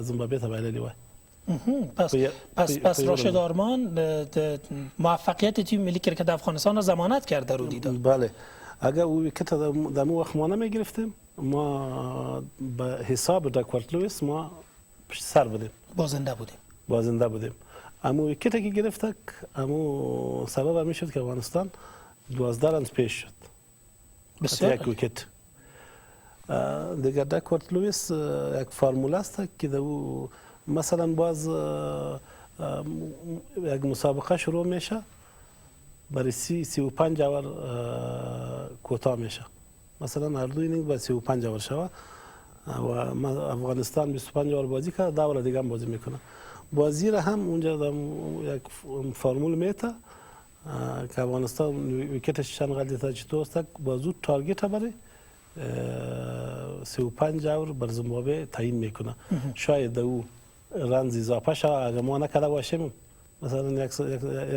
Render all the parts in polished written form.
زیمبابوی ته بایللی وای. پس راشد آرمان موفقیت تیم ملی کرکت افغانستان را ضمانت کرد در اون دیدار. بله، اگر او ویکت در مو وقت ما نمیگرفتیم، ما به حساب داکورت لوئیس ما پشت سر بودیم، بازنده بودیم. اما ویکتی که گرفتک، اما سبب همی شد که افغانستان 12 رنز پیش شد. بسیار یک ویکت. دیگر داکورت لوئیس یک فرمول است که دو مثلا باز یک مسابقه شروع میشه، برای 35 اوور کوتاه میشه. مثلا هر دو اینینگ با 35 اوور شوه و افغانستان 25 اوور بازی کرد، 10 اوور دیگه هم بازی میکنه. بازی را هم اونجا یک فرمول میته که افغانستان ویکتش چند غلطی چطور است، با زود تارگت برای 35 اوور بر زیمبابوی تعیین میکنه. شاید او رنز اضافه شد اگر ما نکرده باشیم، مثلا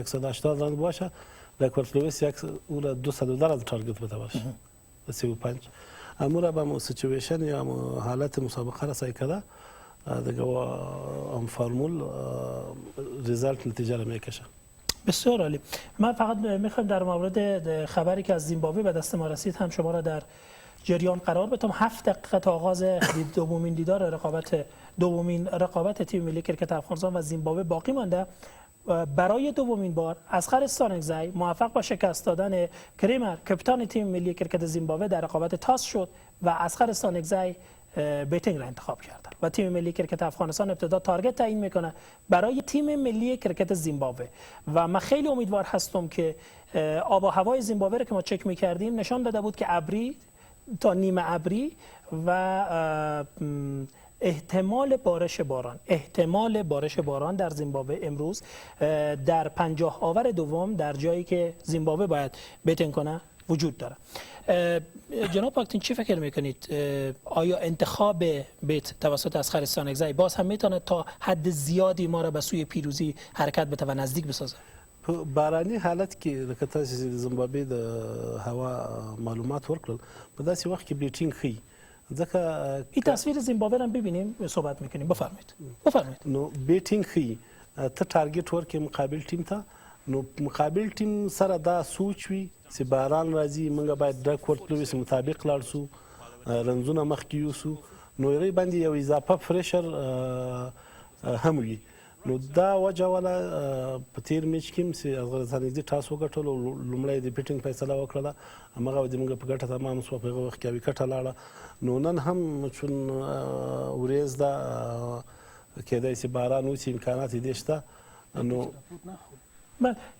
180 رنز باشه، داکورت لوئیس او را 210 رنز تارگت بده باشه 35. اما را به سیچویشن یا حالت مسابقه را سعی کرده دیگه هم فرمول ریزالت نتیجه را میکشه. بسیار عالی. من فقط میخوایم در مورد خبری که از زیمبابوی به دست ما رسید هم شما را در جریان قرار بدم. 7 دقیقه تا آغاز دومین دیدار رقابت تیم ملی کرکت افغانستان و زیمبابوه باقی مانده. برای دومین بار اسقر استانکزی موفق به شکست دادن کریمر کاپیتان تیم ملی کرکت زیمبابوه در رقابت تاس شد و اسقر استانکزی بیتینگ را انتخاب کرد و تیم ملی کرکت افغانستان ابتدا تارگت تعیین میکنه برای تیم ملی کرکت زیمبابوه و من خیلی امیدوار هستم که آب و هوای زیمبابوه را که ما چک میکردیم نشان داده بود که ابری تا نیمه ابری و احتمال بارش باران در زیمبابوه امروز در 50 آور دوم در جایی که زیمبابوه باید بیتینگ کنه وجود داره. جناب پاکتین چی فکر میکنید؟ آیا انتخاب بیت توسط اسقر استانکزی باز هم میتونه تا حد زیادی ما را به سوی پیروزی حرکت بده و نزدیک بسازه؟ بارانی حالت کې لکه تاسو د زیمبابوې د هوا معلومات ورکړل په داسې وخت کې بیټینګ ښیي ځکه این تصویر زیمبابوه رو ببینیم صحبت میکنیم. بفرمایید. نو بیټینګ ښیي ته ټارګټ ورکې مقابل ټیم ته، نو مقابل ټیم سره دا سوچ وي چې باران راځي موږ باید داکورت لوئیس مطابق لاړ سو، رنزونه مخکې یوسو، نو هغې باندې یو اضافه پریشر هم وي. نو دا وجه ولا په تیر میچ کې چې افغانستان دې ټاس وګټل او لومړی د بیټینګ فیصله وکړه، هغه د موږ په ګټه تمام شو، په هغه وخت کې وکټه لاړه. نو نن هم چون ورځ دا کېدای شي باران وشي، امکانات دې شته. نو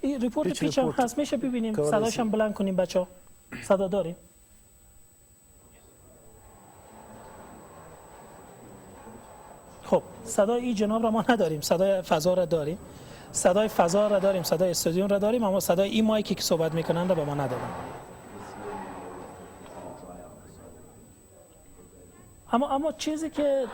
این ریپورت پیچ هم هست، میشه ببینیم صداش هم بلند کنیم بچه‌ها؟ صدا داریم؟ خب صدای این جناب را ما نداریم، صدای فضا را داریم، صدای استادیوم را داریم، اما صدای این مایکی که صحبت میکنند را به ما نداریم. اما چیزی که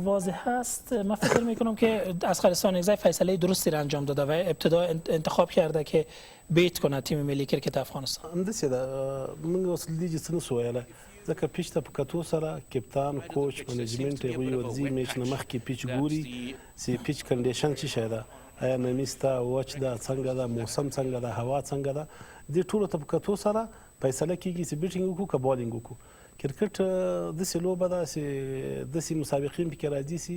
واضح هست، من فکر میکنم که اسقر استانکزی فیصله درستی را انجام داده و ابتدا انتخاب کرده که بیت کنه تیم ملی کرکت افغانستان. همداسې ده، موږ اوس لیدي څه نسو ویلی ځکه پیچ ته په کتو سره کپتان، کوچ، منیجمنټ هغوی ورځي میچ نه مخکې پیچ ګوري چې پیچ کنډیشن څه شی ده، آیا نمیز ته، وچ ده، څنګه ده، موسم څنګه ده، هوا څنګه ده، دې ټولو ته په کتو سره فیصله کیږي چې بیټینګ وکړو که بالینګ وکړو. کرکټ داسې لوبه ده چې داسې مسابقین پکې راځي چې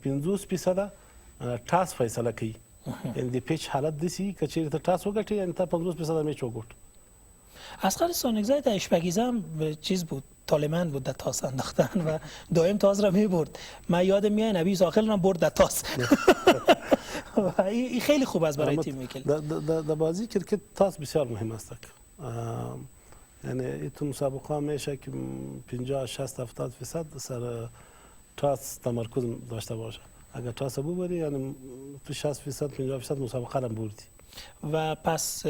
50% ټاس فیصله کوي، یعنی د پیچ حالت داسې که چېرې ته ټاس وګټې یعنی ته 50% میچ وګټ. اسقر استانکزی در اشبگیزه هم چیز بود، طالمند بود در تاس انداختن و دائم تاس را میبرد. من یادم میاد نبی ساخل را برد در تاس. این خیلی خوب است برای تیم میکل. در بازی کرکت تاس بسیار مهم است. یعنی این مسابقه میشه که 50 60 70% سر تاس تمرکز داشته باشه. اگر تاس ببری یعنی تو 60% 50% مسابقه را بردی. و پس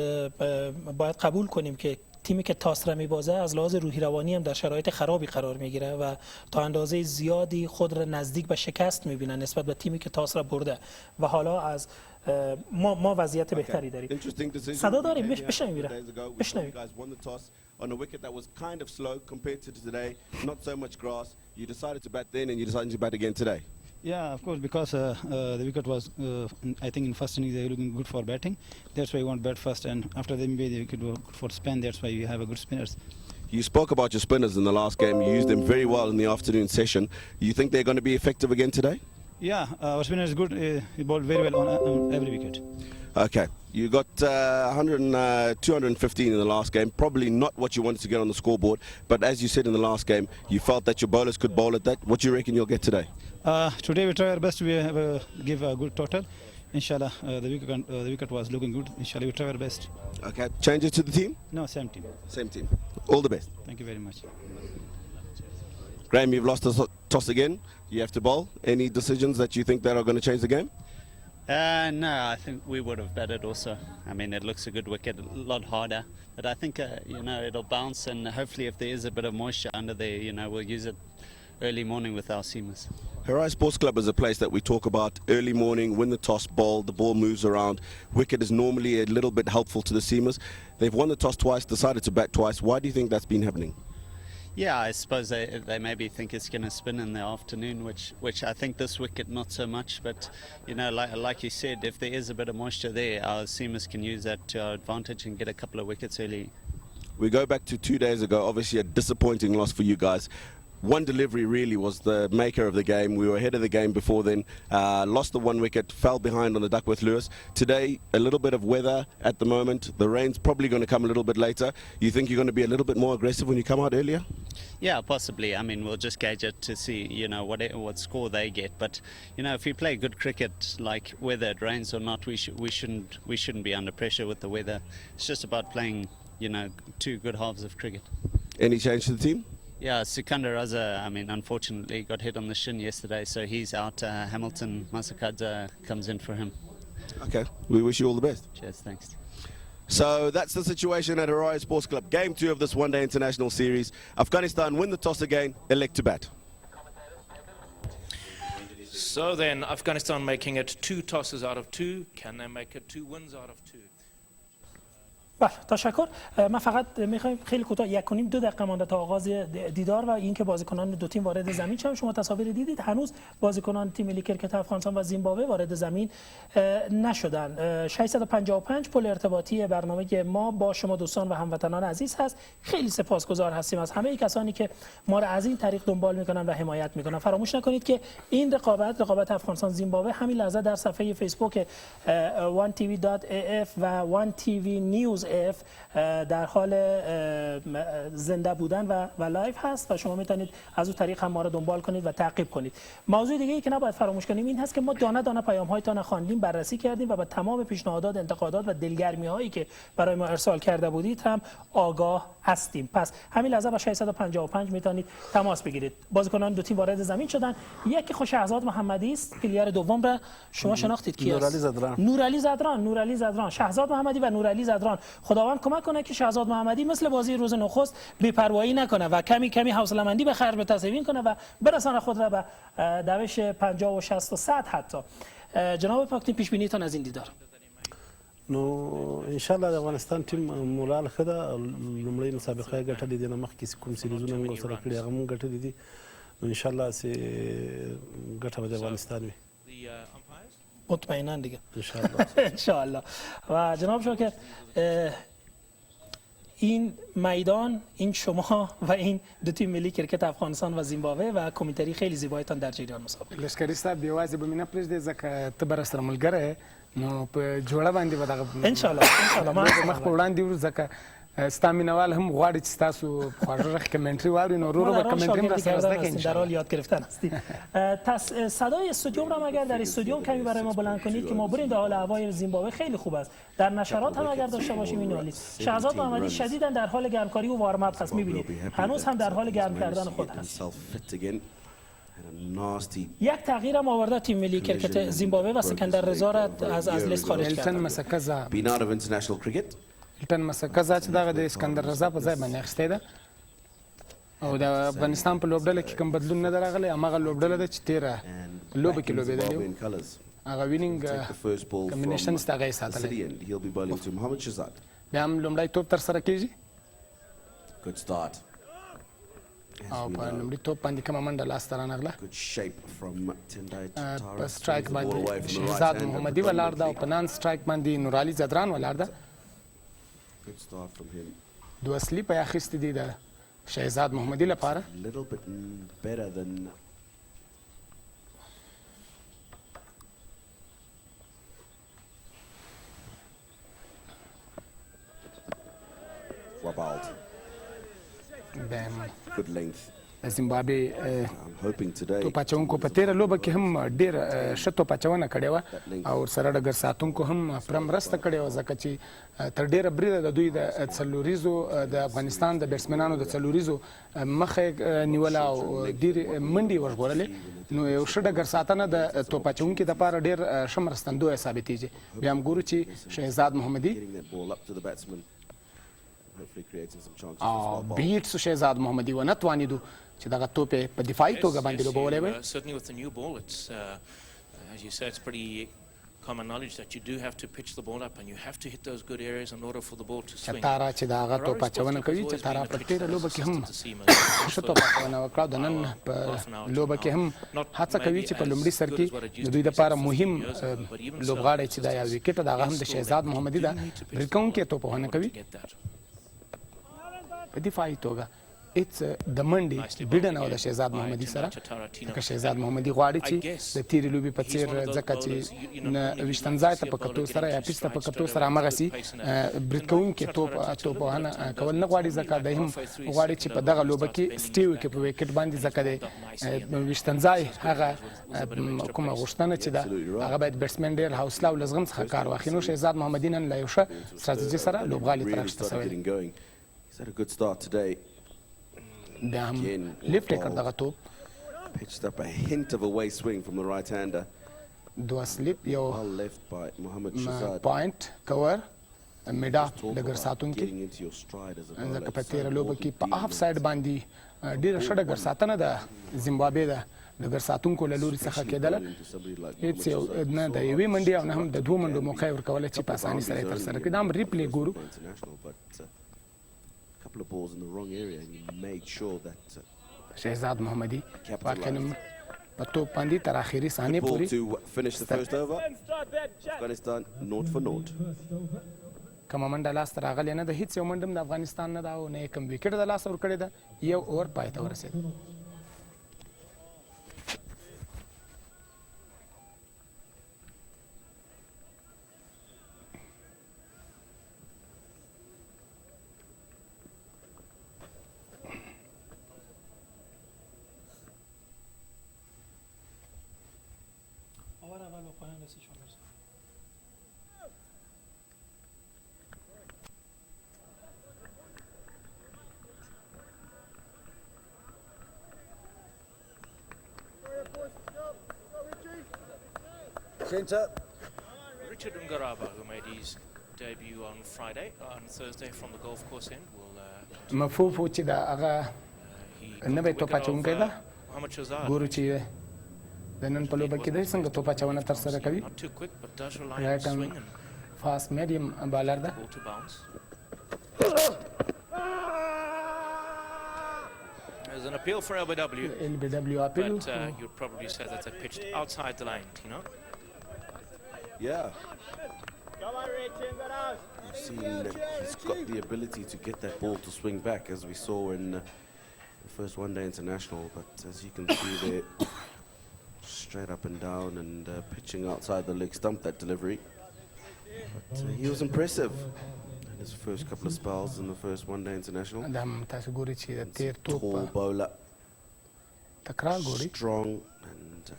باید قبول کنیم که تیمی که تاس را میبازه از لحاظ روحی روانی هم در شرایط خرابی قرار میگیره و تا اندازه زیادی خود را نزدیک به شکست میبینه نسبت به تیمی که تاس را برده و حالا از ما وضعیت بهتری داریم. صدا داریم، بشنویم. On a wicket that was kind of slow compared to today, not so much grass. You decided to bat then and you decided to bat again today. Yeah, of course, because the wicket was, I think in first innings they were looking good for batting. That's why we want to bat first, and after that maybe the wicket was good for spin. That's why we have a good spinners. You spoke about your spinners in the last game. You used them very well in the afternoon session. You think they're going to be effective again today? Yeah, our spinner is good. He bowled very well on every wicket. Okay. You got 215 in the last game. Probably not what you wanted to get on the scoreboard. But as you said in the last game, you felt that your bowlers could bowl at that. What do you reckon you'll get today? Today we try our best to give a good total. Inshallah, the wicket was looking good. Inshallah, we try our best. Okay. Changes to the team? No, same team. Same team. All the best. Thank you very much. Graham, you've lost the toss again. You have to bowl. Any decisions that you think that are going to change the game? No, I think we would have batted also. I mean, it looks a good wicket, a lot harder. But I think, it'll bounce, and hopefully if there is a bit of moisture under there, we'll use it early morning with our seamers. Harai Sports Club is a place that we talk about early morning, win the toss, bowl, the ball moves around. Wicket is normally a little bit helpful to the seamers. They've won the toss twice, decided to bat twice. Why do you think that's been happening? Yeah, I suppose they maybe think it's going to spin in the afternoon, which I think this wicket not so much. But, like you said, if there is a bit of moisture there, our seamers can use that to our advantage and get a couple of wickets early. We go back to 2 days ago, obviously a disappointing loss for you guys. One delivery really was the maker of the game. We were ahead of the game before then, lost the one wicket, fell behind on the Duckworth-Lewis. Today, a little bit of weather at the moment. The rain's probably going to come a little bit later. You think you're going to be a little bit more aggressive when you come out earlier? Yeah, possibly. I mean, we'll just gauge it to see, what score they get. But, if we play good cricket, like whether it rains or not, we shouldn't be under pressure with the weather. It's just about playing, two good halves of cricket. Any change to the team? Yeah, Sikandar Raza, unfortunately got hit on the shin yesterday, so he's out. Hamilton Masakadza comes in for him. Okay, we wish you all the best. Cheers, thanks. So that's the situation at Harai Sports Club. Game 2 of this one-day international series. Afghanistan win the toss again, elect to bat. So then, Afghanistan making it 2 tosses out of 2. Can they make it 2 wins out of 2? بله تشکر. من فقط میخوایم خیلی کوتاه 1.5 2 دقیقه مانده تا آغاز دیدار و اینکه بازیکنان دو تیم وارد زمین شدن. شما تصاویر دیدید هنوز بازیکنان تیم ملی کرکت افغانستان و زیمبابوه وارد زمین نشدن. 655 پل ارتباطی برنامه ما با شما دوستان و هموطنان عزیز هست. خیلی سپاسگزار هستیم از همه کسانی که ما را از این طریق دنبال میکنن و حمایت میکنن. فراموش نکنید که این رقابت افغانستان زیمبابوه همین لحظه در صفحه فیسبوک 1tv.af و 1tv news در حال زنده بودن و لایو هست و شما میتونید از اون طریق هم ما رو دنبال کنید و تعقیب کنید. موضوع دیگه ای که نباید فراموش کنیم این هست که ما دانه دانه پیام هایتان خواندیم، بررسی کردیم و با تمام پیشنهادات، انتقادات و دلگرمی هایی که برای ما ارسال کرده بودید هم آگاه هستیم. پس همین لحظه با 655 میتونید تماس بگیرید. بازیکنان دو تیم وارد زمین شدن. یکی شهزاد محمدی است، پلیر دوم را شما شناختید کی است؟ نورعلی زدران. شهزاد محمدی و نورعلی زدران. خداوند کمک کنه که شهزاد محمدی مثل بازی روز نخست بی‌پروایی نکنه و کمی حوصله‌مندی به خرج بتصوین کنه و برسانه خود را به دوش 50 و 60 و 100 حتی. جناب پاکتین پیش بینیتون از این دیدار؟ نو ان شاء الله د افغانستان ټیم مورال ښه ده. لومړی مسابقه یې ګټلې دي، نه مخکې کوم سیریزونه موږ سره کړي هغه موږ ګټلي دي. نو ان شاء الله سي ګټه به د افغانستان وي مطمئنا دیگه ان شاء الله. و جناب شوکر، این میدان، این شما و این دو تیم ملی کرکت افغانستان و زیمبابوه و کمیتری خیلی زیبایتان در جریان مسابقه. لشکری صاحب یوازې به مینه پرېږدي ځکه ته به راسره ملګری نو په جوړه باندې به دغه ان شاء الله مخ په وړاندې ورو ځکه ستا مینوال هم غواړي چې ستاسو خواږه کامنټري واوري نو رو به کامنټري هم راسره زده کړي. در حال یاد گرفتن هستید. صدای استودیوم را اگر در استودیوم کمی برای ما بلند کنید که ما بریم در حال هوای زیمبابوه خیلی خوب است. در نشرات هم اگر داشته باشیم این عالی. شهزاد محمدی شدیداً در حال گرمکاری و وارم اپ هست، می‌بینید هنوز هم در حال گرم کردن خود هست. یک تغییر هم آورده تیم ملی کرکت زیمبابوه و سکندر رضا را از لیست خارج کرد. التن مسکزا چې دغه د اسکندر رضا په ځای باندې اخیستی ده او د افغانستان په لوبډله کې کوم بدلون نه دی راغلی. هماغه لوبډله ده چې تېره لوبه کې لوبېدلې وو، هغه وینینګ کمبینیشن ستا هغه یې ساتلی. بیا هم لومړی توپ ترسره کېږي. او په لومړي توپ باندې کومه منډه لاسته رانغله Good shape from Tendai په سټرایک باندې شهزاد محمدي ولاړ ده او په نان سټرایک باندې نورالي زدران ولاړ ده Good start from him. دوه سلیپه یې اخیستې دي د شهزاد محمدي لپاره A little bit better than Wabald. Good length. زیمبابوې I'm hoping today توپ اچونکو په تیره لوبه کې هم ډېر ښه توپ اچونه کړې وه او سره ډګر ساتونکو هم پوره مرسته کړې وه ځکه چې تر ډېره بریده د دوی د څلوریزو د افغانستان د بیټسمنانو د څلوریزو مخه نیوله او ډېرې منډې یې وژغورلې نو یو ښه ډګر ساتنه د توپ اچونکي دپاره ډېر ښه مرستندویه ثابتېږي بیا هم ګورو چې شهزاد محمدي getting that ball up to the batsman, hopefully creating some chances for او Wabald. بیټ سو شهزاد محمدي ونه توانېدو چې دغه توپ یې په دفاعي توګه باندې لوبولی وی Certainly with the new ball, it's as you say, it's pretty common knowledge that you do have to pitch the ball up and you have to hit those good areas in order for the ball to swing. چتاره چې د هغه توپ اچونه کوي چتاره په تېره لوبه کې هم ښه توپ اچونه وکړه د نن په لوبه کې هم هڅه کوي چې په لومړي سر کې د دوی دپاره مهم لوبغاړی چې دا یا وکټ د هغه هم د شهزاد محمدي ده برید کوونکی توپ وهنه کوي په دفاعي توګه هیڅ د منډې بیډه نه وه د شهزاد محمدي سره ځکه شهزاد محمدي غواړي چې د تېرې لوبې په څېر ځکه چې ویشتم ځای ته په کتو سره یا پیچ ته په کتو سره همغسې برید کوونکي توپ وهنه کول نه غواړي ځکه دی هم غواړي چې په دغه لوبه کې سټې وکړي په ویکټ باندې ځکه د ویشتم ځای هغه کومه غوښتنه چې ده هغه باید بیټسمن ډېر حوصله او له زغم څخه کار واخلي نو شهزاد محمدي نن له یو ښه ستراتیژي سره لوبغالي ته راښکته Started شوی getting going. He's had a good start today. بیا هم لیفټ یې کړ دغه توپ Pitched up a hint of a way swing from the right-hander. دوه سلیپ یو Well left by Mohammad Shahzad. پوینټ کور میډا ډګر ساتونکي Getting into your stride as a ځکه bowler. په تېره لوبه کې په آف سایډ باندې ډېره ښه ډګر ساتنه د زیمبابوې د ډګر ساتونکو له لوري څخه کېدله هېڅ یو نه د یوې منډې او نه هم د دوو منډو موقع یې ورکوله چې په اسانۍ سره یې ترسره کړي دا هم ریپلې ګورو International, but a couple of balls in the wrong area, and he made sure that شهزاد محمدي واقعا په توپ باندې تر آخري ثانیې ball پورې to finish the first over. Afghanistan 0 for 0. کومه منډه لاسته راغلې نه ده هېڅ یو منډه هم د افغانستان نه ده او نه یې کوم ویکټ د لاسه ورکړې ده یو اوور پای ته ورسېد Richard Ngaraba, who made his debut on Thursday from the golf course end, will مفوف و چې د هغه نوی توپ اچونکی ده Mohammad Shahzad. ګورو چې د نن په لوبه کې دی څنګه توپ اچونه ترسره کوي Not too quick, but does rely on رایټ swing هم and فاست میډیم بالر ده ball to bounce. There's an appeal for LBW, ال بي دبليو اپیل but you'd probably say that they pitched outside the lane, you know? Yeah. You've seen that he's got the ability to get that ball to swing back, as we saw in the first one-day international. But as you can see, they're straight up and down and pitching outside the leg stump, that delivery. But he was impressive in his first couple of spells in the first one-day international. دا هم تاسو ګورئ چې د تیر توپ Tall bowler, تکرار ګورئ strong, and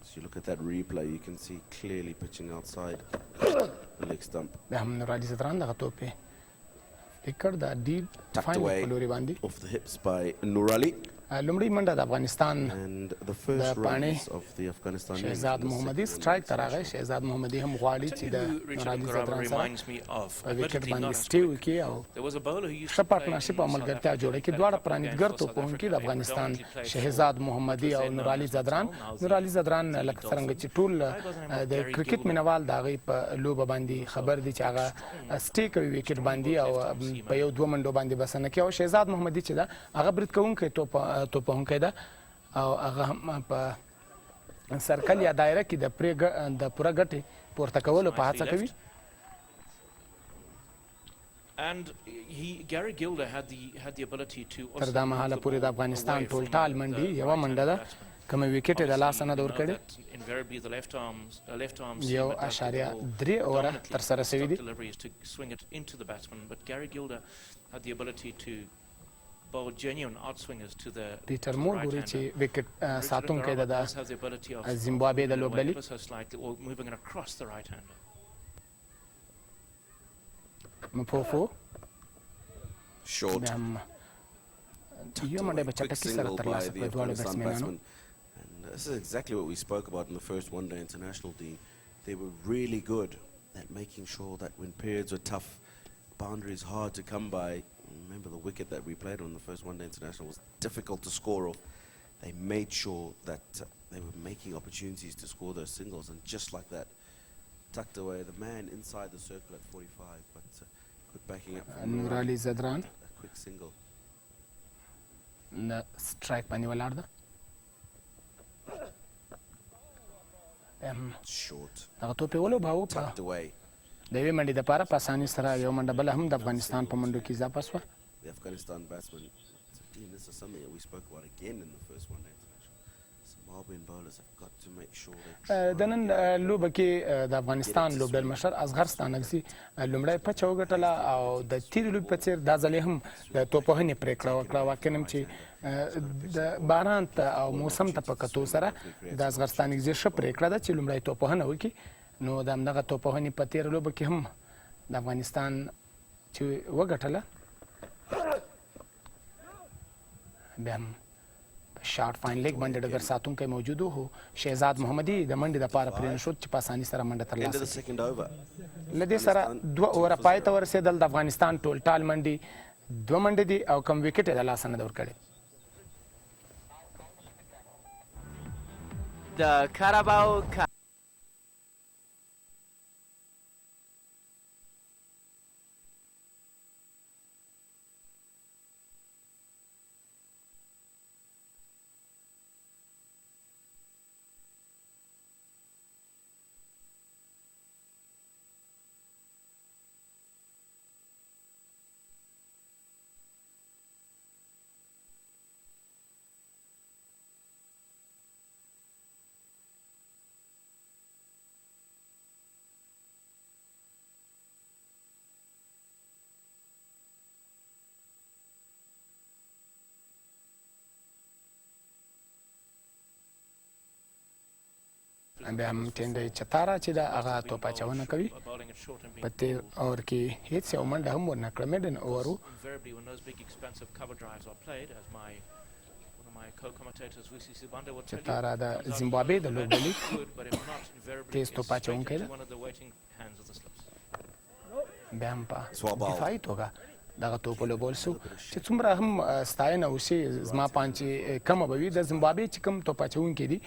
as you look at that replay, you can see clearly pitching outside the leg stump. دا هم نورالي زدران دغه توپ یې فکر دا ډیپ Tucked فاین away په لوري باندې off the hips by Nurali. لومړی منډه د افغانستان And the د first پاڼې runs of the Afghanistan men شهزاد in the محمدي second سټرایک ته one راغی شهزاد محمدي هم غواړي چې د Richard نورالي Garaba زدران سره reminds me of, په وکټ admittedly باندې not as سټیو quick. کې او There was a bowler who used ښه to play پارټنرشپ او in South ملګرتیا Africa. جوړه He کړي played دواړه a couple of پرانیزګر games for South توپوونکي د Africa. He افغانستان predominantly played for شهزاد what محمدي was او then known نورالي as زدران Natal, now نورالي the زدران Dolphin. لکه څرنګه چې ټول د کرکټ مینوال د هغې په لوبه باندې خبر دي چې هغه سټې کوي وکټ باندې او په یو دوه منډو باندې بسنه کوي او شهزاد محمدي چې ده هغه برید کوونکی توپوونکی ده او هغه هم په سرکل یا دایره کې د پوره ګټې پورته کولو په هڅه کوي. And Gary Gilder had the ability to تر دا مهاله پورې د افغانستان ټول ټال منډي یوه منډه ده کومه وکټ یې د لاسه نه ده ورکړې 1.3 اووره ترسره شوي دي. پیټر مور ګوري چې وکټ ساتونکی ده د زیمبابوې د لوبډلې مپوفو Short. بیا هم یو منډه به Quick چټکي سره single by ترلاسه the کړه دواړو Afghanistan بیټسمینانو. batsmen. And this is exactly what we spoke about in the first one-day international, Dean. They were really good at making sure that when periods were tough, boundaries hard to come by. Remember the wicket that we played on the first one-day international was difficult to score off. They made sure that they were making opportunities to score those singles, and just like that, tucked away the man inside the circle at 45, but good backing up from نورالي زدران a quick single. د سټرایک باندې ولاړ ده. Short. دغه توپ یې ولوباوه په Tucked away. د یوې منډې دپاره په اسانۍ سره یو منډه بله هم د افغانستان په منډو کې اضافه شوه. The Afghanistan batsmen. So, Dean, this is something that we spoke about again in the first one-day international. Zimbabwean bowlers have got to make sure they د نن لوبه کې د افغانستان لوبډل مشر اصغر ستانکزي لومړی پچه وګټله او د تېرې لوبې په څېر دا ځل یې هم د توپوهنې پرېکړه وکړه. واقعا هم چې د باران ته او موسم ته په کتو سره د اصغر ستانکزي ښه پرېکړه ده چې لومړی توپوهنه وکړي. نو د همدغه توپوهنې په تېره لوبه کې هم د افغانستان چې وګټله بیا هم شارټ فاین لیګ باندې ډګر ساتونکی موجود و. شهزاد محمدي د منډې دپاره پرې نښود چې په اسانۍ سره منډه into ترلاسه the کړي. second over. له دې سره 2 اووره پای ته ورسېدل. د افغانستان ټول ټال منډې 2 منډې دي او کم وکټ یې د لاسه نه ده ورکړی. د کاراباو بیا هم ټینډۍ چتاره چې ده هغه توپ اچونه کوي. په تېر اوور کې هیڅ یو منډه هم ورنه کړه. میډن اوور و. چتاره د زیمبابوې د لوبډلې تیز توپ اچوونکی ده. بیا هم په دفاعي توګه دغه توپ ولوبول شو چې څومره هم ستاینه وشي زما پام چې کمه به وي. د زیمبابوې چې کوم توپ اچوونکي دي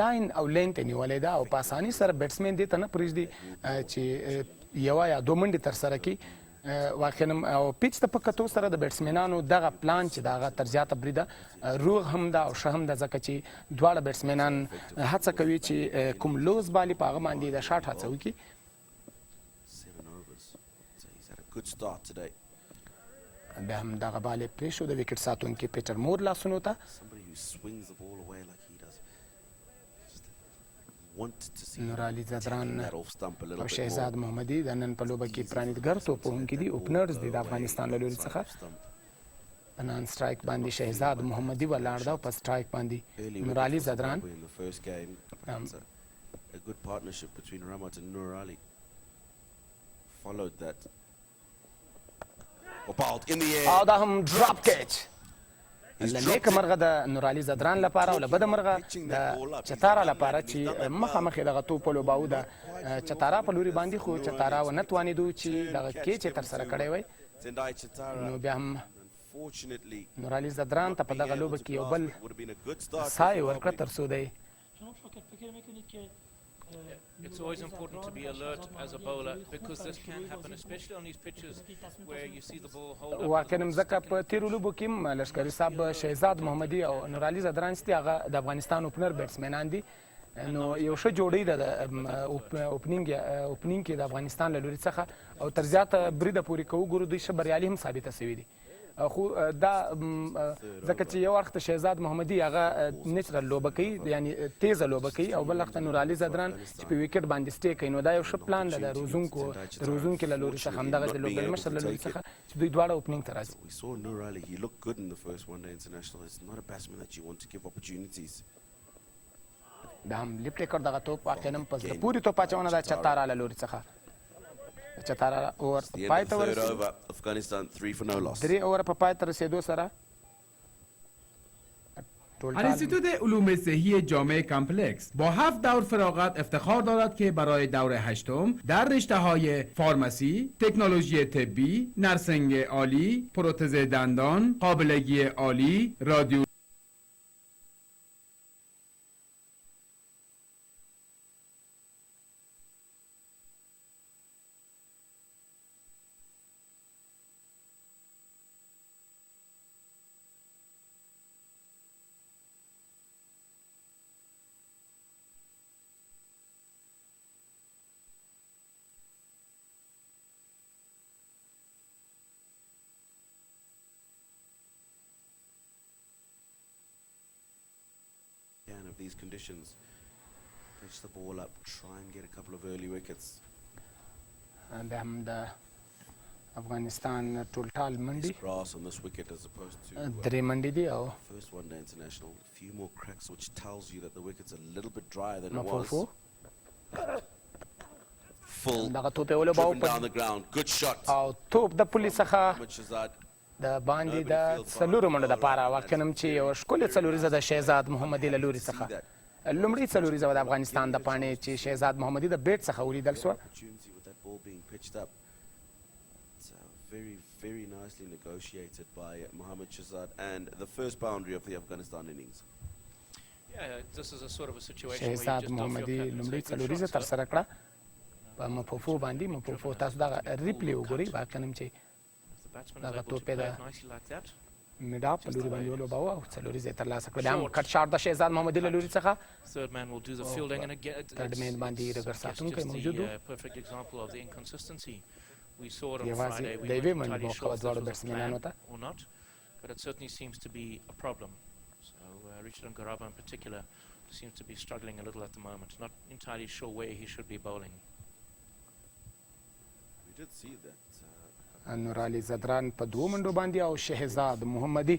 لاین او لینت یې نیولی ده او په اسانۍ سره بیټسمین دې ته نه پرېږدي چې یوه یا 2 منډې ترسره کړي. واقعا او پیچ ته په کتو سره د بیټسمینانو دغه پلان چې د هغه تر زیاته بریده روغ هم ده او ښه هم ده ځکه چې دواړه بیټسمینان هڅه کوي چې کوم لوز بالي په هغه باندې د شاټ هڅه وکړي. 7 overs. So he's had a good start today. بیا هم دغه بال یې پرېښود د وکټ ساتونکي پیټر مور لاسونو ته. Somebody who swings the ball away like he does. Just wanted to see نورالي زدران taking that off stump a little او bit شهزاد more. محمدي د نن په لوبه کې پرانیزګر توپوونکي دي. اوپنرز دي د افغانستان له لوري څخه. په نان سټرایک باندې شهزاد محمدي ولاړ ده او په سټرایک باندې Early نورالي wicket for زدران. Zimbabwe in the first game. It's a good partnership between Ramat and Nurali. Followed that. Or bowled in the air. او دا هم ډراپ کیچ. نیک مرغه د نورالي زدران لپاره او له بده مرغه د چتارا لپاره چې مخامخ یې دغه توپ ولوباوه د چتارا په لوري باندې خو چتارا ونه توانېدو چې دغه کیچ یې ترسره کړی وی نو بیا هم نورالي زدران ته په دغه لوبه کې یو بل سا یې ورکړه تر څو دی It's always important to be alert as a bowler because this can happen, especially on these pitches where you see the ball hold up. واقعا ځکه په تیرو لوبو کې هم لښکري صاحب شهزاد محمدي او نورالي زدران چې هغه د افغانستان اوپنر بیټسمنان دي نو یو ښه جوړی ده د اوپنینګ کې د افغانستان له لوري څخه او تر زیاته بریده پورې که وګورو دوی ښه بریالي هم ثابته سوي دي خو دا ځکه چې یو وخت شهزاد محمدي هغه نیچرل لوبه کوي یعنی تیزه لوبه کوي او بل وخت نورالي زدران چې په وکټ باندې سټې کوي نو دا یو ښه پلان ده د روزونکو له لوري څخه همدغه د لوبډل مشر له لوري څخه چې دوی دواړه اوپنینګ ته راځي We saw Nurali, he looked good in the first one-day international. It's not a batsman that you want to give opportunities. دا هم لیپټ کړ دغه توپ واقعا هم په زړه پورې توپ اچونه ده چتارا له لوري څخه چتارا اوور پای ته ورسېد Afghanistan 3 for no loss. 3 اوور په پای ته رسېدو سره انستیتوت علوم صحی جامعه کامپلکس با 7 دور فراغت افتخار دارد که برای دور 8م در رشته‌های فارماسی، تکنولوژی طبی، نرسنگ عالی، پروتز دندان، قابلگی عالی، رادیو Of these conditions, pitch the ball up, try and get a couple of early wickets. بیا هم د افغانستان ټولټال منډي Grass on this wicket as opposed to درې منډي دي او first one-day international. A few more cracks, which tells you that the wicket's a little bit drier than it مفوفو was. Full, دغه توپ یې ولوباوه driven down the ground. Good shot. او توپ د پولي څخه Muhammad Shahzad. د باندې د څلورو منډو دپاره واقعا هم چې یوه ښکلې څلوریزه د شهزاد محمدي له لوري څخه لومړۍ څلوریزه وه د افغانستان د پاڼې چې شهزاد محمدي د بیټ څخه ولیدل سوه Opportunity with that ball being pitched up. It's very, very nicely negotiated by Mohammad Shahzad and the first boundary of the Afghanistan innings. Yeah, this is a sort of a situation where you شهزاد just off your محمدي cap and لومړۍ say good څلوریزه shots, تر سره کړه په مفوفو باندې مفوفو تاسو دغه ریپلی وګورئ واقعا هم چې The batsman is دغه able to توپ play یې it nicely like that. میډا په لوري باندې ولوباوه او څلوریزه یې ترلاسه کړه بیا هم کټ شاټ د شهزاد محمدي له لوري څخه Third man will do the fielding and again third man باندې ډګر ساتونکی موجود و. perfect example of the inconsistency. We saw it on یوازې Friday. We د یوې weren't منډې entirely موقع sure وه if this دواړو was a بیټسمینانو plan ته or not, but it certainly seems to be a problem. So Richard Ngaraba in particular seems to be struggling a little at the moment. Not entirely sure where he should be bowling. We did see that. نورالي زدران په دوو منډو باندې او شهزاد محمدي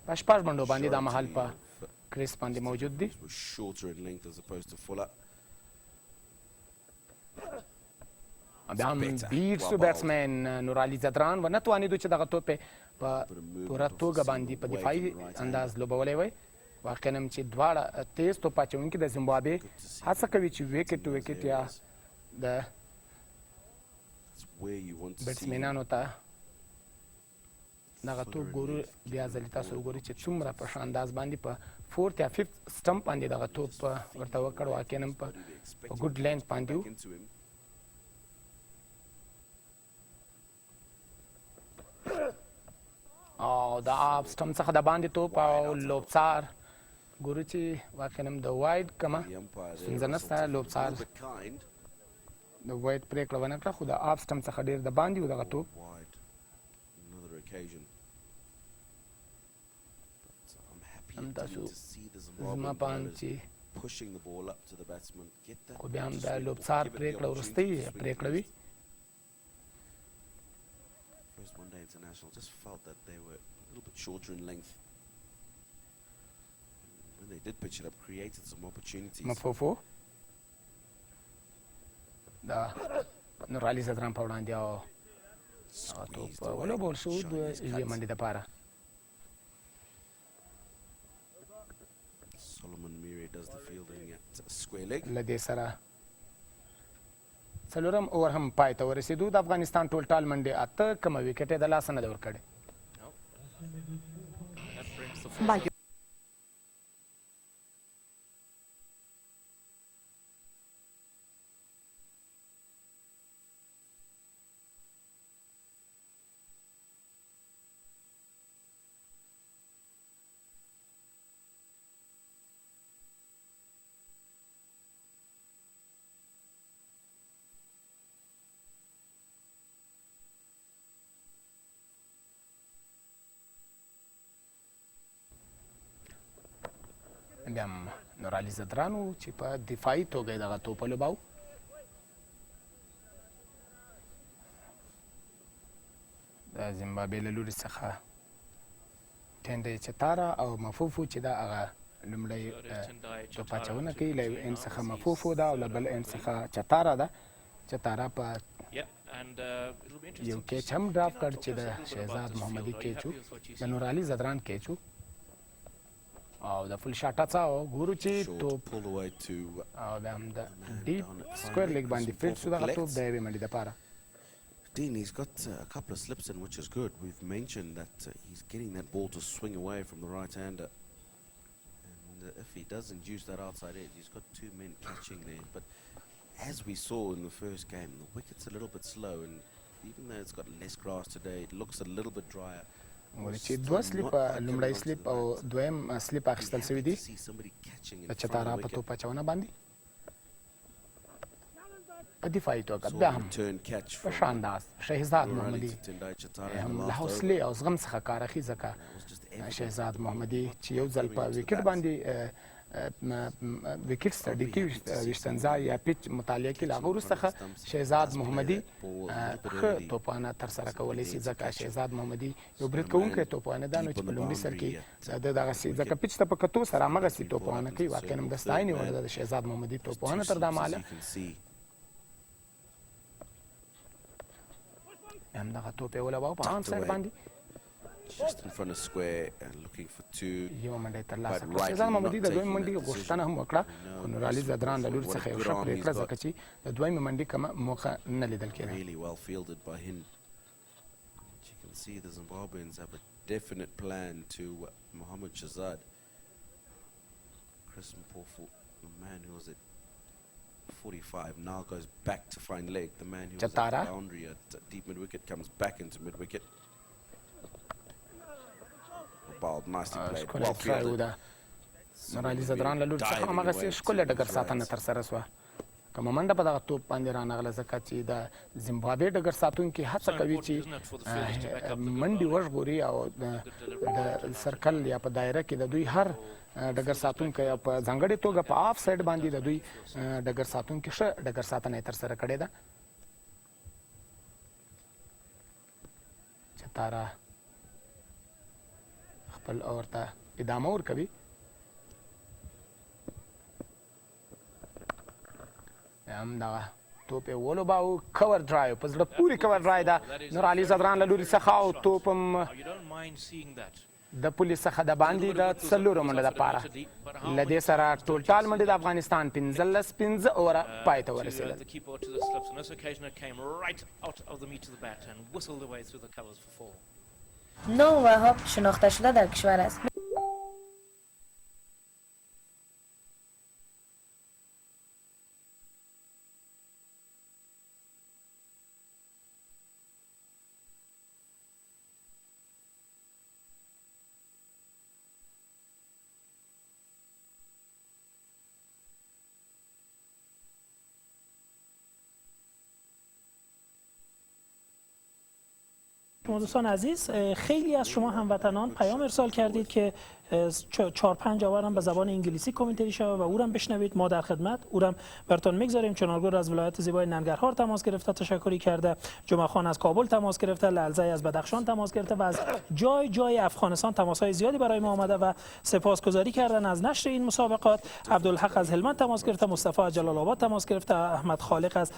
په شپږ منډو باندې دا مهال په کریس باندې موجود دي Was shorter in length as opposed to fuller. بیا هم بیر سو بیټسمین نورالي زدران ونه توانېدو چې دغه توپ یې په پوره توګه باندې په دفاعي انداز لوبولی وی واقعا هم چې دواړه تیز توپ اچوونکي د زیمبابوې هڅه کوي چې ویکټ ټو ویکټ یا د بیټسمینانو ته دغه توپ ګورو بیا ځلې تاسو وګورئ چې څومره په ښه انداز باندې په فورت یا ففت سټمپ باندې دغه توپ ورته وکړ واقعا هم په ګوډ لینث باندې و او د آف سټمپ څخه د باندې توپ او لوبڅار ګورو چې واقعا هم د واید کمه ستونزه نشته لوبڅار د واید پرېکړه ونه کړه خو د آف سټمپ څخه ډېر د باندې و دغه توپ هم تاسو زما په اند چې خو بیا هم د لوبڅار پرېکړه وروستۍ پرېکړه وي First one-day international just felt that they were a little bit shorter in length. When they did pitch it up, created some opportunities. مفوفو دا نورالي زدران په وړاندې او توپ ولوبول شو د یوې منډې دپاره له دې سره څلورم اوور هم پای ته ورسېدو. د افغانستان ټول ټال منډې 8 کمه وکټ یې د لاسه نه دی ورکړی. بیا هم نورعلي زدران و چې په دفاعي توګه یې دغه توپ ولوباوه. د زیمبابوې له لوري څخه ټینډی چتاره او مفوفو چې دا هغه لومړی توپ اچونه کوي. له یو اند څخه مفوفو ده او له بل اند څخه چتاره ده. چتاره په یو کیچ هم ډراپ کړ چې د شهزاد محمدي کیچ و، د نورعلي زدران کیچ و او د فل شاټ هڅه ګورو چې توپ او بیا هم د ډیپ سکویر لیګ باندې فیلډ شو دغه توپ د یوې منډې دپاره. Dean, he's got a couple of slips in, which is good. We've mentioned that he's getting that ball to swing away from the right-hander. And if he doesn't use that outside edge, he's got two men catching there. But as we saw in the first game, the wicket's a little bit slow, and even though it's got less grass today, it looks a little bit drier. چې دوه سلیپ، لومړی سلیپ او دویم سلیپ اخیستل شوي دي د چتاره په توپ اچونه باندې په دفاعي توګه. بیا هم په ښه انداز شهزاد محمدي هم له حوصلې او زغم څخه کار اخلي، ځکه شهزاد محمدي چې یو ځل په وکټ باندې وکټ سټډي کوي، ویشتن ځای یا پیچ مطالعه کوي، له هغه وروسته شهزاد محمدي ښه توپانه ترسره کولی شي، ځکه شهزاد محمدي یو برید کوونکی توپانه ده، نو چې په لومړي سر کې د دغسې ځکه پیچ ته په کتو سره همغسې توپانه کوي. واقعا هم د ستاینې وړ ده د شهزاد محمدي توپانه تر دا مهاله. هم دغه توپ یې ولوباوه په عام سایډ باندې. Just in front of square and looking for two. یوه منډه یې ترلاسه کړه. شهزاد محمدي د دویمې منډې غوښتنه هم وکړه، خو نورعلي زدران له لوري څخه یو ښه پرېکړه، ځکه چې د دویمې منډې کومه موقع نه لیدل کېده. Really well fielded by him. You can see the Zimbabweans have a definite plan to Mohamed Shahzad. Chris Mpofu, the man who was at 45, now goes back to find leg. The man who was at the boundary at deep mid-wicket comes back into mid-wicket. Balled, nicely played, well fielded. نورعلي زدران له لوري څخه همغسې ښکلې ډګر ساتنه ترسره شوه. کومه منډه په دغه توپ باندې رانغله، ځکه چې د زیمبابوې ډګر ساتونکي هڅه کوي چې منډې وژغوري او د سرکل یا په دایره کې د دوی هر ډګر ساتونکی یا په ځانګړې توګه په آف سایډ باندې د دوی ډګر ساتونکي ښه ډګر ساتنه یې ترسره کړې ده. چتاره خپل اور ته ادامه ورکوي. هم دغه توپ یې ولوباوه، کور ډرایو، په زړه پورې کور ډرای ده نورعلي زدران له لوري څخه، او توپ هم د پولې څخه د باندې د څلورو منډو دپاره. له دې سره ټول ټال منډې د افغانستان 15 اووره پای ته ورسېدل. نو وهاب شناخته شده در کشور است. دوستان عزیز، خیلی از شما هموطنان پیام ارسال کردید که 4-5 آور هم به زبان انگلیسی کامنتری شود و او هم بشنوید. ما در خدمت او هم براتون میگذاریم. چنارگل از ولایت زیبای ننگرهار تماس گرفته، تشکری کرده. جمعه خان از کابل تماس گرفته، لعلزی از بدخشان تماس گرفته و از جای جای افغانستان تماس‌های زیادی برای ما آمده و سپاسگزاری کردن از نشر این مسابقات. عبدالحق از هلمند تماس گرفته، مصطفی از جلال آباد تماس گرفته، احمد خالق از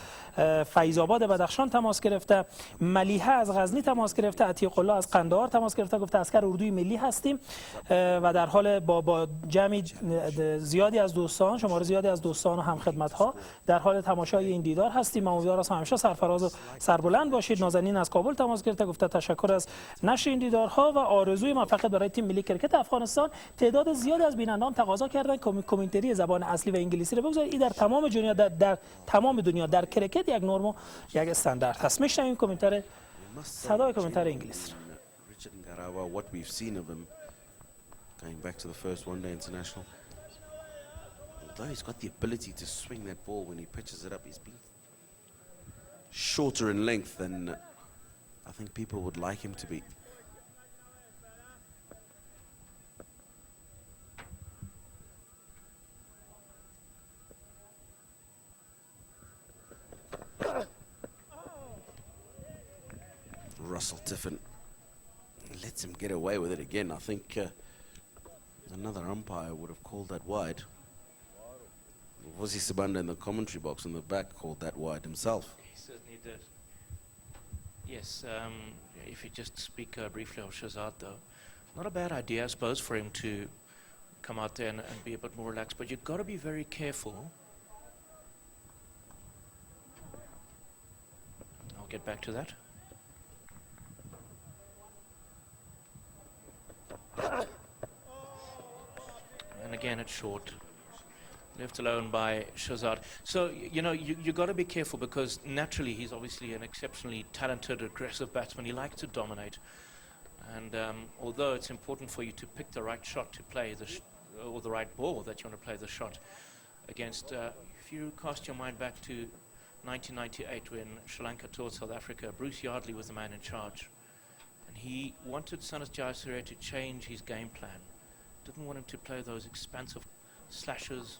فیض آباد بدخشان تماس گرفته، ملیحه از غزنی تماس گرفته، عتیق الله از قندهار تماس گرفته، گفته عسکر اردوی ملی هستیم و در حال با جمعی زیادی از دوستان، شماره زیادی از دوستان و همخدمت‌ها در حال تماشای این دیدار هستیم. امیدوارم همیشه سرفراز و سربلند باشید. نازنین از کابل تماس گرفته، گفته تشکر از نشر این دیدارها و آرزوی موفقیت برای تیم ملی کرکت افغانستان. تعداد زیادی از بینندگان تقاضا کردن کامنتری زبان اصلی و انگلیسی رو بگذارید. این در تمام دنیا در تمام دنیا در کرکت یک نرم و یک استاندارد هست. میشنویم کامنتر صدای کامنتر انگلیسی. What we've seen of him going back to the first one-day international, although he's got the ability to swing that ball when he pitches it up, he's been shorter in length than I think people would like him to be. Russell Tiffin lets him get away with it again. I think another umpire would have called that wide. Vosi Sibanda in the commentary box in the back called that wide himself. He certainly did. Yes, if you just speak briefly of Shahzad though, not a bad idea I suppose for him to come out there and be a bit more relaxed, but you've got to be very careful. I'll get back to that. And again it's short, left alone by Shahzad. So you know you got to be careful because naturally he's obviously an exceptionally talented, aggressive batsman. He likes to dominate, and although it's important for you to pick the right shot to play or the right ball that you want to play the shot against, if you cast your mind back to 1998 when Sri Lanka toured South Africa, Bruce Yardley was the man in charge. And he wanted Sanas Jayasuriya to change his game plan. Didn't want him to play those expansive slashes.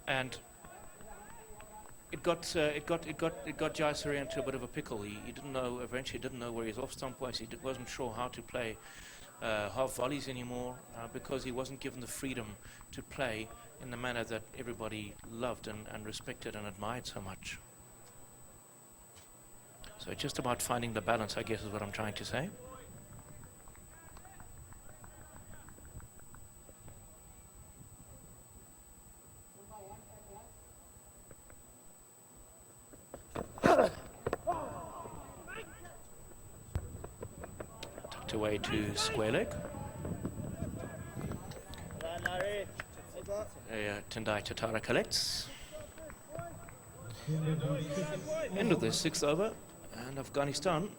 And it got Jayasuriya into a bit of a pickle. He didn't know, eventually didn't know where his off stump was. He wasn't sure how to play half volleys anymore because he wasn't given the freedom to play in the manner that everybody loved and respected and admired so much. So it's just about finding the balance, I guess, is what I'm trying to say. Tucked away to square leg. Tendai Tatara collects. End of the sixth over, and Afghanistan,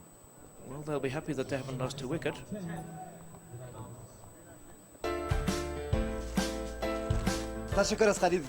well, they'll be happy that they haven't lost a wicket. تشکر از خرید.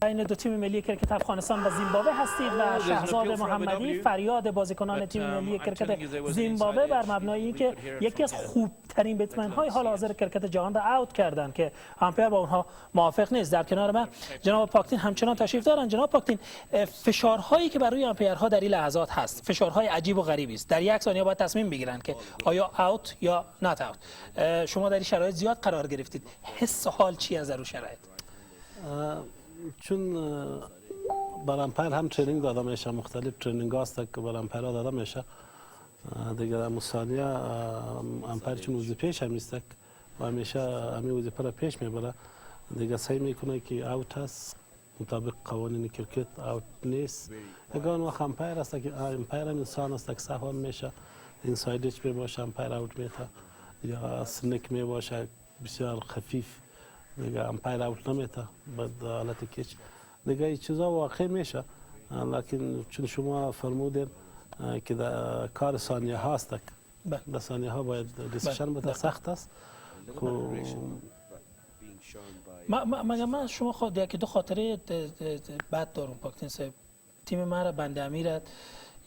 بین دو تیم ملی کرکت افغانستان و زیمبابوه هستید و شهزاد محمدی فریاد بازیکنان تیم ملی کرکت زیمبابوه بر مبنای اینکه یکی از خوبترین بتمن‌های حال حاضر کرکت جهان را اوت کردن که امپیر با اونها موافق نیست. در کنار من جناب پاکتین همچنان تشریف دارن. جناب پاکتین، فشارهایی که برای امپیرها در این لحظات هست فشارهای عجیب و غریبی است. در یک ثانیه باید تصمیم بگیرن که آیا اوت یا نات اوت. شما در این شرایط زیاد قرار گرفتید. حس و حال چی از در شرایط؟ چون بر امپایر هم ترینینگ داده میشه، مختلف ترینینگ هاست که بر امپایر داده میشه دیگه. در ثانیه امپایر چون وظیفه‌اش هم است و همیشه همین وظیفه را پیش میبره دیگه، سعی میکنه که اوت هست مطابق قوانین کرکت اوت نیست. یگان وقت امپایر است که امپایر هم انسان است که سهوا میشه، این سایدش میباشه امپایر اوت میته یا سنک میباشه بسیار خفیف دیگه امپایر اوت نمیته بعد حالت کش دیگه این چیزا واقع میشه. لکن چون شما فرمودین که در کار ثانیه هاست در ثانیه ها باید دیسیشن بده، سخت است. من شما یکی دو خاطره بد دارم پاکتین صاحب. تیم ما را بنده امیرت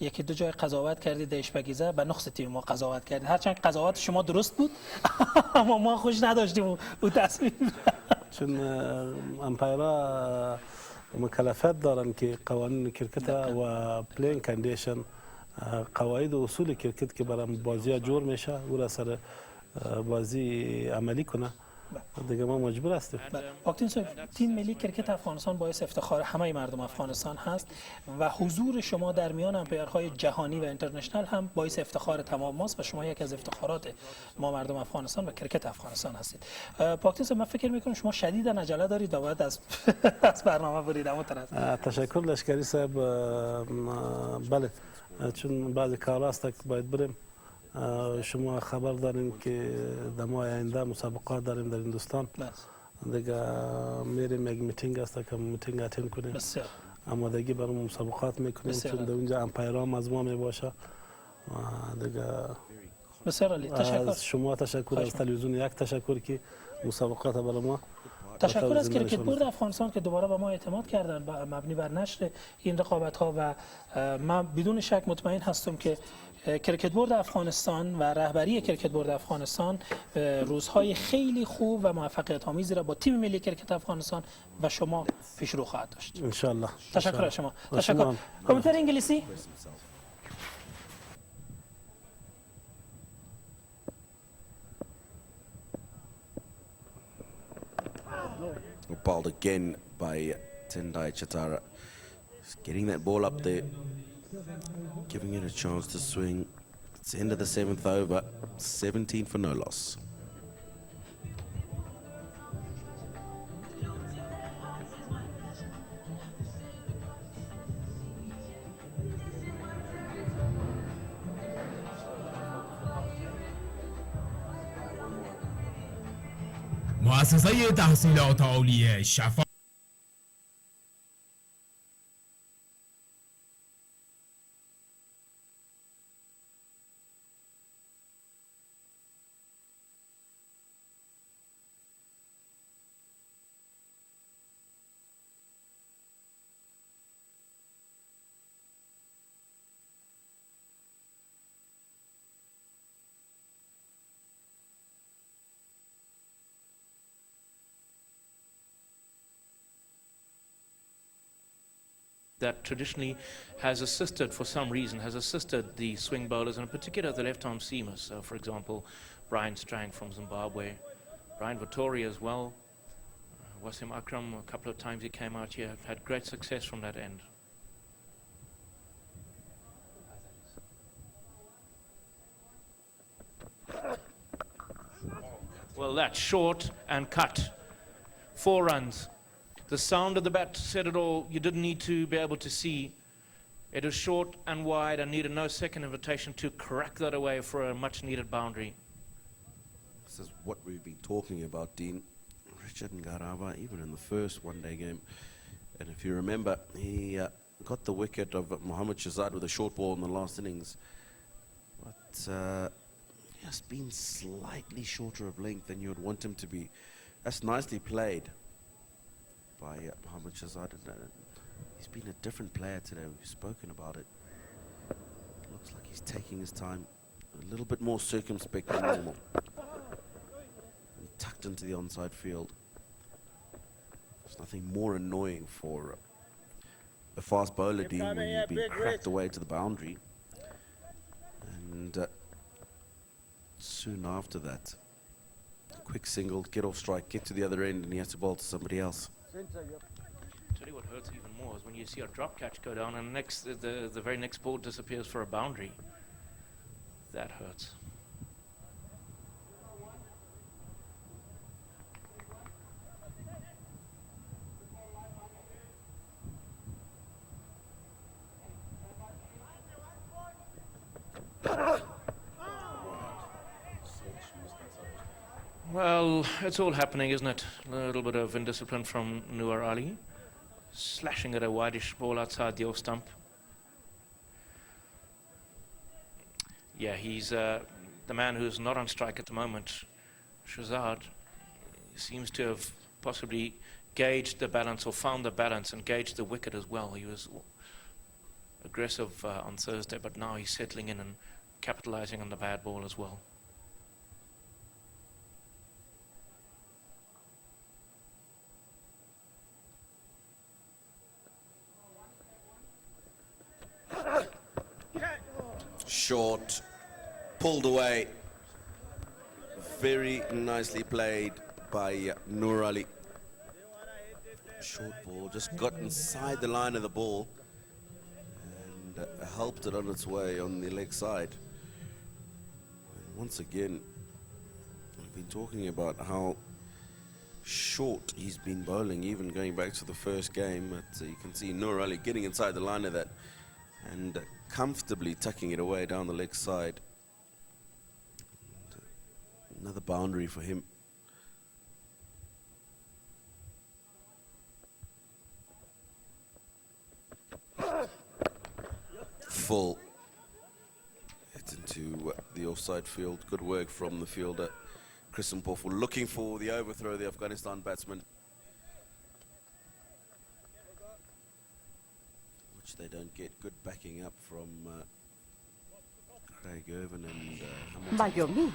یکی دو جای قضاوت کردی دهش بگیزه به نقص تیم ما قضاوت کردی، هرچند قضاوت شما درست بود اما ما خوش نداشتیم او تصمیم. چون امپایرها مکلفیت دارن که قوانین کرکت و پلین کندیشن، قواعد و اصول کرکت که برای بازی جور میشه او را سر بازی عملی کنه، دیگه ما مجبور هستیم. پاکتین صاحب، تیم ملی کرکت افغانستان باعث افتخار همه مردم افغانستان هست و حضور شما در میان امپایرهای جهانی و اینترنشنال هم باعث افتخار تمام ماست و شما یکی از افتخارات ما مردم افغانستان و کرکت افغانستان هستید. پاکتین صاحب، من فکر میکنم شما شدیداً عجله دارید و باید از برنامه برید. اما تشکر لشکری صاحب. بله، چون بعضی کار است که باید بریم. شما خبر دارین که در ماه آینده مسابقات داریم در هندوستان. دیگه میریم یک میتینگ است که میتینگ اتند کنیم. آمادگی برای مسابقات میکنیم چون در اونجا امپایرام از ما میباشه. دیگه بسیار عالی، تشکر از شما، تشکر از تلویزیون یک تشکر که مسابقات برای ما. تشکر از کرکت بورد افغانستان که دوباره به ما اعتماد کردن مبنی بر نشر این رقابت ها و من بدون شک مطمئن هستم که کرکت بورد افغانستان و رهبری کرکت بورد افغانستان روزهای خیلی خوب و موفقیت آمیزی را با تیم ملی کرکت افغانستان و شما پیشرو خواهد داشت. ان شاء الله. تشکر از شما. تشکر. کامنتر انگلیسی. Balled again by Tendai Chatara. Just getting that ball up there, giving it a chance to swing. It's the end of the 7th over, 17 for no loss. مؤسسه تحصیلات عالی شفا that traditionally has assisted, for some reason, has assisted the swing bowlers, and in particular the left-arm seamers. So, for example, Brian Strang from Zimbabwe, Brian Vittori as well, Wasim Akram, a couple of times he came out here, had great success from that end. Well, that's short and cut. 4 runs. The sound of the bat said it all. You didn't need to be able to see. It was short and wide and needed no second invitation to crack that away for a much-needed boundary. This is what we've been talking about, Dean. Richard Ngarava, even in the first one-day game. And if you remember, he got the wicket of Mohammad Shahzad with a short ball in the last innings. But he has been slightly shorter of length than you would want him to be. That's nicely played by Mohammad Shahzad. He's been a different player today. We've spoken about it. Looks like he's taking his time, a little bit more circumspect than normal. And tucked into the onside field. There's nothing more annoying for a fast bowler, Dean, when you've been cracked away to the boundary. And soon after that, a quick single, get off strike, get to the other end, and he has to bowl to somebody else. Tell you what hurts even more is when you see a drop catch go down and the very next ball disappears for a boundary. That hurts. Well, it's all happening, isn't it? A little bit of indiscipline from Noor Ali. Slashing at a wideish ball outside the off stump. Yeah, he's the man who's not on strike at the moment. Shahzad seems to have possibly gauged the balance or found the balance and gauged the wicket as well. He was aggressive on Thursday, but now he's settling in and capitalizing on the bad ball as well. Short, pulled away. Very nicely played by Nur Ali. Short ball, just got inside the line of the ball and helped it on its way on the leg side. And once again, we've been talking about how short he's been bowling, even going back to the first game. But you can see Nur Ali getting inside the line of that and comfortably tucking it away down the leg side. And another boundary for him. Full. It's into the offside field. Good work from the fielder, Chris Mpofu, looking for the overthrow of the Afghanistan batsman, which they don't get. Good backing up from Craig Irvin and Hamilton.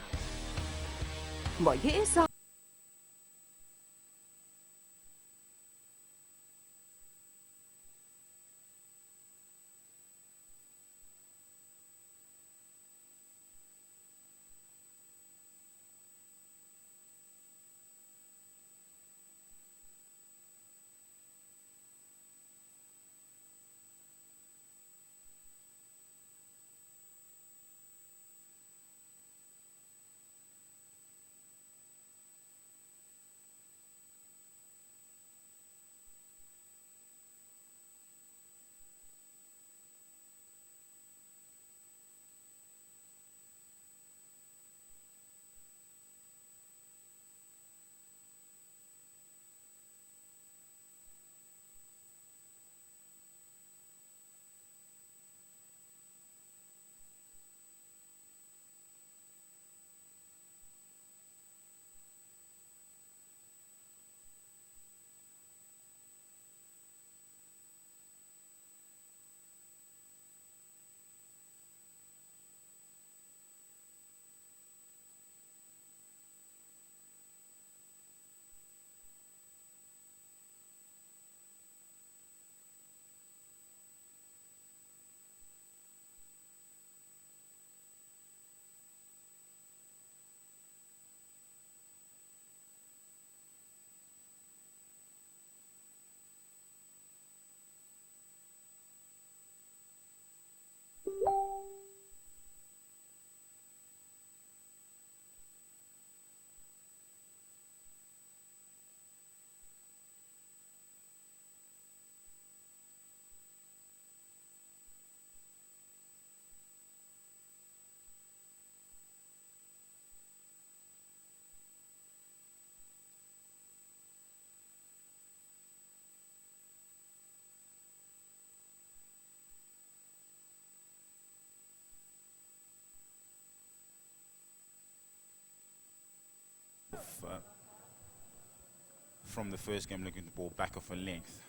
From the first game, looking at the ball back off a length,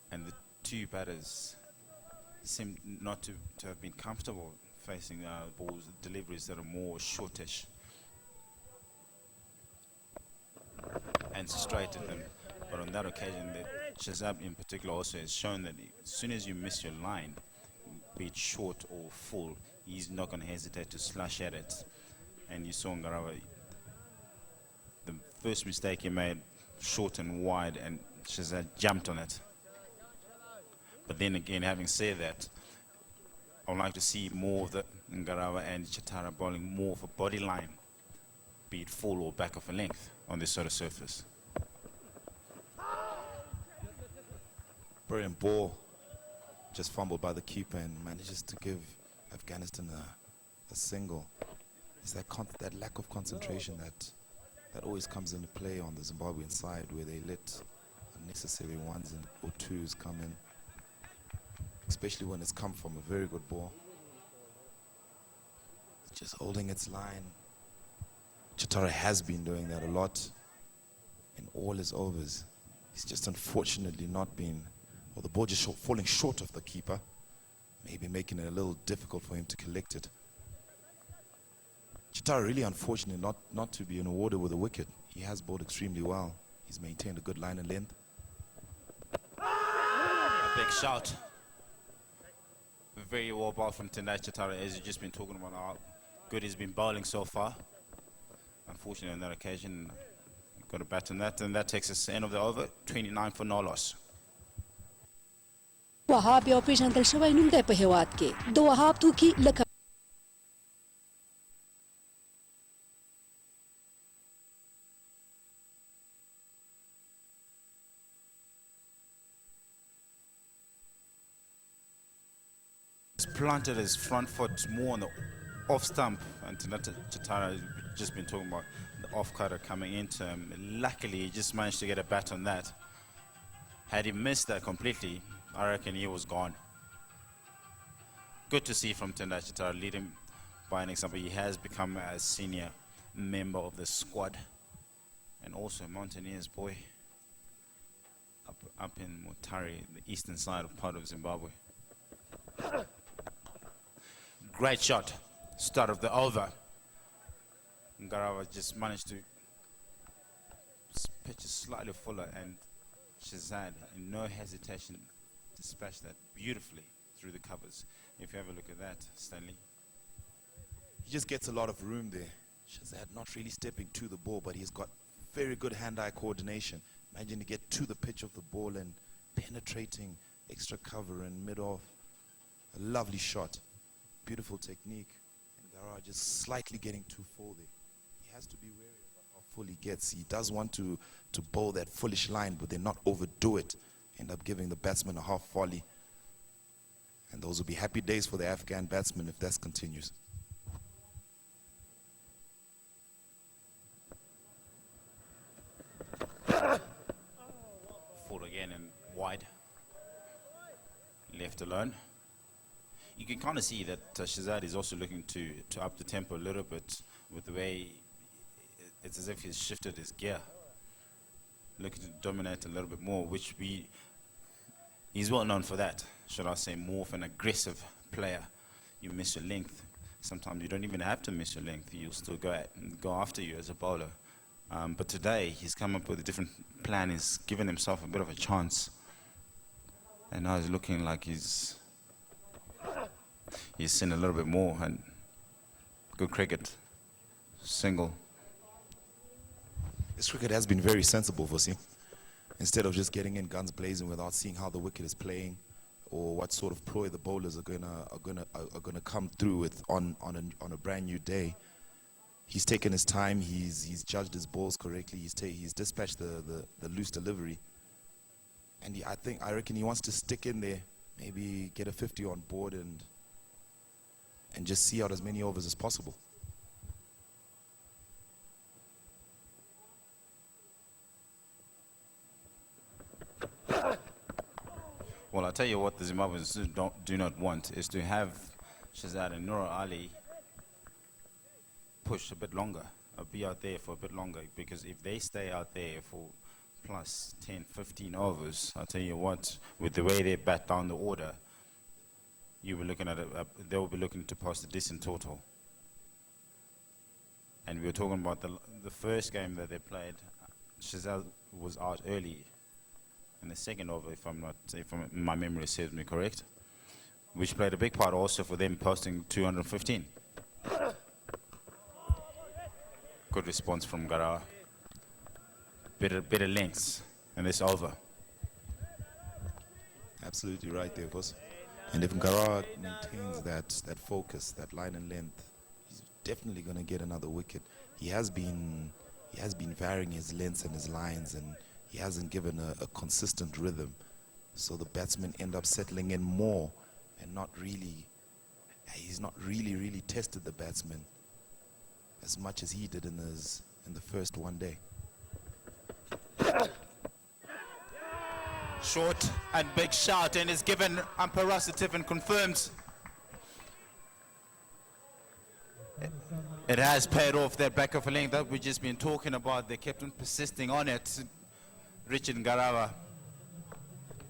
and the two batters seem not to have been comfortable facing balls, deliveries that are more shortish and straight at them. But on that occasion, Shazab in particular also has shown that as soon as you miss your line, be it short or full, he's not going to hesitate to slash at it. And you saw Ngarawa, the first mistake he made, short and wide, and Shazad jumped on it. But then again, having said that, I would like to see more of the Ngarawa and Chatara bowling more of a body line, be it full or back of a length on this sort of surface. Brilliant ball, just fumbled by the keeper and manages to give Afghanistan a single. It's that lack of concentration that always comes into play on the Zimbabwean side, where they let unnecessary ones or twos come in, especially when it's come from a very good ball. It's just holding its line. Chatara has been doing that a lot. in all his overs. He's just unfortunately not been, or the ball just falling short of the keeper, maybe making it a little difficult for him to collect it. Chitara really unfortunate not to be awarded with a wicket. He has bowled extremely well. He's maintained a good line and length. A big shot. Very well bowled from Tendai Chitara, as you've just been talking about how good he's been bowling so far. Unfortunately on that occasion, got a bat on that, and that takes us to the end of the over, 29 for no loss. وهاب یو پیژندل شوی نوم دی په هیواد کې د وهاب توکي لکه He's planted his front foot more on the off stump, and Tendai Chitara has just been talking about the off cutter coming into him. Luckily, he just managed to get a bat on that. Had he missed that completely, I reckon he was gone. Good to see from Tendai Chitara, leading by an example. He has become a senior member of the squad, and also Mountaineers boy up in Mutare, the eastern side of part of Zimbabwe. Great shot, start of the over. Ngarawa just managed to pitch it slightly fuller, and Shazad, in no hesitation, dispatched that beautifully through the covers. If you have a look at that, Stanley. He just gets a lot of room there. Shazad not really stepping to the ball, but he's got very good hand-eye coordination. Imagine to get to the pitch of the ball and penetrating extra cover and mid-off. A lovely shot. Beautiful technique. And Gara just slightly getting too full there. He has to be wary about how full he gets. He does want to bowl that fullish line, but then not overdo it. End up giving the batsman a half volley. And those will be happy days for the Afghan batsman if that continues. Full again and wide. Left alone. You can kind of see that Shazad is also looking to up the tempo a little bit with the way it's as if he's shifted his gear. Looking to dominate a little bit more, which he's well known for that. Should I say more of an aggressive player. You miss your length. Sometimes you don't even have to miss your length. You'll still go after you as a bowler. But today he's come up with a different plan. He's given himself a bit of a chance. And now he's looking like he's seen a little bit more, and good cricket. Single. This cricket has been very sensible for him. Instead of just getting in guns blazing without seeing how the wicket is playing or what sort of ploy the bowlers are gonna come through with on a brand new day, he's taken his time. He's judged his balls correctly. He's dispatched the loose delivery, and I reckon he wants to stick in there, maybe get a 50 on board and just see out as many overs as possible. Well, I'll tell you what the Zimbabweans do not want is to have Shazad and Nur Ali push a bit longer, or be out there for a bit longer, because if they stay out there for plus 10, 15 overs, I'll tell you what, with the way they bat down the order, you were looking at they will be looking to post a decent total. And we were talking about the first game that they played. Shazad was out early in the second over, if my memory serves me correct, which played a big part also for them posting 215. Good response from Gara. Better lengths, and it's over. Absolutely right there, boss. And if Gara maintains that focus, that line and length, he's definitely going to get another wicket. He has been varying his lengths and his lines, and he hasn't given a consistent rhythm. So the batsmen end up settling in more and he's not really tested the batsman as much as he did in the first one day. Short and big shot, and is given umpire Russell and confirmed. It has paid off, that back of a lane that we've just been talking about. They kept on persisting on it. Richard Ngarawa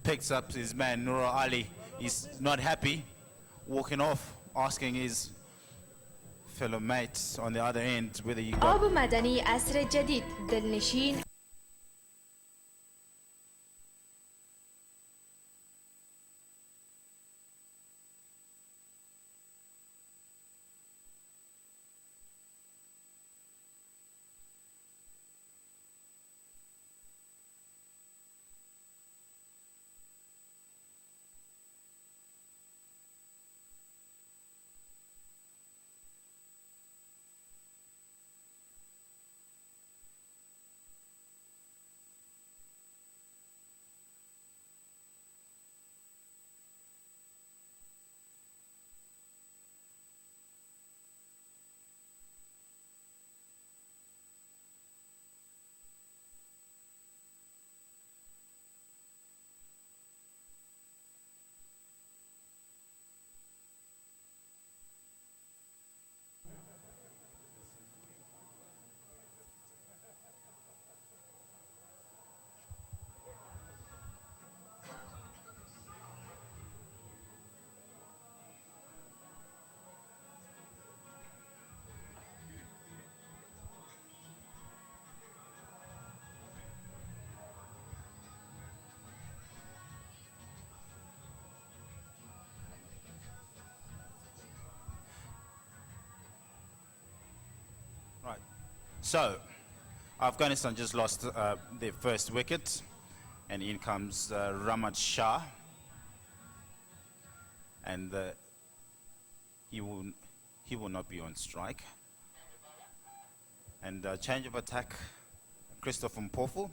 picks up his man, Nura Ali. He's not happy, walking off, asking his fellow mates on the other end whether you got... آب مدنی عصر جدید دلنشین Right. So, Afghanistan just lost their first wicket, and in comes Ramad Shah, and he will not be on strike. And change of attack, Christopher Mpofu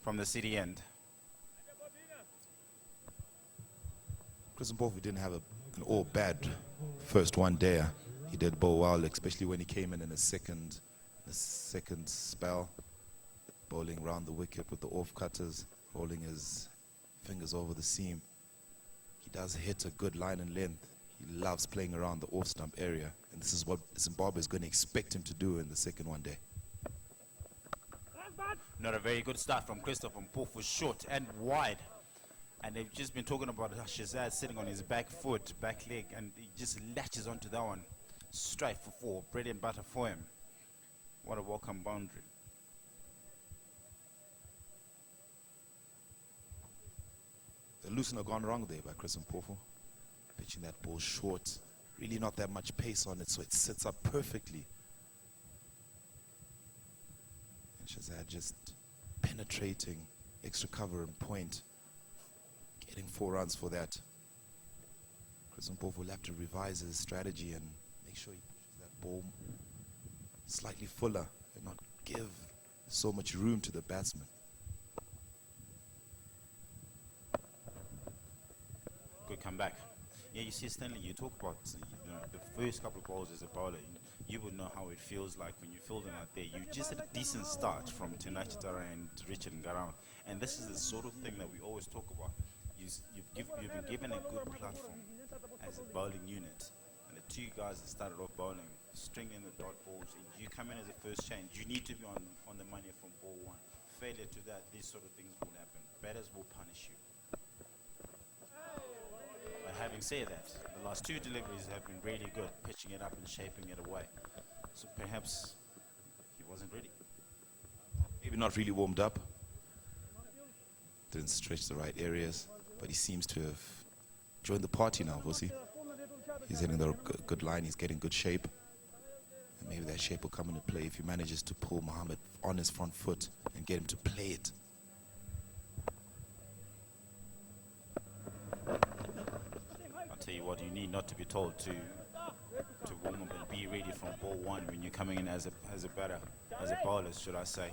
from the city end. Chris Mpofu didn't have an all bad first one day. He did bowl well, especially when he came in the second spell, bowling round the wicket with the off cutters, rolling his fingers over the seam. He does hit a good line and length. He loves playing around the off stump area, and this is what Zimbabwe is going to expect him to do in the second one day. Not a very good start from Christopher Mpofu, short and wide. And they've just been talking about Shazad sitting on his back foot, back leg, and he just latches onto that one. Straight for four, bread and butter for him. What a welcome boundary. The loosener gone wrong there by Chris Mpofu. Pitching that ball short. Really not that much pace on it, so it sits up perfectly. And Shazad just penetrating, extra cover and point. Getting 4 runs for that. Chris Mpofu will have to revise his strategy and make sure he pushes that ball slightly fuller and not give so much room to the batsman. Good comeback. Yeah, you see, Stanley, you talk about the first couple of balls as a bowler. You would know how it feels like when you're fielding out there. You just had a decent start from Tunai Chitara and Richard Ngarawa. And this is the sort of thing that we always talk about. You've been given a good platform as a bowling unit. And the two guys that started off bowling, stringing the dot balls, and you come in as a first change, you need to be on the money from ball one. Failure to that, these sort of things will happen. Batters will punish you. But having said that, the last 2 deliveries have been really good, pitching it up and shaping it away. So perhaps he wasn't ready. Maybe not really warmed up. Didn't stretch the right areas, but he seems to have joined the party now, Vusi. He's hitting the good line, he's getting good shape. And maybe that shape will come into play if he manages to pull Mohammed on his front foot and get him to play it. I'll tell you what, you need not to be told to warm up and be ready from ball one when you're coming in as a batter, as a bowler, should I say.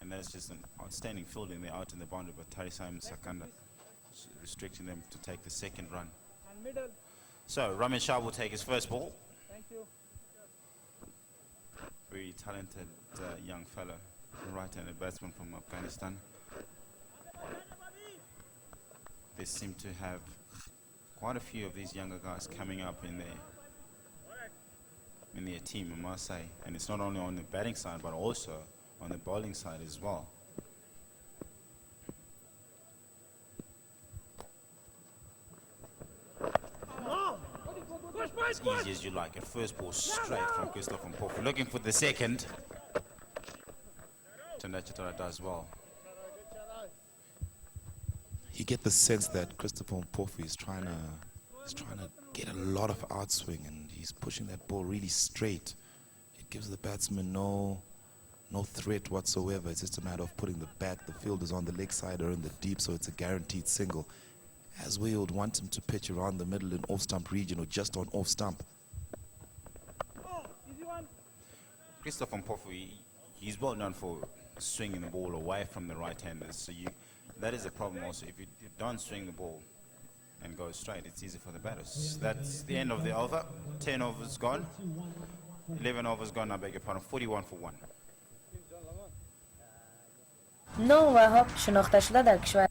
And that's just an outstanding fielding there out in the boundary by Tarisai Sakanda, restricting them to take the second run. So Ramin Shah will take his first ball. Thank you. Very talented young fellow, right-handed batsman from Afghanistan. They seem to have quite a few of these younger guys coming up in there. in their team, I must say. And it's not only on the batting side, but also on the bowling side as well. As easy as you like. At first ball straight from Christopher Mpofu. Looking for the second. Tandachitara does well. You get the sense that Christopher Mpofu is trying to get a lot of outswing, and he's pushing that ball really straight. It gives the batsman no threat whatsoever. It's just a matter of putting the bat. The field is on the leg side or in the deep, so it's a guaranteed single. As we would want him to pitch around the middle in off-stump region or just on off-stump. Christopher Mpofu, he's well known for swinging the ball away from the right-handers. So that is a problem also. If you don't swing the ball and go straight, it's easy for the batters. That's the end of the over. 10 overs gone. 11 overs gone, I beg your pardon. 41 for 1. نو وهاب شناخته شده در کشور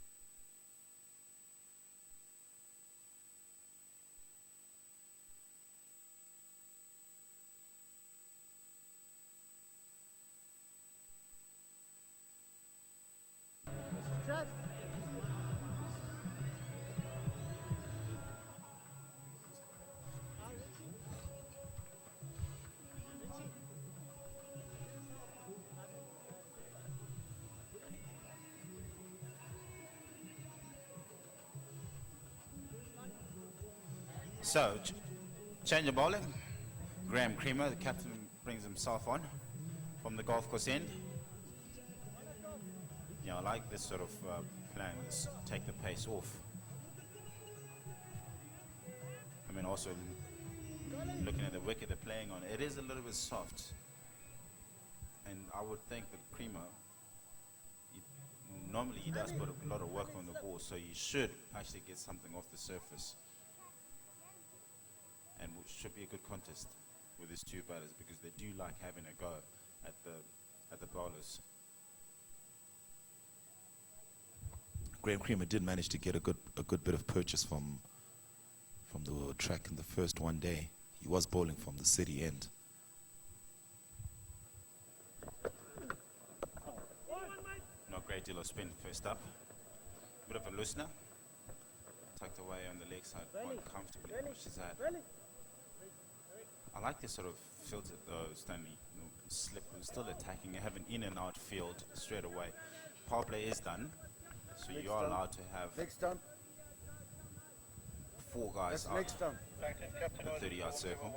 So, change of bowling. Graham Creamer, the captain, brings himself on from the golf course end. Yeah, I like this sort of plan. Let's take the pace off. I mean, also looking at the wicket they're playing on, it is a little bit soft. And I would think that Creamer, normally he does put a lot of work on the ball, so you should actually get something off the surface. And it should be a good contest with these two batters because they do like having a go at the bowlers. Graham Creamer did manage to get a good bit of purchase from the track in the first one day. He was bowling from the city end. Not great deal of spin first up. Bit of a loosener. Tucked away on the leg side quite comfortably, which is that. I like this sort of filter though, Stanley. Slip and still attacking. You have an in and out field straight away. Power play is done, so you are allowed to have 4 guys out the 30-yard circle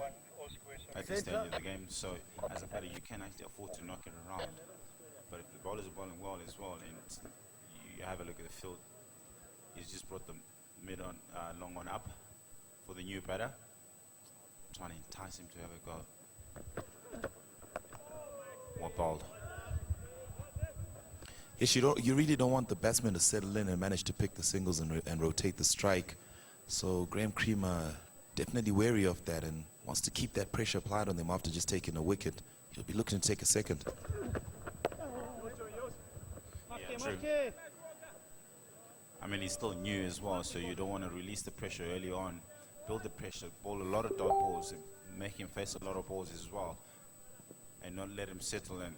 at this stage of the game. So as a batter, you can actually afford to knock it around. But if the bowlers are bowling well as well, and you have a look at the field, he's just brought them mid on, long on up for the new batter, trying to entice him to have a go. More bowled. Yes, you really don't want the batsman to settle in and manage to pick the singles and rotate the strike. So Graham Creamer definitely wary of that and wants to keep that pressure applied on them after just taking a wicket. He'll be looking to take a second. Yeah, true. I mean, he's still new as well, so you don't want to release the pressure early on. Build the pressure, bowl a lot of dot balls, and make him face a lot of balls as well, and not let him settle in.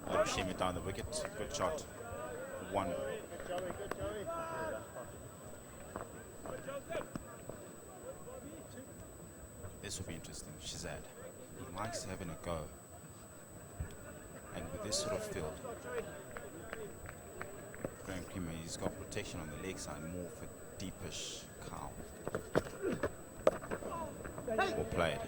Let him shim it down the wicket. Good shot. 1. This will be interesting. Shazad, he likes having a go, and with this sort of field, Graham Creamer, he's got protection on the leg side, more for deepish cow. Well played.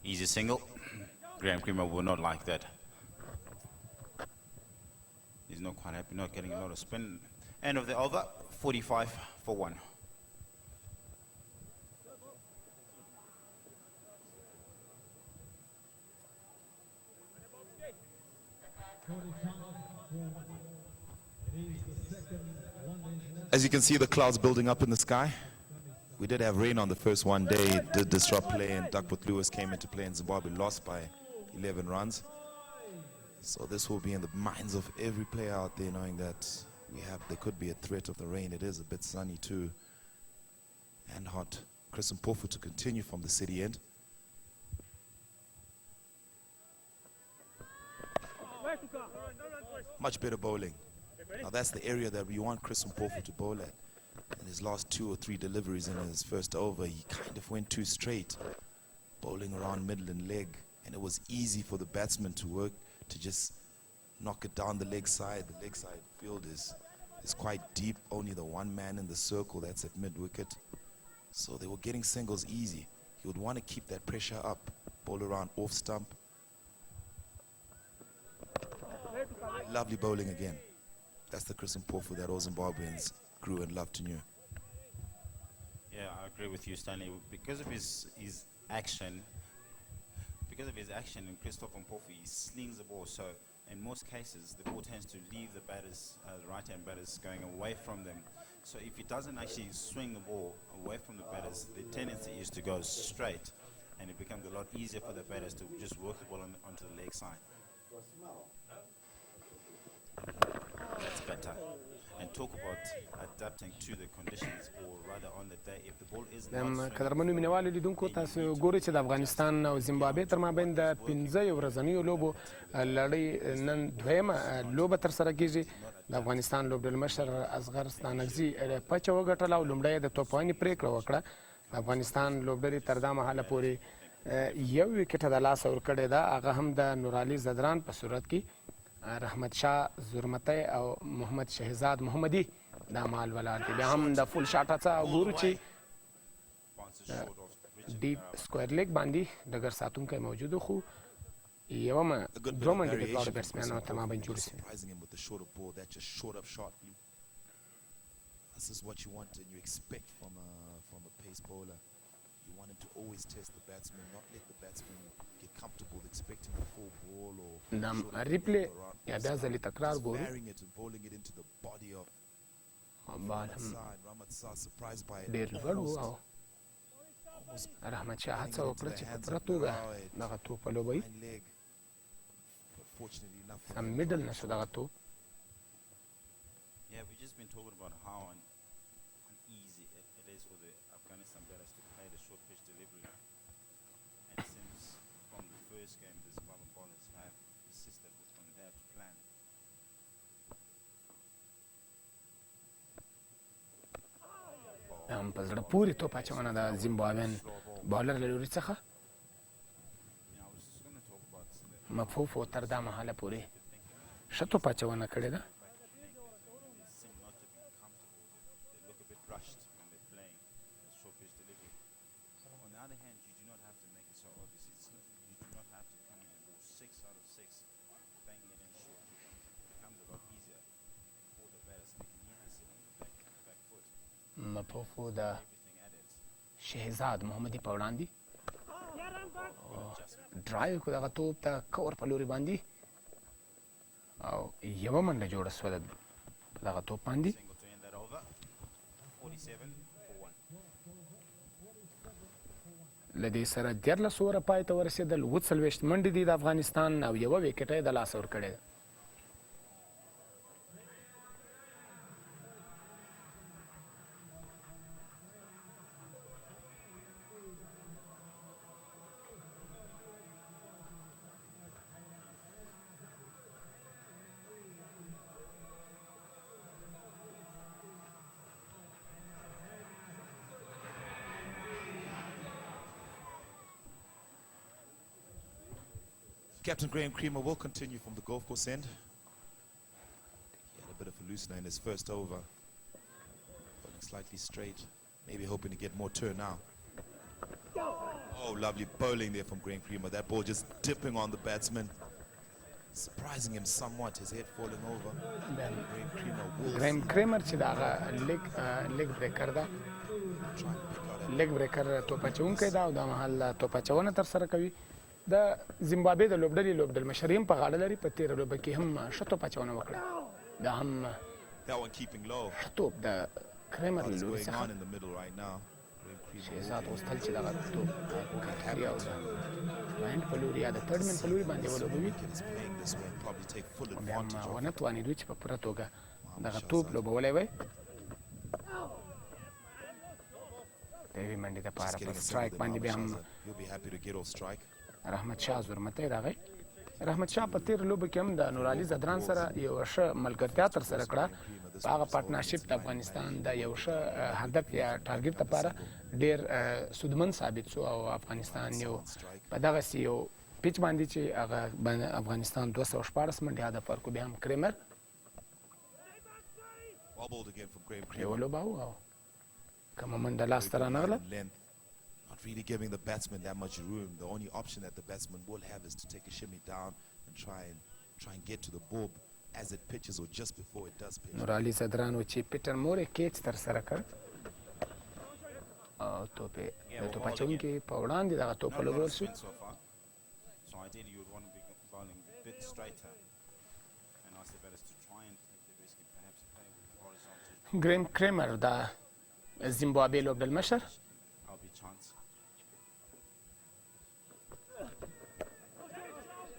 Easy single. Graham Creamer will not like that. He's not quite happy, not getting a lot of spin. End of the over, 45 for 1. As you can see, the clouds building up in the sky. We did have rain on the first one day. It did disrupt play, and Duckworth Lewis came into play, and Zimbabwe lost by 11 runs. So this will be in the minds of every player out there, knowing that there could be a threat of the rain. It is a bit sunny too, and hot. Chris Mpofu to continue from the city end. Much better bowling. Now that's the area that we want Chris Mpofu to bowl at. In his last 2 or 3 deliveries in his first over, he kind of went too straight, bowling around middle and leg, and it was easy for the batsman to work to just knock it down the leg side. The leg side field is quite deep, only the one man in the circle, that's at mid wicket. So they were getting singles easy. He would want to keep that pressure up, bowl around off stump. Lovely bowling again. That's the Chris Mpofu that all Zimbabweans grew and loved to know. Yeah, I agree with you, Stanley. Because of his action, and Christopher Mpofu, he slings the ball. So in most cases, the ball tends to leave the batters, the right-hand batters, going away from them. So if he doesn't actually swing the ball away from the batters, the tendency is to go straight, and it becomes a lot easier for the batters to just work the ball onto the leg side. That's better. And talk about adapting to the conditions, or rather on the day, if the ball is not قدرمنو مینوالو لیدونکو تاسو ګورئ چې د افغانستان او زیمبابوې تر مابین د 15 ورځنیو لوبو لړۍ نن دویمه لوبه ترسره کیږي. د افغانستان لوبډل مشر اصغر ستانکزي پچه وګټله او لومړی د توپواني پریکړه وکړه. د افغانستان لوبډلې تر دا مهاله پورې یو وکټ د لاسه ورکړې ده، هغه هم د نورعلي زدران په صورت کې رحمت شاه زرمتی او محمد شهزاد محمدي دا مال ولاړ دي. بیا هم د فول شاټ هڅه ګورو چې ډیپ سکویر لیګ باندې ډګر ساتونکی موجود و، خو یوه دوه منډې د دواړو بیټسمینانو تر مابین جوړې شوې. This is what you want and you expect from a pace bowler. You want him to always test the batsman, not let the batsman get comfortable expecting a full ball or replay یا بیا ځلې تکرار ګورو. sparing it and bowling it into the body of Ramat Shah, surprised by it. ډېر لوړ و او رحمت شاه هڅه وکړه چې په پوره توګه دغه توپ ولوبوي. سم میډل نه شو دغه توپ. Yeah, we've just been talking about how uneasy it is for the Afghanistan batters to play the short pitch delivery. And it seems from the first game, the Zimbabwean bowlers have persisted on their plan. هم په زړه پورې توپ اچونه د زیمبابوین بالر له لوري څخه مفوفو تر دا مهاله پورې ښه توپ اچونه کړې ده. مفوفو د شهزاد محمدي په وړاندې ډرایو کړو دغه توپ د کور په لوري باندې او یوه منډه جوړه شوه په دغه توپ باندې. له دې سره 14 اووره پای ته ورسېدل. 40 منډې دي د افغانستان او یوه وکټه یې د لاسه ورکړې ده. Captain Graham Creamer will continue from the golf course end. He had a bit of a loosener in his first over. Bowling slightly straight, maybe hoping to get more turn now. Oh, lovely bowling there from Graham Creamer. That ball just dipping on the batsman, surprising him somewhat, his head falling over. Graham Creamer چې دا لیګ بریکر ده، لیګ بریکر توپ اچونکی ده او دا مهال توپ اچونه ترسره کوي. د زیمبابوې د لوبډلې لوبډل مشر یې هم په غاړه لري. په تېره لوبه کې هم ښه توپ اچونه وکړه. دا هم That one keeping low. توپ د کریمر What له is لوري going څخه on in the middle right now? شهزاد غوښتل چې دغه توپ کټاري او د پوینټ په لوري یا د تھرډ مین په لوري باندې ولوبوي بیا هم ونه توانېدو چې په پوره توګه دغه توپ لوبولی وی د یوې منډې دپاره په سټرایک باندې بیا هم رحمت شاه زورمتی راغی رحمت شاه په تیر لوبه کې هم د نورعلي زدران سره یو ښه ملګرتیا ترسره کړه په هغه پارټنرشپ د افغانستان د یو ښه هدف یا ټارګټ لپاره ډېر سودمن ثابت شو او افغانستان یو په دغسې یو پیچ باندې چې هغه افغانستان 214 منډې هدف ورکړو بیا هم کریمر یو لوباو او کومه منډه لاسته رانغله Not really giving the batsman that much room. The only option that the batsman will have is to take a shimmy down and try and get to the bob as it pitches or just before it does pitch. نورعلي زدران و چې پیټر مور یې کیچ ترسره کړ او توپ یې د توپ اچوونکي په وړاندې دغه توپ ولګول شو So ideally you would want to be bowling a bit straighter and ask the batters to try and take the risk and perhaps play with horizontal. ګریم کریمر د زیمبابوې لوبډل مشر I'll be chance.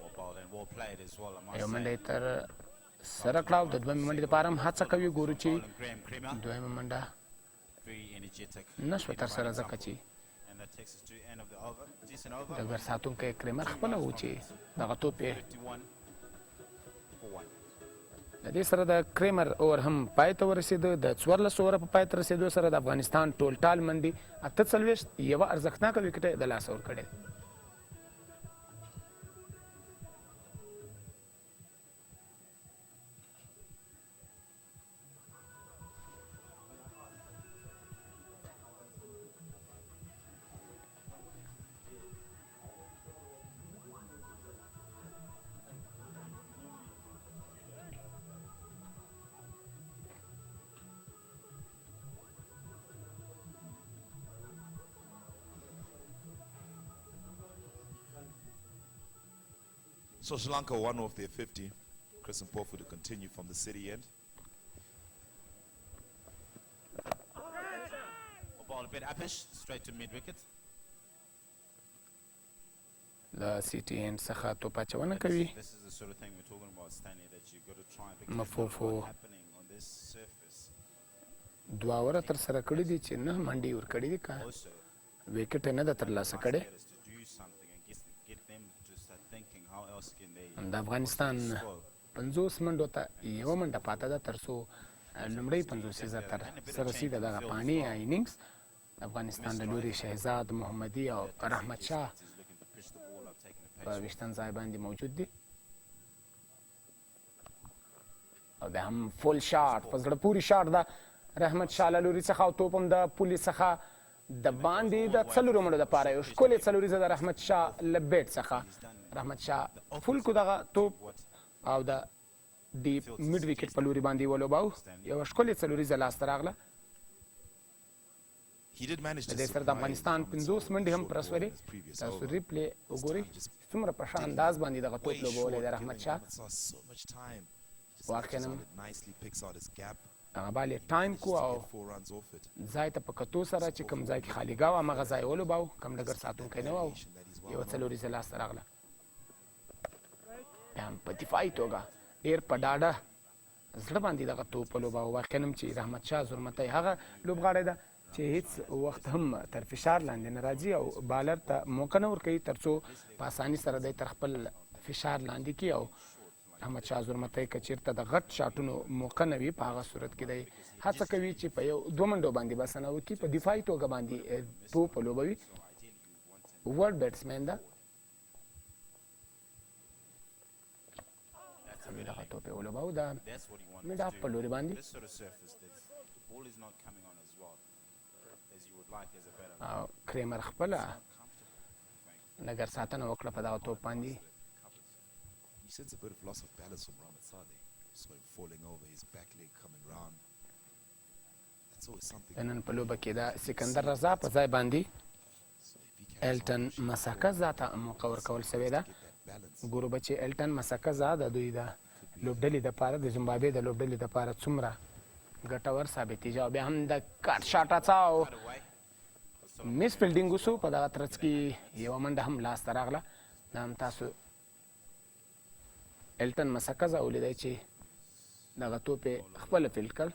Well bowled and well played as well, I must یو منډه say. یې تر سره کړه او د دویمې منډې دپاره هم هڅه کوي ګورو چې دویمه منډه Very energetic. نه شوه ترسره ځکه چې And that takes us to the end of the over. Decent over. د ګر ساتونکی کریمر خپله و چې دغه توپ یې 51 for 1. د دې سره د کریمر اور هم پای ته ورسېده د 14 اووره په پای ته رسېدو سره د افغانستان ټول ټال منډې 48 یوه ارزښتناکه وکټه یې د لاسه ورکړې So Sri Lanka won off their 50. Chris and Mpofu to continue from the city end. Ball a bit uppish, straight to mid wicket. د سیټي اینډ څخه توپ اچونه کوي This is the sort of thing we're talking about, Stanley, that you've got to try and pick مفوفو what's happening on this surface. دوه اوره ترسره کړي دي چې نه منډې ورکړي دي که وکټ یې نه ده ترلاسه کړې Is to do something and get them to start thinking how else can they د افغانستان 50 منډو ته یوه منډه پاته ده تر څو لومړی 50 تر سره رسیده دغه پاڼې یا انینګز د افغانستان له لوري شهزاد محمدي او رحمت شاه په ویشتم ځای باندې موجود دي او بیا هم فول شاټ په زړه پورې شاټ ده رحمت شاه له لوري څخه او توپ هم د پولې څخه د باندې د څلورو منډو دپاره یو ښکلې څلوریزه د رحمت شاه له بیټ څخه رحمت شاه فول کو دغه توپ او د ډیپ میډ وکټ په لوري باندې ولوباو یوه ښکلې څلوریزه لاسته راغله د دې سره د افغانستان 50 منډې هم پرسولې تاسو ریپلې وګورئ څومره په ښه انداز باندې دغه توپ لوبولی دی رحمت شاه واقعا هغه بال یې ټایم کو او ځای ته په کتو سره چې کوم ځای کې خالیګاه وه همغه ځای ولوباو کوم ډګر ساتونکی نه و او یوه څلوریزه لاسته راغله بیا هم په دفاعي توګه ډېر په ډاډه زړه باندې دغه توپ ولوباو واقعا هم چې رحمت شاه زرمتی هغه لوبغاړی ده چې هیڅ وخت هم تر فشار لاندې نه راځي او بالر ته موقع نه ورکوي تر څو په اساني سره دی تر خپل فشار لاندې کړي او احمد شاه زرمتی که چېرته د غټ شاټونو موقع نه وي په هغه صورت کې دی هڅه کوي چې په یو دوه منډو باندې بسنه وکړي په دفاعي توګه باندې توپ ولوبوي ورډ بیټسمین ده دغه توپ یې ولوباو د میډ اف په لوري باندې او کریمر خپله لږ ساتنه وکړه په دغه توپ باندې You sense a bit of loss of balance from Ramasade. Just going falling over, his back leg coming round. That's always something. نن په لوبه کې د سکندر رضا په ځای باندې الټن مساکزا ته موقع ورکول سوې ده ګورو به چې الټن مساکزا د دوی د لوبډلې دپاره د زیمبابوې د لوبډلې دپاره څومره ګټور ثابتېږي او بیا هم د کټ شاټ اڅه او میس فیلډینګ وسو په دغه ترڅ کې یوه منډه هم لاسته راغله دا هم تاسو الټن مسکزه ولیدی چې دغه توپ یې خپله فیلډ کړ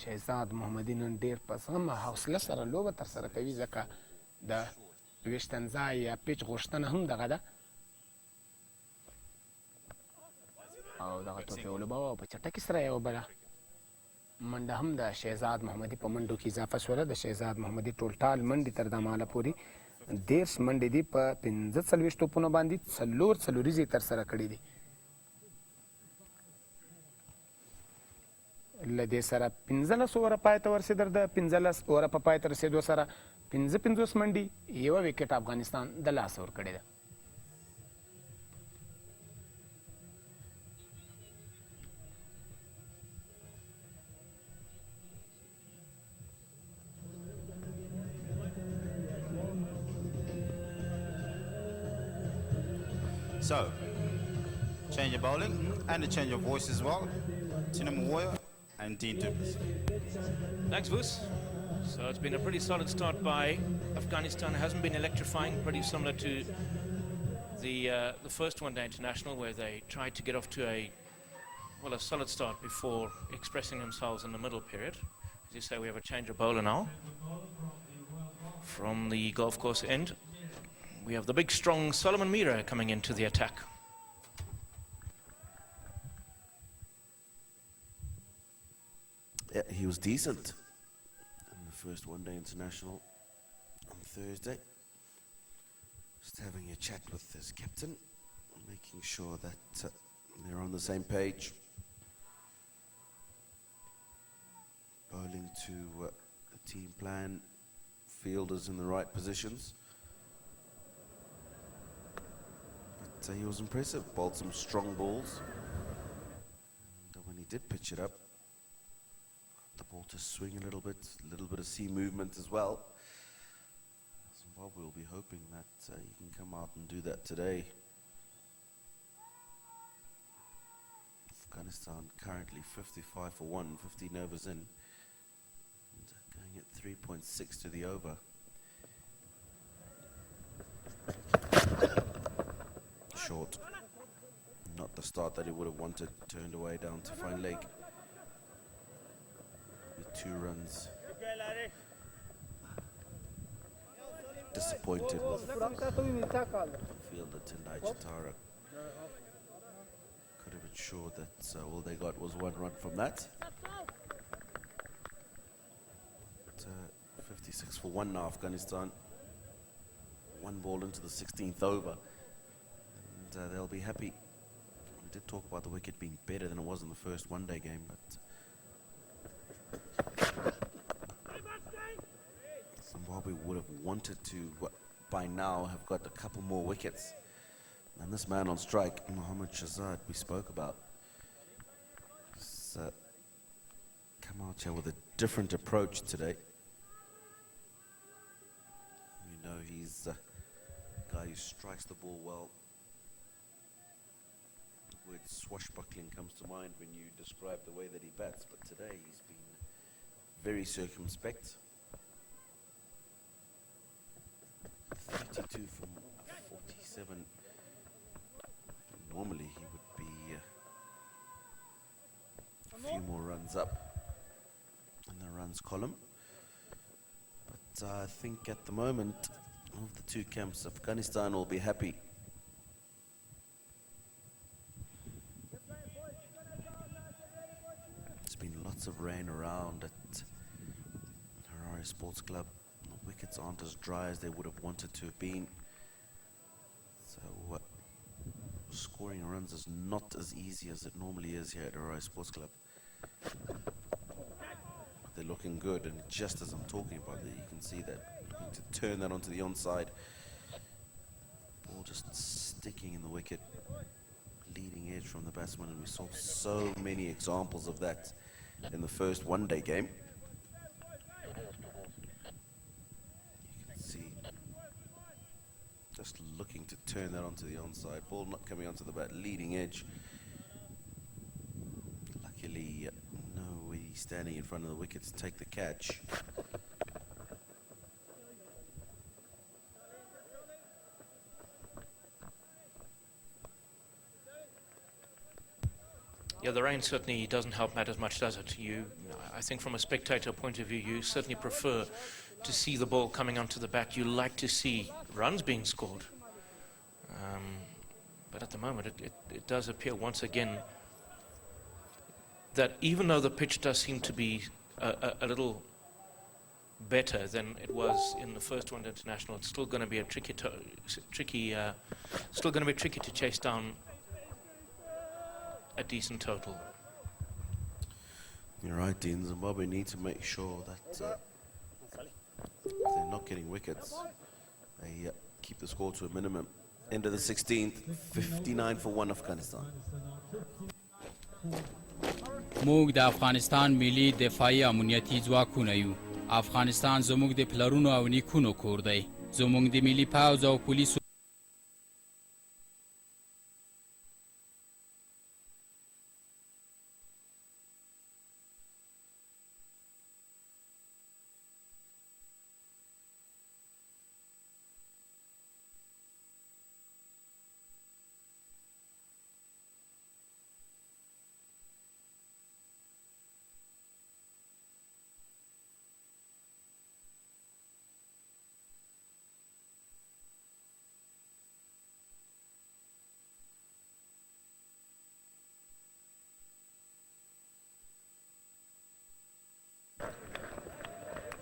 شهزاد محمدي نن ډېر په سمه حوصله سره لوبه ترسره کوي ځکه د ویشتن ځای یا پیچ غوښتنه هم دغه ده او دغه توپ یې ولوباوه او په چټکۍ سره یې وبله منډه هم د شهزاد محمدي په منډو کې اضافه شوله د شهزاد محمدي ټولټال منډې تر دا مهاله پورې 13 منډې دي په 45 توپونو باندې څلوریزې یې ترسره کړي دي له دې سره 15 اووره پای ته ورسېدل د 15 اووره په پای ته رسېدو سره 55 منډې یوه وکټ افغانستان د لاسه ورکړې ده So, change of bowling and a change of voice as well. Tinam Warrior and Dean Dubas. Thanks, Vus. So it's been a pretty solid start by Afghanistan. It hasn't been electrifying, pretty similar to the first one-day international where they tried to get off to a solid start before expressing themselves in the middle period. As you say, we have a change of bowler now from the golf course end. We have the big, strong Solomon Mira coming into the attack. Yeah, he was decent in the first one-day international on Thursday. Just having a chat with his captain, making sure that they're on the same page. Bowling to a team plan, fielders in the right positions. He was impressive, bowled some strong balls. And when he did pitch it up, the ball to swing a little bit of sea movement as well. Zimbabwe will be hoping that he can come out and do that today. Afghanistan currently 55 for 1, 15 overs in, and going at 3.6 to the over. Short. Not the start that he would have wanted, turned away down to fine leg. With 2 runs. Disappointed with fielder Tendai Chitara. Could have ensured that all they got was 1 run from that. 56 for 1 now, Afghanistan. 1 ball into the 16th over. They'll be happy. We did talk about the wicket being better than it was in the first one-day game, but Zimbabwe would have wanted to, by now, have got a couple more wickets. And this man on strike, Mohammad Shahzad, we spoke about, has come out here with a different approach today. You know, he's a guy who strikes the ball well. The word swashbuckling comes to mind when you describe the way that he bats, but today he's been very circumspect. 32 from 47. Normally he would be a few more runs up in the runs column, but I think at the moment of the 2 camps, Afghanistan will be happy. There's been lots of rain around at Harare Sports Club. The wickets aren't as dry as they would have wanted to have been. So scoring runs is not as easy as it normally is here at Harare Sports Club. They're looking good, and just as I'm talking about it, you can see that looking to turn that onto the onside. Ball just sticking in the wicket, leading edge from the batsman, and we saw so many examples of that in the first one-day game. Just looking to turn that onto the onside. Ball not coming onto the bat, leading edge. Luckily, nobody standing in front of the wicket to take the catch. Yeah, the rain certainly doesn't help matters much, does it? I think from a spectator point of view, you certainly prefer to see the ball coming onto the bat. You like to see runs being scored. But at the moment, it does appear once again that even though the pitch does seem to be a little better than it was in the first one international, it's still going to be a tricky to chase down a decent total. You're right, Dean. Zimbabwe need to make sure that if they're not getting wickets, they keep the score to a minimum. End of the 16th, 59 for 1 Afghanistan. موږ د افغانستان ملي دفاعي امنیتي ځواکونه یو. افغانستان زموږ د پلرونو او نیکونو کور دی. زموږ د ملي پوځ او پولیسو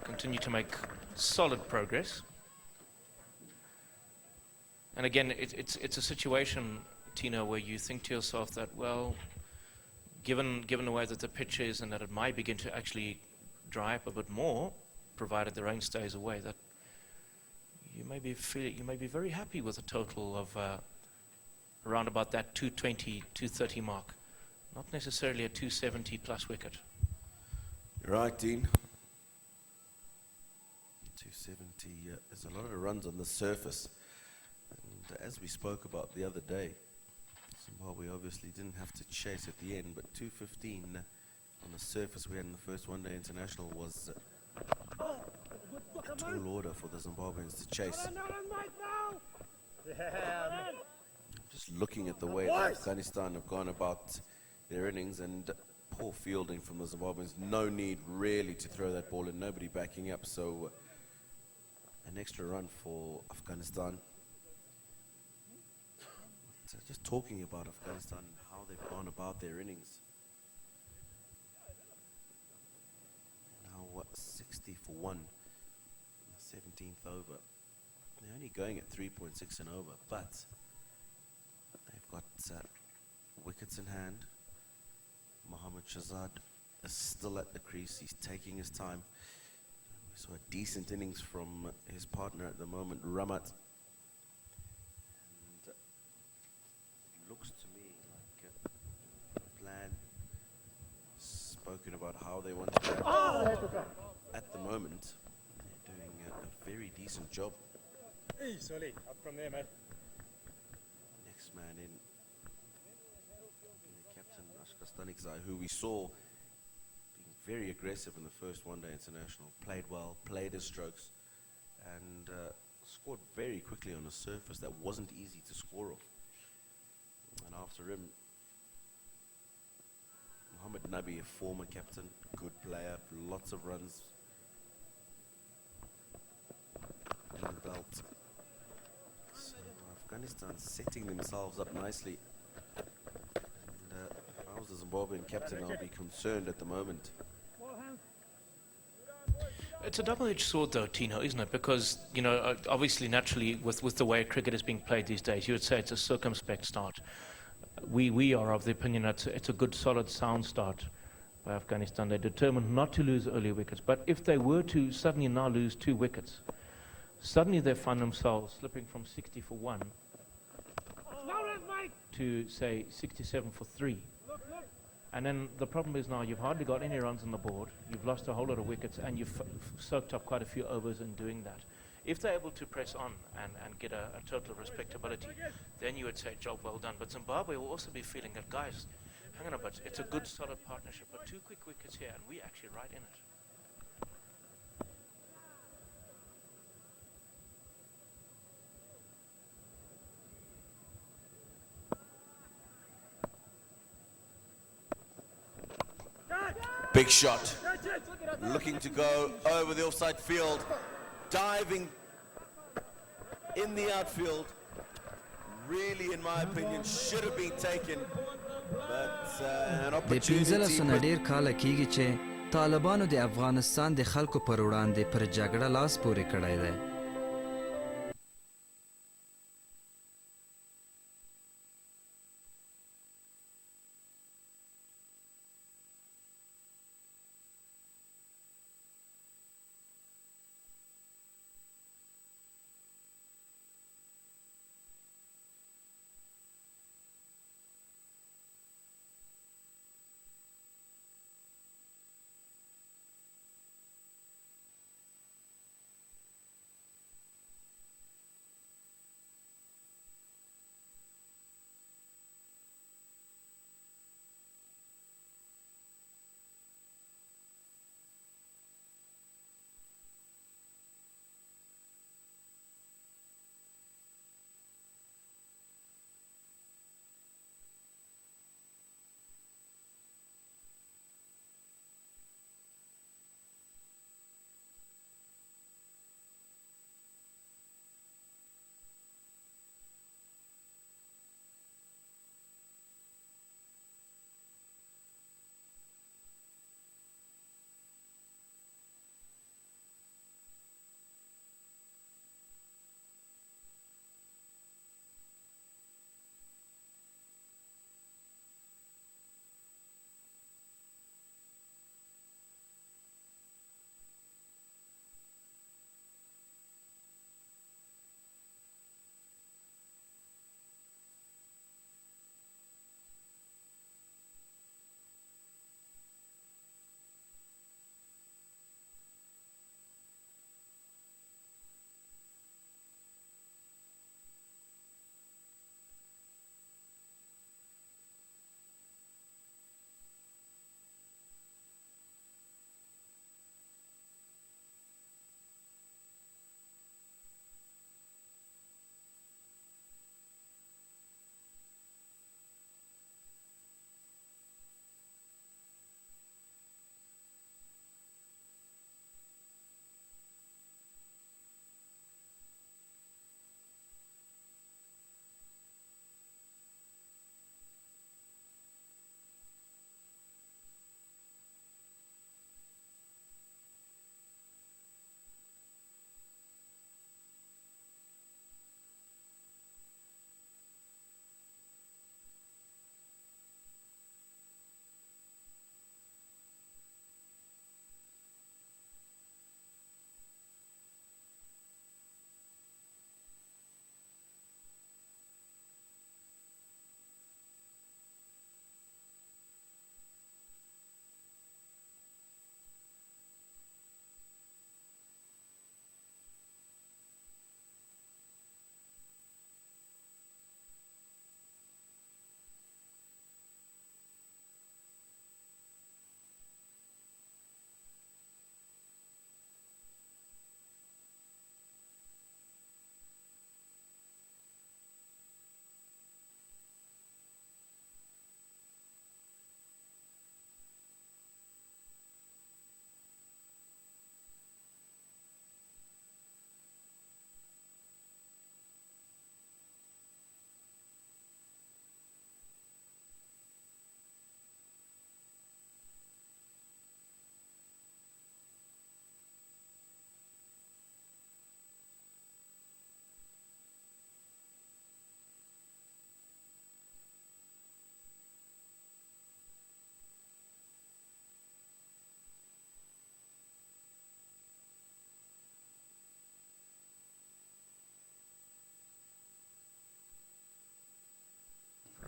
continue to make solid progress. And again, it's a situation, Tino, where you think to yourself that, well, given the way that the pitch is and that it might begin to actually dry up a bit more, provided the rain stays away, that you may be very happy with a total of around about that 220, 230 mark, not necessarily a 270 plus wicket. You're right, Dean. 270, there's a lot of runs on the surface. And as we spoke about the other day, Zimbabwe obviously didn't have to chase at the end, but 215 on the surface we had in the first one-day international was a tall order for the Zimbabweans to chase. Just looking at the way that Afghanistan have gone about their innings, and poor fielding from the Zimbabweans. No need really to throw that ball in, nobody backing up, so an extra run for Afghanistan. So just talking about Afghanistan and how they've gone about their innings. Now 60 for 1 in the 17th over. They're only going at 3.6 and over, but they've got wickets in hand. Mohammad Shahzad is still at the crease. He's taking his time. We saw a decent innings from his partner at the moment, Ramat. And it looks to me like a plan spoken about how they want to bat. At the moment, they're doing a very decent job. Hey, Solly, up from there, mate. Next man in. Captain Ashkastanikzai, who we saw being very aggressive in the first one-day international, played well, played his strokes, and scored very quickly on a surface that wasn't easy to score off. And after him, Mohammad Nabi, a former captain, good player, lots of runs. Belt. So Afghanistan setting themselves up nicely. If I was the Zimbabwean captain, I'll be concerned at the moment. It's a double-edged sword, though, Tino, isn't it? Because, you know, obviously, naturally, with the way cricket is being played these days, you would say it's a circumspect start. We are of the opinion that it's a good, solid, sound start by Afghanistan. They're determined not to lose early wickets. But if they were to suddenly now lose 2 wickets, suddenly they find themselves slipping from 60 for 1 to, say, 67 for 3. And then the problem is now you've hardly got any runs on the board, you've lost a whole lot of wickets, and you've soaked up quite a few overs in doing that. If they're able to press on and get a total respectability, then you would say job well done. But Zimbabwe will also be feeling that, guys, hang on a bit, it's a good solid partnership, but 2 quick wickets here and we're actually right in it. Big shot. Looking to go over the offside field. Diving in the outfield. Really, in my opinion, should have been taken. But an د 15 نه opportunity. ډیر کال کېږي چې طالبانو د افغانستان د خلکو پر وړاندې پر جګړه لاس پورې کړی دی.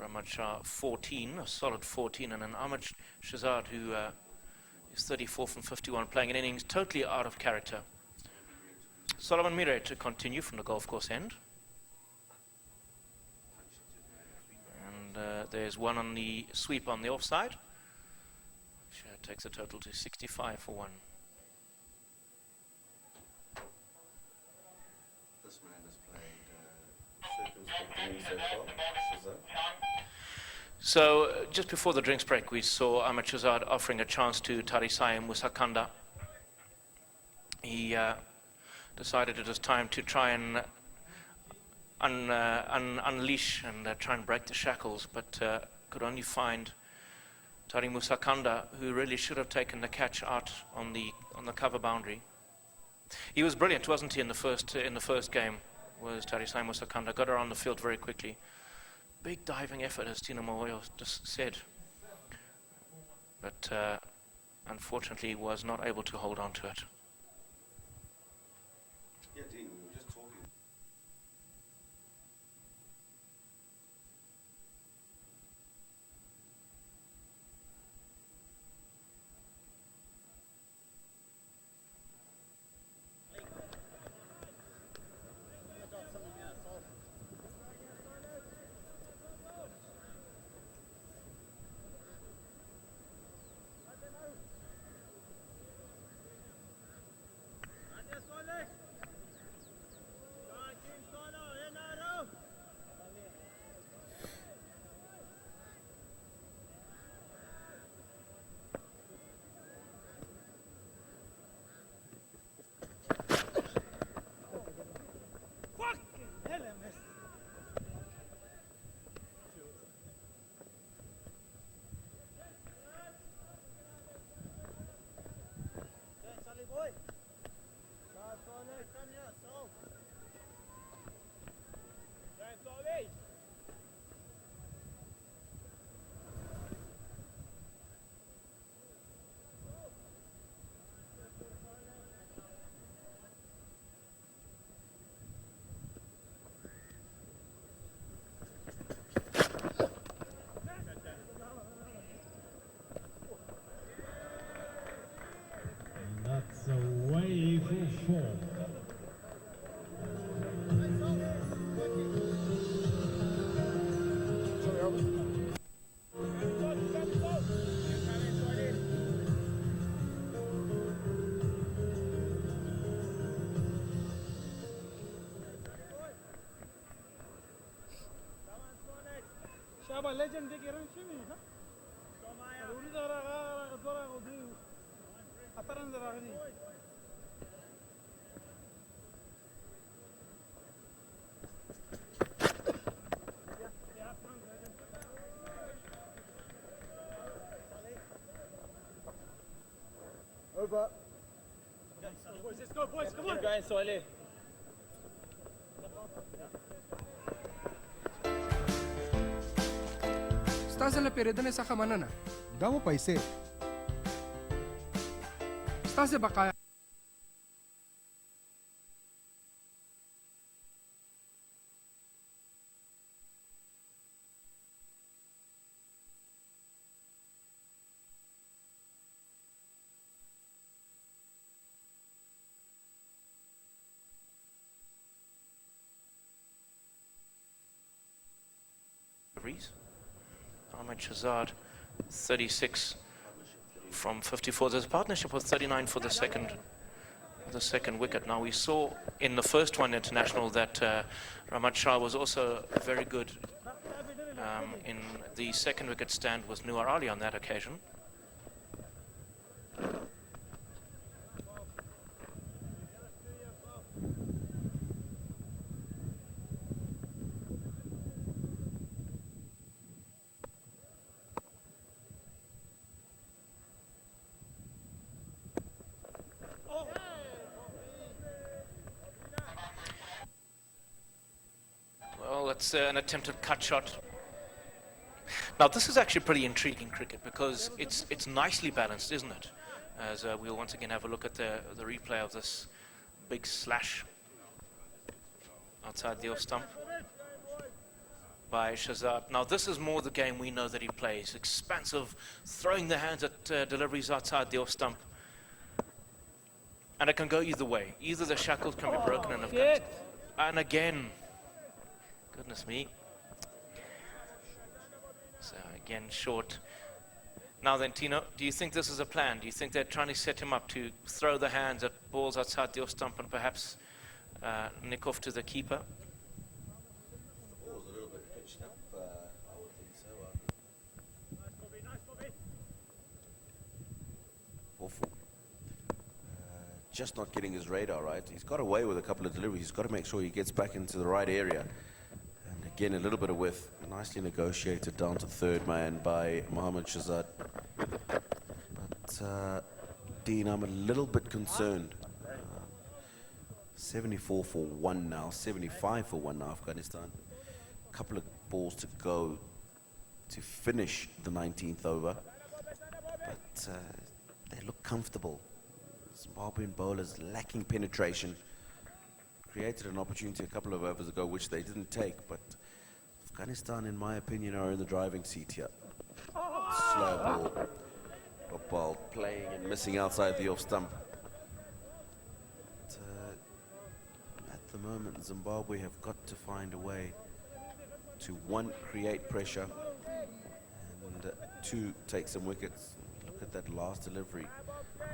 Ahmad Shah 14, a solid 14, and an Ahmad Shahzad who is 34 from 51, playing an innings totally out of character. Solomon Mire to continue from the golf course end. And there's one on the sweep on the offside, which takes a total to 65 for one. This man has played circumspectly so far. So just before the drinks break, we saw Ahmed Shahzad offering a chance to Tarisai Musakanda. He decided it was time to try and unleash and try and break the shackles, but could only find Tari Musakanda, who really should have taken the catch out on the cover boundary. He was brilliant, wasn't he, in the first game? Was Tarisai Musakanda, got around the field very quickly. Big diving effort, as Tino Moyo just said, but unfortunately was not able to hold on to it. Yeah, Dean, we were just talking. That's away for four. شابه ليجند دي كيرن شمي ها ضروري دورا غودي أترن دراغني Over. Boys, let's go, boys, come on. Keep going, Soile. ستاسو له پیرودنې څخه مننه. دا مو پیسې. ستاسو بقایا. Ahmed Shahzad, 36 from 54. There's a partnership with 39 for the second wicket. Now we saw in the first one international that Ramad Shah was also very good in the second wicket stand with Nuar Ali on that occasion. It's an attempted cut shot. Now this is actually pretty intriguing cricket because it's nicely balanced, isn't it? As we'll once again have a look at the replay of this big slash outside the off stump by Shahzad. Now this is more the game we know that he plays. Expansive, throwing the hands at deliveries outside the off stump. And it can go either way. Either the shackles can be broken and Afghanistan. And again, goodness me. So again, short. Now then, Tino, do you think this is a plan? Do you think they're trying to set him up to throw the hands at balls outside the off stump and perhaps nick off to the keeper? The ball's a little bit pitched up, I would think so. Awful. Just not getting his radar right. He's got away with a couple of deliveries. He's got to make sure he gets back into the right area. And again, a little bit of width. Nicely negotiated down to third man by Mohamed Shahzad. But Dean, I'm a little bit concerned. 74 for 1 now, 75 for 1 now, Afghanistan. A couple of balls to go to finish the 19th over. But they look comfortable. Zimbabwean bowlers lacking penetration. Created an opportunity a couple of overs ago, which they didn't take, but Afghanistan, in my opinion, are in the driving seat here. Slow ball playing and missing outside the off stump. But, at the moment, Zimbabwe have got to find a way to, 1, create pressure, and 2, take some wickets. Look at that last delivery.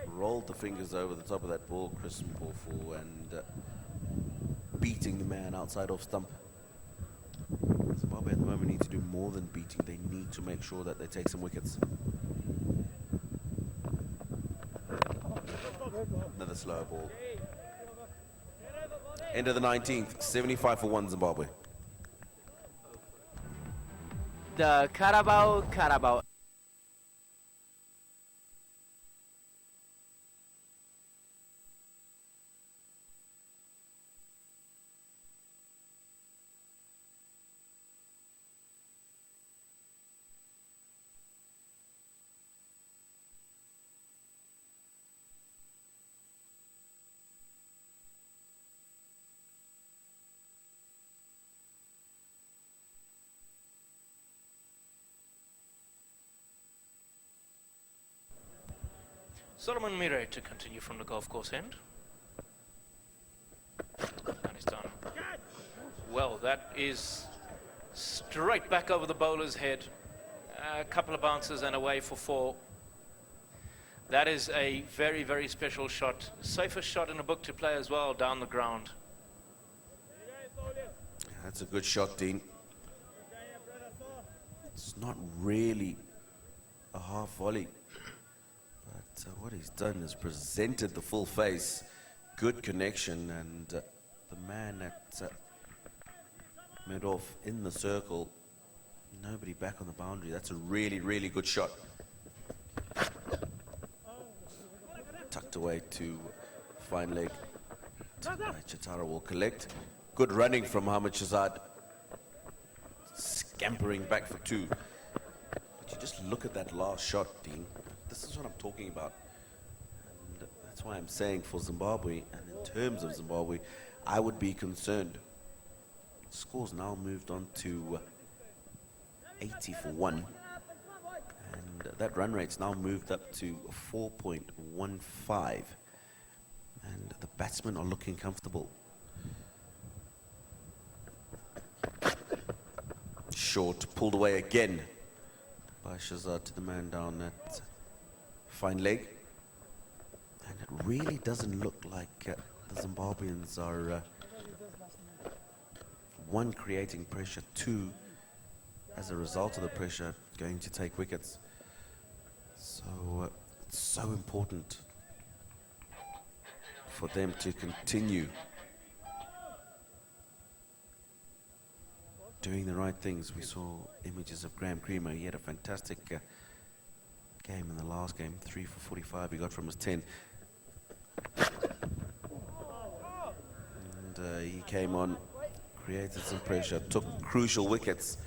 Rolled the fingers over the top of that ball, crisp and ballful, and beating the man outside off stump. Zimbabwe at the moment need to do more than beating. They need to make sure that they take some wickets. Another slow ball. End of the 19th, 75 for 1 Zimbabwe. The Carabao. Solomon Mire to continue from the golf course end. Afghanistan. Well, that is straight back over the bowler's head. A couple of bounces and away for 4. That is a very, very special shot. Safest shot in the book to play as well, down the ground. That's a good shot, Dean. It's not really a half volley. But what he's done is presented the full face, good connection, and the man that made off in the circle, nobody back on the boundary. That's a really, really good shot. Tucked away to fine leg. Chatara will collect. Good running from Mohamed Shahzad. Scampering back for 2. But you just look at that last shot, Dean. This is what I'm talking about. And that's why I'm saying for Zimbabwe, and in terms of Zimbabwe, I would be concerned. The score's now moved on to 80 for 1. And that run rate's now moved up to 4.15. And the batsmen are looking comfortable. Short, pulled away again by Shahzad to the man down at fine leg. And it really doesn't look like the Zimbabweans are 1, creating pressure, 2, as a result of the pressure, going to take wickets. So it's so important for them to continue doing the right things. We saw images of Graham Creamer. He had a fantastic game in the last game, 3 for 45 he got from his 10. And he came on, created some pressure, took crucial wickets.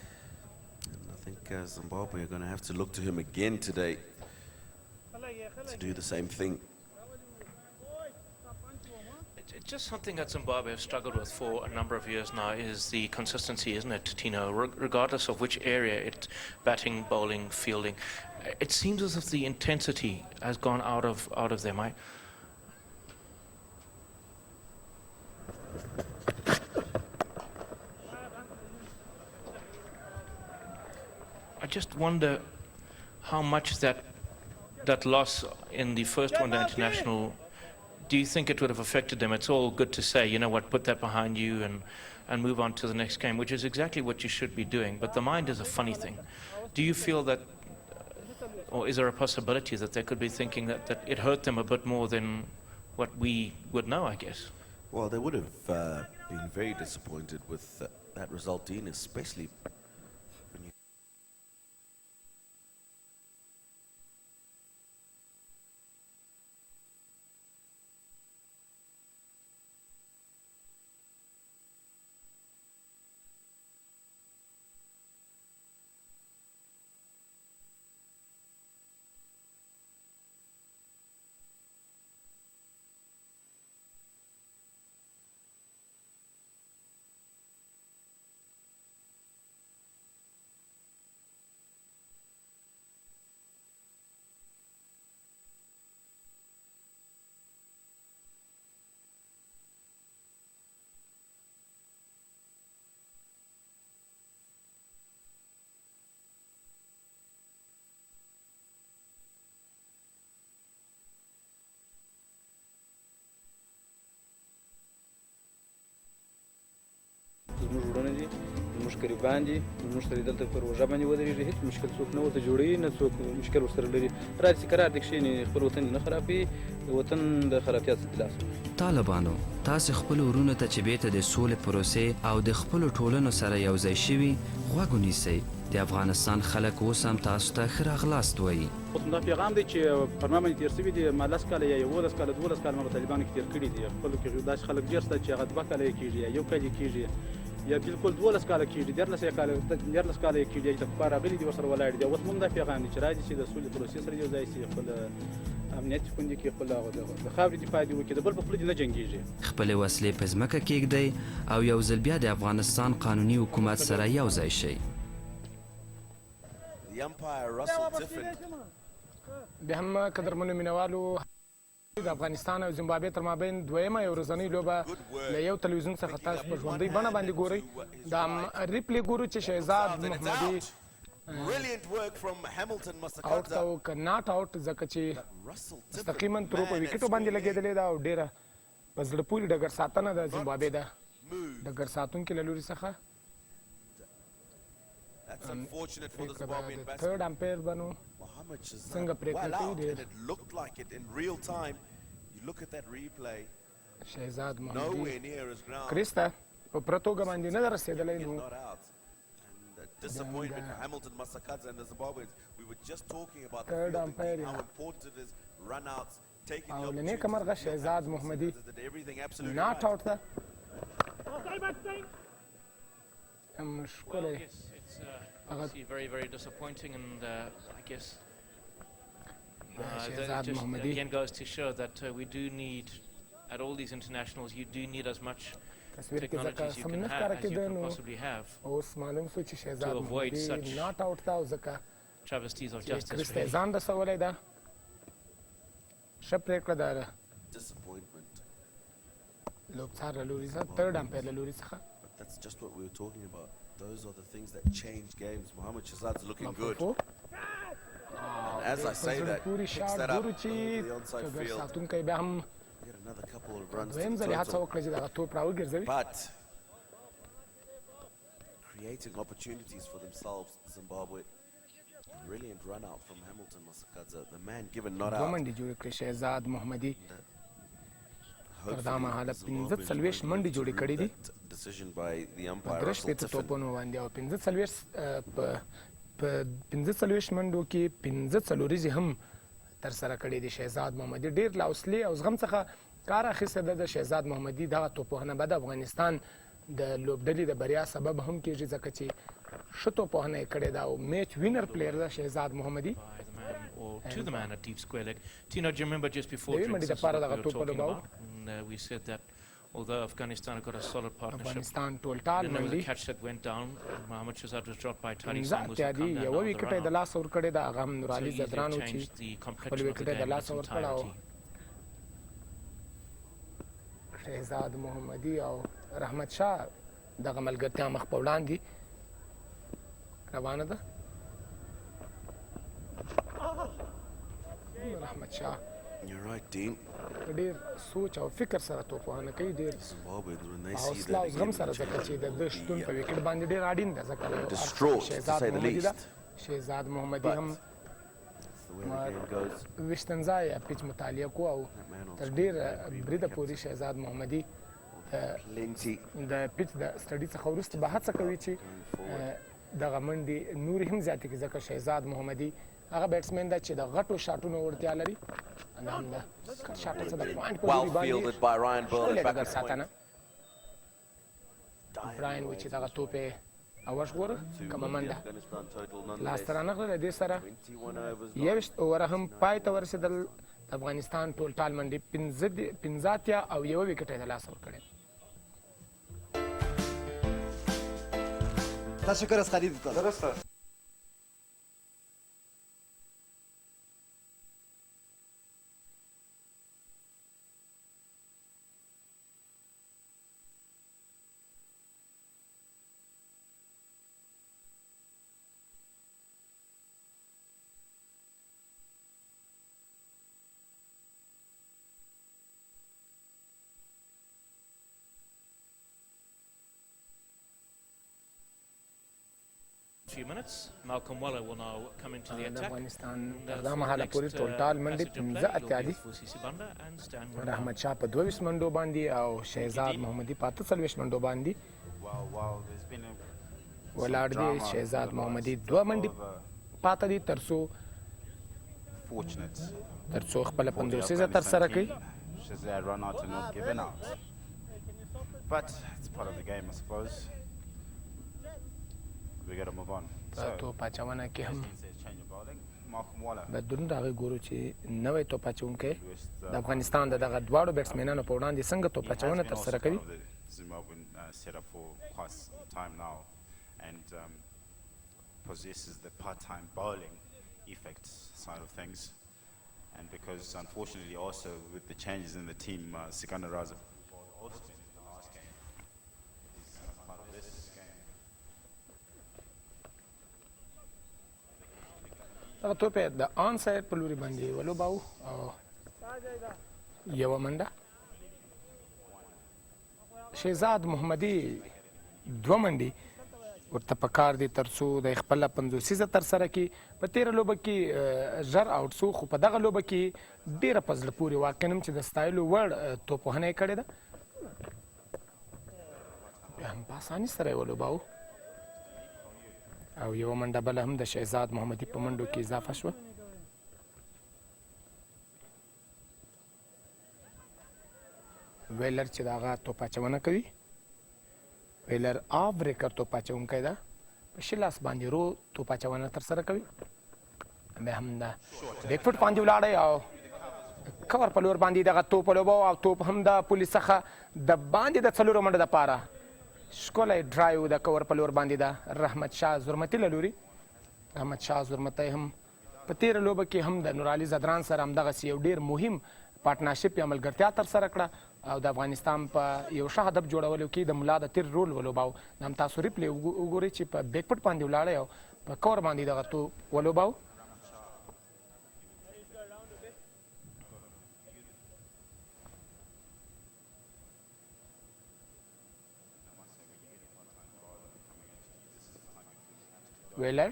And I think Zimbabwe are going to have to look to him again today to do the same thing. It's just something that Zimbabwe have struggled with for a number of years now, is the consistency, isn't it, Tino? Regardless of which area it's batting, bowling, fielding, it seems as if the intensity has gone out of them. I just wonder how much that loss in the first one-day international, do you think it would have affected them? It's all good to say, you know what, put that behind you and move on to the next game, which is exactly what you should be doing. But the mind is a funny thing. Do you feel that, or is there a possibility that they could be thinking that it hurt them a bit more than what we would know, I guess? Well, they would have been very disappointed with that result, Dean, especially when you... زموږ وروڼه دي، زموږ قریبان دي، زموږ سره دلته په روژه باندې ودرېږي، هېڅ مشکل څوک نه ورته جوړوي، نه څوک مشکل ورسره لري. راځي قرار دې کښېني، خپل وطن نه خرابوي، د وطن د خرابتیا څخه لاس واخلي. طالبانو تاسې خپلو وروڼو ته چې بیرته د سولې پروسې او د خپلو ټولنو سره یوځای شوي غوږ ونیسئ. د افغانستان خلک اوس هم تاسو ته ښه راغلاست وایي. اوس دا پیغام دی چې پر ما باندې تېر شوي دي، ما 10 کاله یا 11 کاله 12 کاله ما په طالبانو کې تېر کړي دي. خپلو کې داسې خلک ډېر شته چې هغه 2 کاله یې کېږي یا 1 کال یې کېږي یا بالکل 12 کاله کېږي، 13 کاله یې کېږي چې کفار راغلي دي ورسره ولاړ دي. اوس هم دا پیغام دی چې راځي چې د سولې پروسې سره یوځای شي، خپل امنیت خوندي کړي، خپل د خاورې دفاع دې وکړي، د بل په خوله دې نه جنګېږي. خپلې وسلې په ځمکه کېږدئ او یو ځل بیا د افغانستان قانوني حکومت سره یوځای شئ. بیا هم قدرمنو مینوالو د افغانستان او زیمبابوې تر مابین دویمه یو ورځنۍ لوبه له یو تلویزیون څخه تاسو په ژوندۍ بڼه باندې ګورئ. دا ریپلې ګورو چې شهزاد محمدي آوټ ته و که ناټ آوټ، ځکه چې مستقیما ترو په ویکټو باندې لګېدلې ده او ډېره په زړه پورې ډګر ساتنه د زیمبابوې ده ډګر ساتونکي له لوري څخه. تھرډ امپایر بنو څنګه پرېکړه کوي ډېر شهزاد محمدي کریس ته په پوره توګه باندې نه ده رسېدلی. نو تھرډ امپایر او له نیکه مرغه شهزاد محمدي ناټ آوټ ده. ښکلی very, very disappointing, and I guess Shehzad just Mohammadi again goes to show that we do need, at all these internationals, you do need as much technology as you can possibly have اوس معلوم شو چې شهزاد to avoid محمدي such ناټ آوټ ده او ځکه travesties of چې justice. کریس ته Really. ځان رسولی ده. ښه پرېکړه ده لوبڅار له لوري څخه، تھرډ امپایر له لوري څخه. That's just what we were talking about. Those are the things that change games. Mohamed Shahzad's looking good. And as I say that, picks that up over the onside field. بیا هم Get another couple of runs دویم to ځل یې هڅه total. وکړه چې دغه توپ راوګرځوي. But creating opportunities for themselves, Zimbabwe. Brilliant run out from Hamilton Masakadza. The man given not دوه out. منډې جوړې کړې شهزاد محمدي. تر دا مهاله 45 منډې جوړې کړې دي Decision by the په umpire. 43 توپونو باندې او 45 منډو کې 45 هم ترسره کړې دي شهزاد محمدي. ډېر له حوصلې او زغم څخه کار اخیستی ده د شهزاد محمدي. دغه توپوهنه به د افغانستان د لوبډلې د بریا سبب هم کېږي ځکه چې ښه توپوهنه یې کړې ده او میچ وینر پلیر ده شهزاد محمدي. Or to the man at deep square leg. Tino, do you remember just before Devi drinks, mandi this is da para what da we were topo talking da about, and we said that although Afghanistan have got a solid partnership, افغانستان ټولټال then there was a منډي catch that went down. Mohamed Shahzad was dropped by Tariq پنځه Samus, اتیا who دي come down یوه now the ویکټ یې د run-out. لاسه ورکړې ده هغه هم نورعلي So زدرانو easily چې changed the خپل complexion of ویکټ the یې د game in its لاسه ورکړ او entirety. شهزاد محمدي او رحمت شاه دغه ملګرتیا مخ په وړاندې روانه ده. رحمت شاه ډېر سوچ او فکر سره توپوهنه کوي، ډېر حوصله او زغم سره، ځکه چې د ده شتون په وکټ باندې ډېر اړین ده، ځکه شهزاد محمدي ده. شهزاد محمدي هم ویشتنځای پیچ مطالعه کو او تر ډېر بریده پورې شهزاد محمدي د پیچ د سټډي څخه وروسته به هڅه کوي چې دغه منډې نورې هم زیاتې کړي، ځکه شهزاد محمدي هغه بیټسمین ده چې د غټو شاټونو وړتیا لري. دا هم د کټ شاټ څخه د پوینټ په لوري باندې ښکلې ډګر ساتنه. براین وایي چې دغه توپ یې اول ژغوره، کومه منډه لاسته رانغله. دې سره 21 اووره هم پای ته ورسېدل. د افغانستان ټول ټال منډې 15 او 1 وکټ یې د لاسه ورکړی. تشکر از خریدتان. درسته. Few minutes. Malcolm Waller will now come into the attack. افغانستان تر دا مهاله پورې ټولټال منډې 15 اتیا دي. رحمت شاه په 22 منډو باندې او شهزاد محمدي په 48 منډو باندې ولاړ دي. شهزاد محمدي 2 منډې پاته دي ترڅو خپله 50 ترسره کړي. We got to move on. توپ اچونه کې هم بدلون راغی. ګورو چې نوی توپ اچونکی د افغانستان د دغه دواړو بیټسمینانو په وړاندې څنګه توپ اچونه ترسره کوي. Zimbabwean setup for quite some time now and possesses the part-time bowling effect side of things, and because unfortunately also with the changes in the team, Sikandar Raza also in the last game. He's part of this game. دغه توپ یې د آن ساید په لوري باندې ولوباوه او یوه منډه. شهزاد محمدي 2 منډې ورته پکار دي ترڅو د خپله 50 ترسره کړي. په تېره لوبه کې ژر آوټ سو، خو په دغه لوبه کې ډېره په زړه پورې واقعا چې د ستایلو وړ توپوهنه یې کړې ده. بیا هم په اساني سره یې ولوباوه او یوه منډه بله هم د شهزاد محمدي په منډو کې اضافه شوه. ویلر چې د هغه توپ اچونه کوي، ویلر آف بریکر توپ اچونکی ده، په ښي لاس باندې رو توپ اچونه ترسره کوي. بیا هم د بیک فوټ باندې ولاړی او کور په لور باندې دغه توپ ولوباوه او توپ هم د پولیس څخه د باندې د 4 منډو دپاره ښکلی ډرایو د کور په لور باندې ده. رحمت شاه زرمتي له لوري. رحمت شاه زرمتی هم په تېره لوبه کې هم د نورعلي زدران سره همدغسې یو ډېر مهم پارټنرشپ یا ملګرتیا ترسره کړه او د افغانستان په یو ښه هدف جوړولو کې د ملا د تیر رول ولوباو. دا هم تاسو ریپلی وګورئ چې په بیک پټ باندې ولاړی او په کور باندې دغه توپ ولوباو. ویلر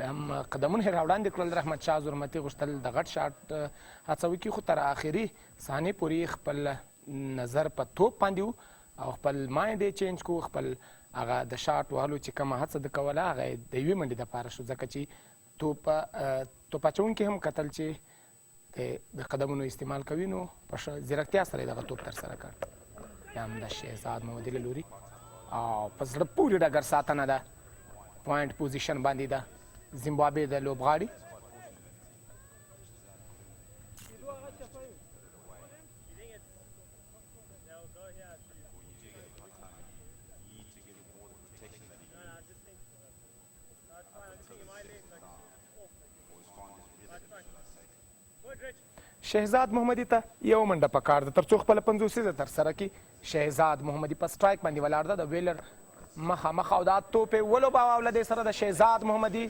هم قدمونه یې راوړاندې کړل. رحمت شاه زرمتي غوښتل د غټ شاټ هڅه وکړي، خو تر آخري ثانیې پورې خپل نظر په توپ باندې و او خپل مایند یې چینج کو. خپل هغه د شاټ وهلو چې کومه هڅه د کوله هغه یې د 1 منډې دپاره شو، ځکه چې توپ اچونکي هم کتل چې د قدمونو استعمال کوي، نو په ځیرکتیا سره یې دغه توپ ترسره کړ. یا هم د شهزاد محمدي له لوري او په زړه پورې ډګر ساتنه ده. پوینټ پوزیشن باندې ده زیمبابوې د لوبغاړي. شهزاد محمدي ته یو منډه پکار ده تر څو خپله 50 ترسره کړي. شهزاد محمدي په سټرایک باندې ولاړ ده د ویلر مخامخ او دا توپ یې ولوباوه او له دې سره د شهزاد محمدي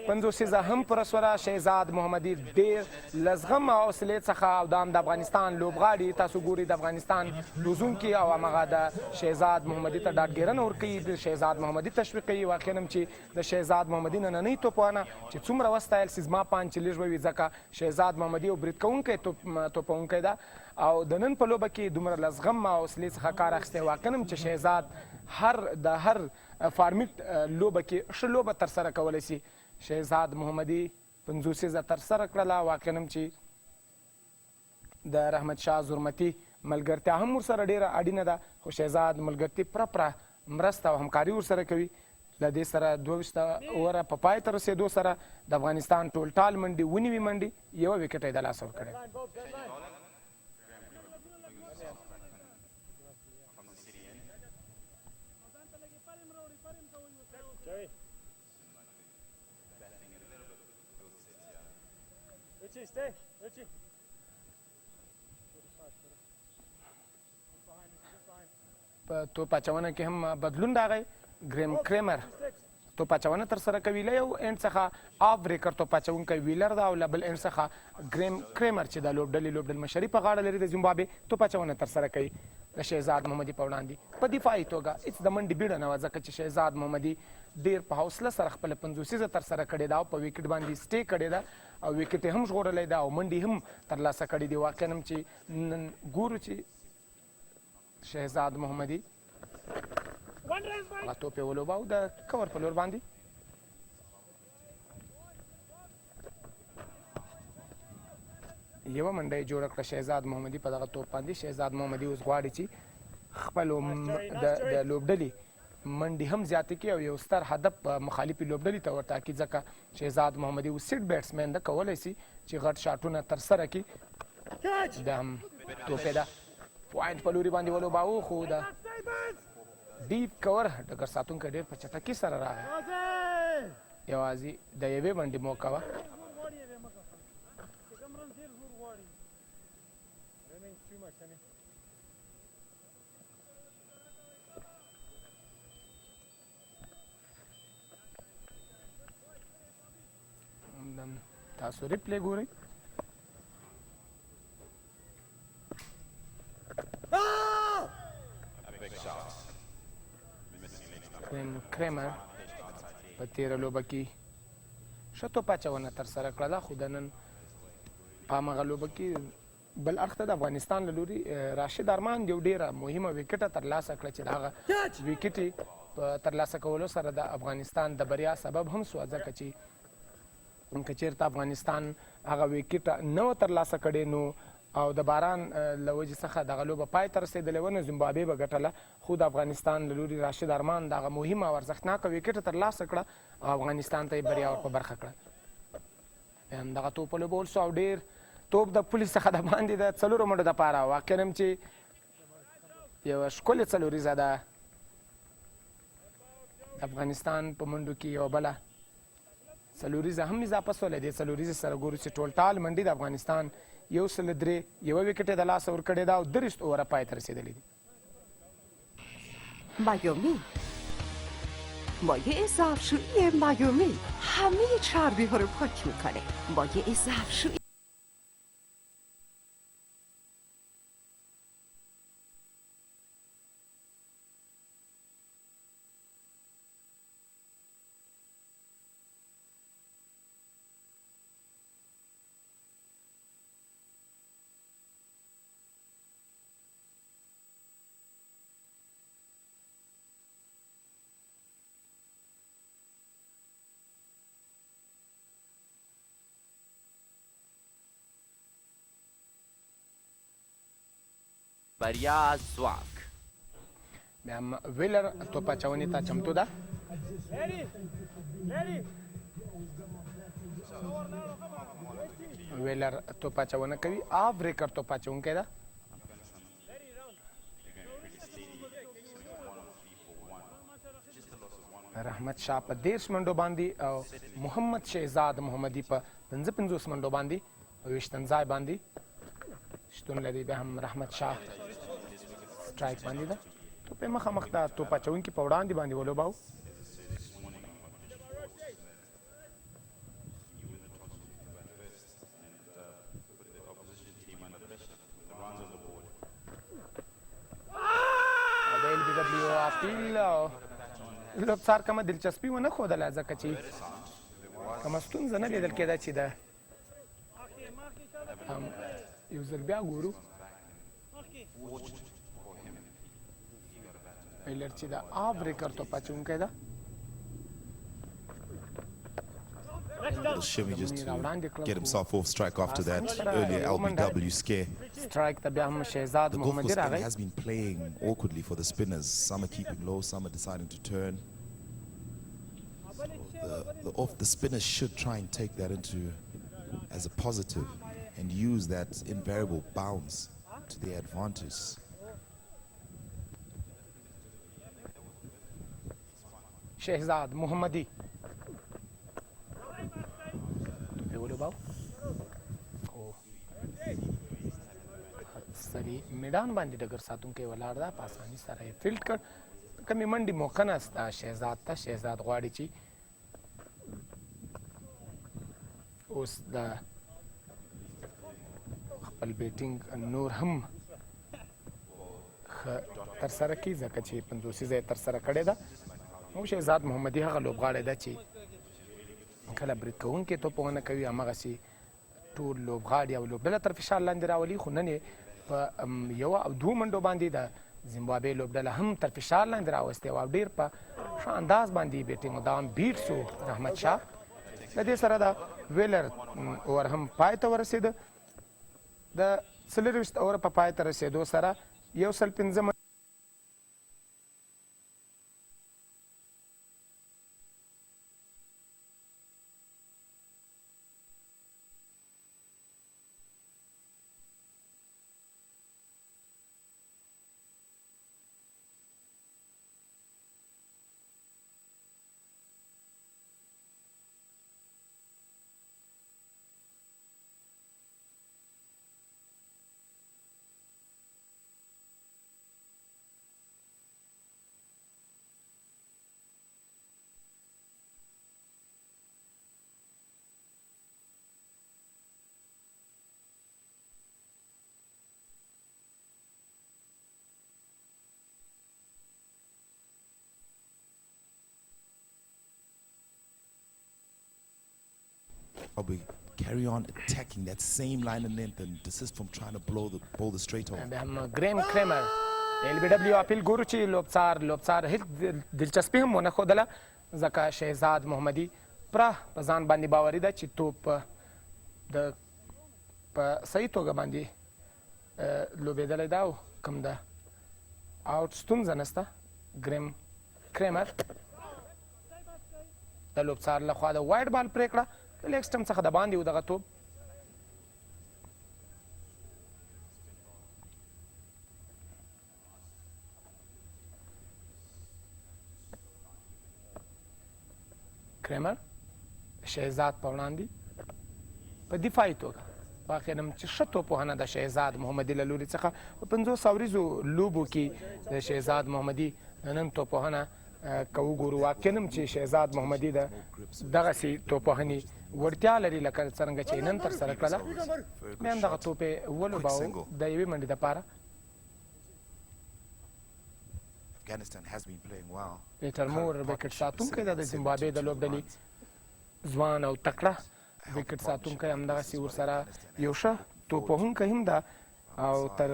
50 هم پوره شوله. شهزاد محمدي ډېر له زغم او حوصلې څخه او دا هم د افغانستان لوبغاړي تاسو ګورئ د افغانستان روزونکي او همغه د شهزاد محمدي ته ډاډګیرنه ورکوي د شهزاد محمدي تشویق کوي. واقعا هم چې د شهزاد محمدي نننۍ توپانه چې څومره وستایل سي زما پام چې لږ ووي ځکه شهزاد محمدي یو برید کوونکی توپونکی ده او د نن په لوبه کې دومره له زغم او حوصلې څخه کار اخیستی. واقعا هم چې شهزاد د هر فارمیټ لوبه کې ښه لوبه ترسره کولی سي. شهزاد محمدي 50 ترسره کړله. واقعا هم چې د رحمت شاه زرمتي ملګرتیا هم ورسره ډېره اړینه ده خو شهزاد ملګرتي پوره مرسته او همکاري ورسره کوي. له دې سره 22 اووره په پای ته رسېدو سره د افغانستان ټول ټال منډې ونیوي منډې یوه وکټ یې د لاسه ورکړی. Stay. Richie. په توپ اچونه کې هم بدلون راغی. ګریم کریمر توپ اچونه ترسره کوي. له یو اینډ څخه آف بریکر توپ اچونکی ویلر ده او له بل اینډ څخه ګریم کریمر چې د لوبډل مشري په غاړه لري د زیمبابوې توپ اچونه ترسره کوي د شهزاد محمدي په وړاندې په دفاعي توګه. هېڅ د منډې بیړه نه وه ځکه چې شهزاد محمدي ډېر په حوصله سره خپله 50 ترسره کړې ده او په ویکټ باندې سټې کړې ده او ویکټ یې هم ژغورلی ده او منډې هم ترلاسه کړې دي. واقعا هم چې نن ګورو چې شهزاد محمدي هغه توپ یې ولوباو د کور په لور باندې. یوه منډه یې جوړه کړه شهزاد محمدي په دغه توپ باندې. شهزاد محمدي اوس غواړي چې خپلو د لوبډلې منډې هم زیاتې کړي او یو ستر هدف مخالفې لوبډلې ته ورټاکي ځکه شهزاد محمدي اوس سیټ بیټسمین ده کولی سي چې غټ شاټونه ترسره کړي. د هم توپ یې ده پوینټ په لوري باندې ولوباوه خو د ډیپ کور ډګر ساتونکی ډېر په چټکۍ سره راغی. یوازې د یوې منډې موقع وه. تاسو ریپلی ګورئ. کریمر په تېره لوبه کې ښه توپ اچونه ترسره کړله خو د نن په همغه لوبه کې بل اړخ ته د افغانستان له لوري راشد ارمان یو ډېره مهمه ویکټه ترلاسه کړه چې د هغه ویکټ یې په ترلاسه کولو سره د افغانستان د بریا سبب هم سوه ځکه چې که چېرته افغانستان هغه ویکټ نه وه ترلاسه کړې نو او د باران له وجې څخه دغه لوبه پای ته رسېدلې وه نو زیمبابوې به ګټله خو د افغانستان له لوري راشد ارمان دغه مهمه او ارزښتناکه ویکټه ترلاسه کړه او افغانستان ته یې بریا ور په برخه کړه. همدغه توپ ولوبول سو او ډېر توپ د پولیس څخه د باندې د 4 منډو دپاره واقعا هم چې یوه ښکلې څلوریزه ده. افغانستان په منډو کې یوه بله څلوریزه هم اضافه سوله. دې څلوریزې سره ګورو چې ټول ټال منډې د افغانستان 103 یوه ویکټ یې د لاسه ورکړې ده او 30 اووره پای ته رسېدلې دي. مایومی مایع ظرفشویی مایومی همه چربی ها رو پاک میکنه. مایع ظرفشویی بریا ځواک. بیا هم ویلر توپ اچونې ته چمتو ده. ویلر توپ اچونه کوي. آف بریکر توپ اچونکی ده. رحمت شاه په 30 منډو باندې او محمد شهزاد محمدي په 55 منډو باندې په 20 ځای باندې شتون لري بیا هم رحمت شاه سټرایک باندې ده توپ یې مخامخ د توپ اچوونکي په وړاندې باندې ولوباو لوبڅار کومه دلچسپي ونه ښودله ځکه چې کومه ستونزه نه لیدل کېده چې د یو ځل بیا ګورو ایلر چې د آف بریکر توپ اچوونکی ده Little shimmy just to get himself off strike after that earlier LBW scare. Strike ته بیا هم شهزاد The محمدي Gulf راغی has been playing awkwardly for the spinners. Some are keeping low, some are deciding to turn. So the spinners should try and take that into as a positive and use that invariable bounce to their advantage. شهزاد محمدي ولوباو او سری میدان باندې ډګر ساتونکی ولاړ ده په اساني سره یې فیلډ کړ کمې منډې موقع نسته شهزاد ته شهزاد غواړي چې اوس د خپل بیټینګ نور هم ښه ترسره کړي ځکه چې 50 ځای ترسره کړې ده او شهزاد محمدي هغه لوبغاړی ده چې کله برید کوونکي توپ ونه کوي هماغسې ټول لوبغاړي او لوبډله تر فشار لاندې راولي خو نن یې په یوه او دوو منډو باندې د زیمبابوې لوبډله هم تر فشار لاندې راوستې وه او ډېر په ښه انداز باندې یې بیټینګ او دوام بیټ سو رحمت شاه له دې سره د ویلر اوور هم پای ته ورسېده د 24 اوور په پای ته رسېدو سره 105 Probably carry on attacking that same line of length and desist from trying to blow the ball straight home. بیا هم ګریم کریمر LBW اپیل ګورو چې لوبڅار هیڅ دلچسپي هم ونه ښودله ځکه شهزاد محمدي پوره په ځان باندې باوري ده چې توپ د په صحیح توګه باندې لوبېدلی ده او کوم د آوټ ستونزه نشته ګریم کریمر د لوبڅار لخوا د وایډ بال پرېکړه د لیګ سټمپ څخه د باندې و دغه توپ کریمر شهزاد په وړاندې په دفاعي توګه په اخر هم چې ښه توپوهنه د شهزاد محمدي له لوري څخه په 50 اوریزو لوبو کې د شهزاد محمدي نن توپوهنه که وګورو واقعا هم چې شهزاد محمدي د دغسې توپوهنې وړتیا لري لکه څرنګه چې نن ترسره کړله بیا هم دغه توپ یې ولوباوه د یوې منډې دپاره Afghanistan has been playing well. پیټر مور وکټ ساتونکی ده د زیمبابوې د لوبډلې ځوان او تکړه وکټ ساتونکی همدغسې ورسره یو ښه توپوهونکی هم ده او تر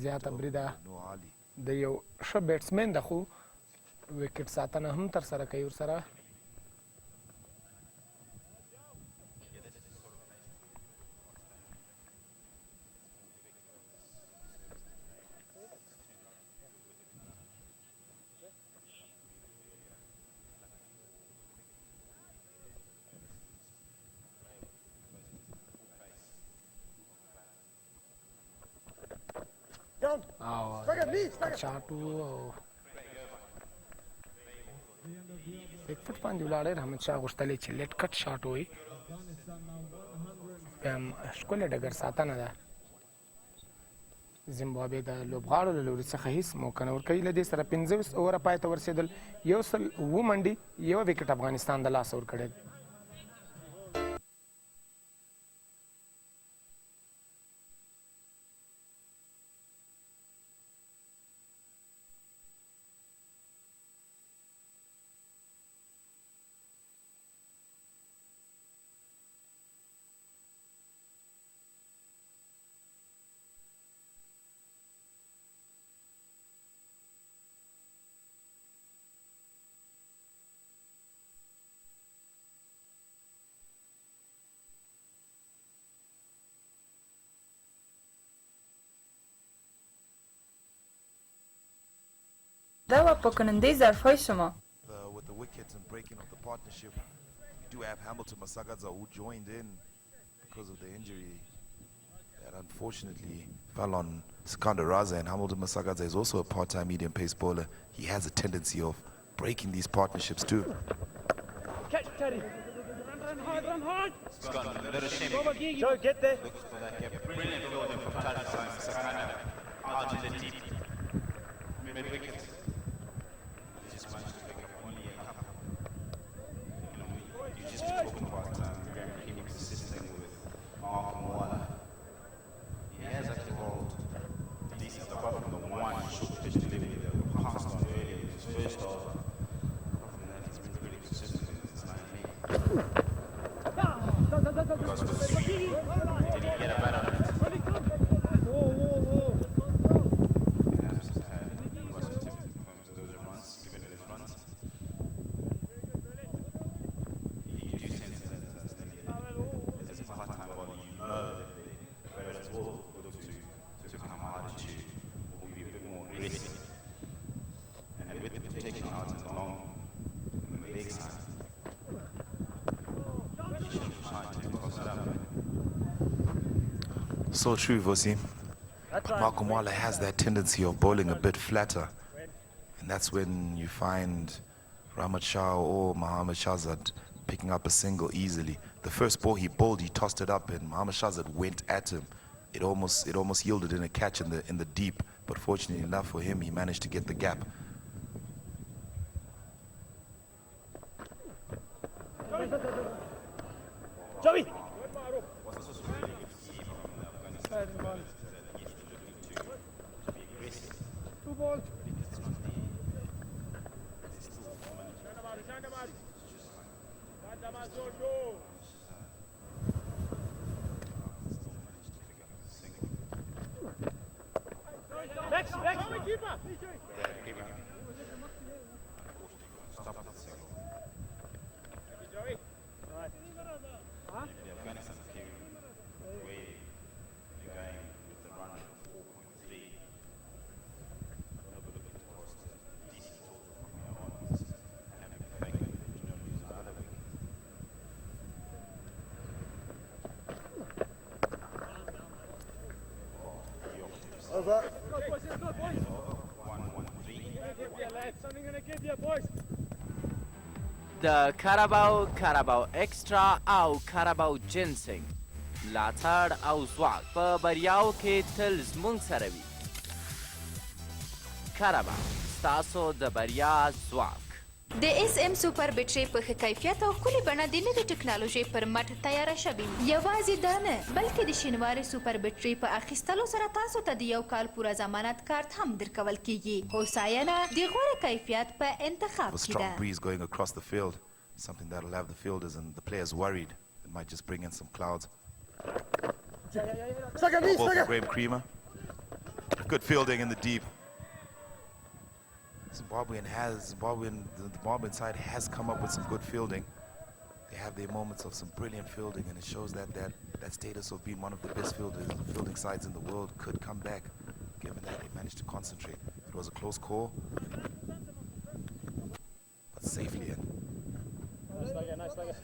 زیاته بریده د یو ښه بیټسمین ده خو وکټ ساتنه هم ترسره کوي ورسره او شاټو او بیک فټ باندې ولاړی رحمت شاه غوښتلی چې لیټ کټ شاټ وي ښکلې ډګر ساتنه ده. زیمبابوې د لوبغاړو له لوري څخه هیڅ موقع نه ورکوي. له دې سره 25 اووره پای ته ورسېدل، 107 منډې، 1 وکټ افغانستان د لاسه ورکړی دی. دا و په کننده ظرفهای شما. With the wickets and breaking of the partnership, we do have Hamilton Massagadza who joined in because of the injury that unfortunately fell on Sikandar Raza, and Hamilton Massagadza is also a part-time medium pace bowler. He has a tendency of breaking these partnerships too. Catch, Teddy. Run hard, run hard. Joe, get there. Brilliant fielding from Massagadza out in the deep mid-wicket. Just managed to pick up only a couple. You just been talking about Graham Keeman consistent with Mark Mwala. He has actually rolled decent apart from the one short pitch delivery that we passed on earlier in his first over. Apart from that, he's been pretty consistent in his 9 league. Because with the sweep, did he get a bat on it? So true, Vosi. But Malcolm Wala has that tendency of bowling a bit flatter. And that's when you find Rahmat Shah or Mohammad Shahzad picking up a single easily. The first ball he bowled, he tossed it up, and Mohammad Shahzad went at him. It almost yielded in a catch in the deep, but fortunately enough for him, he managed to get the gap. Joey! Two balls. Next, keeper. Joey. Huh? Afghanistan came away the game with the run of 4.3. Nobody looking to cost a decent total from here onwards. Having the fact that you don't lose another week. Over. Let's go, boys. 1-1-3. Something gonna give you, boys. د کاراباو اکسترا او کاراباو جنسنګ ملاتړ او ځواک په بریاو کې تل زموږ سره وي. کاراباو ستاسو د بریا ځواک. د اس ام سوپر بیټرۍ په ښه کیفیت او ښکلې بڼه د نوې ټکنالوژۍ پر مټ تیاره شوې. یوازې دا نه بلکې د شینوارې سوپر بیټرۍ په اخیستلو سره تاسو ته د 1 کال پوره ضمانت کارت هم درکول کیږي. هوساینه د غوره کیفیت په انتخاب A کې strong ده. breeze going across the field, something that'll have the fielders and the players worried. It might just bring in some clouds. Ball for Graham Creamer. Good fielding in the deep. The Zimbabwean side has come up with some good fielding. They have their moments of some brilliant fielding, and it shows that status of being one of the best fielding sides in the world could come back, given that they managed to concentrate. It was a close call, but safely in. Nice slugger.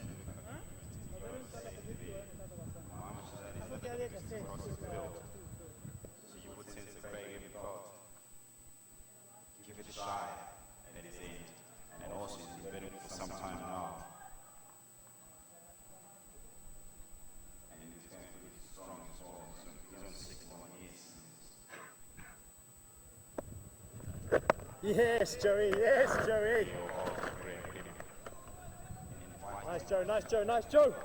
You would sense the Craig in the thought. Give it a try, and it is end. And also, he's been betting for some time now. And he's going to Yes, Joey. Yes, Joey. Nice, Joe. Nice, Joe. Nice, Joe.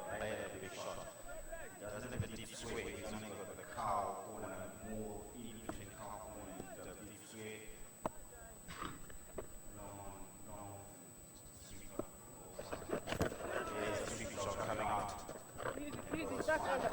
Doesn't have a deep sway. He's only got the cow corner, more in between cow corner and the deep sway. Long sweeper. There's the sweeper shot coming out. Easy, back over.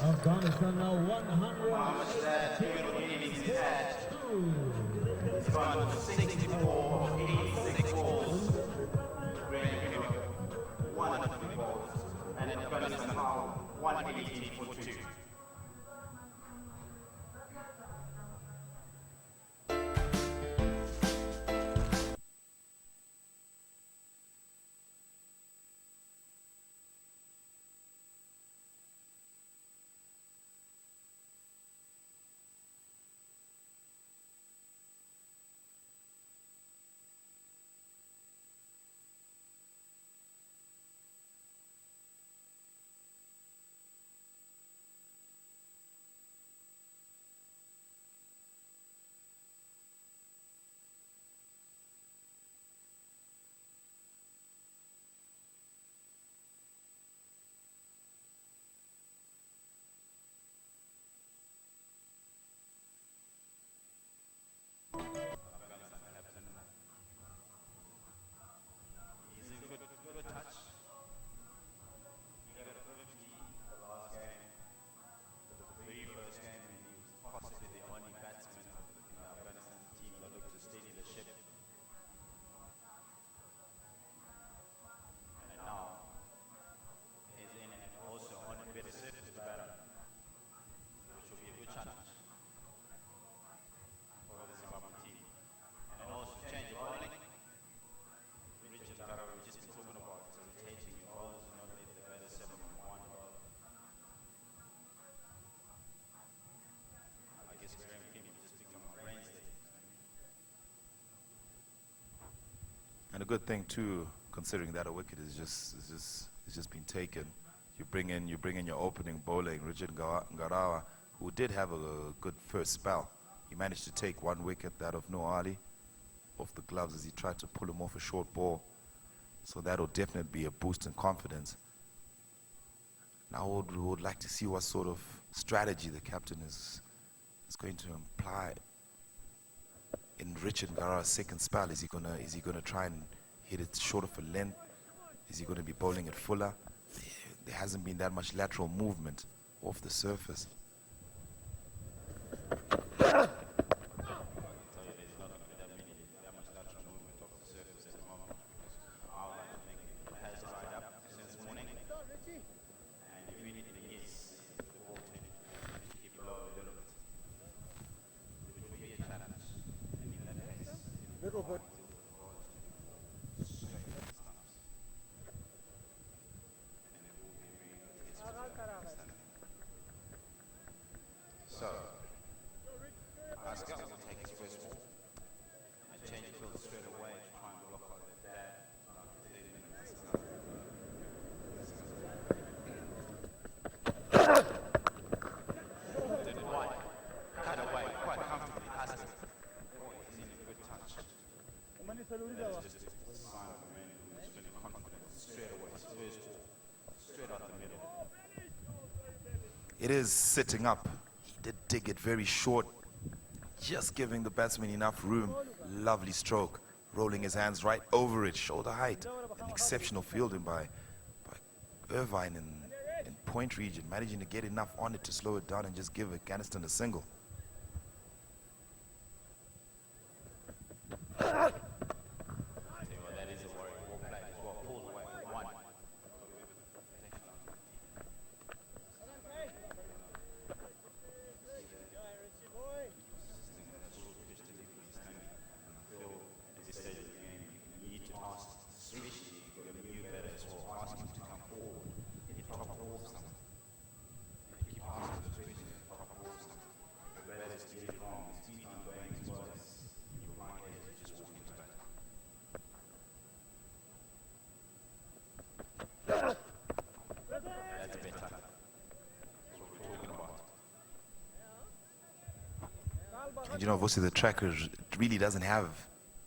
Afghanistan now 100. He's gone 64, 86 balls. One of the balls. And Afghanistan now 118 for 2. And a good thing too, considering that a wicket is just been taken. You bring in your opening bowling, Richard Ngarawa, who did have a good first spell. He managed to take one wicket, that of Noor Ali, off the gloves as he tried to pull him off a short ball. So that'll definitely be a boost in confidence. Now we would like to see what sort of strategy the captain is going to imply in Richard Ngarawa's second spell. Is he gonna try and hit it short of a length? Is he gonna be bowling it fuller? There hasn't been that much lateral movement off the surface. It is sitting up. He did dig it very short, just giving the batsman enough room. Lovely stroke, rolling his hands right over it, shoulder height. An exceptional fielding by Irvine in point region, managing to get enough on it to slow it down and just give Afghanistan a single. And you know, obviously the tracker really doesn't have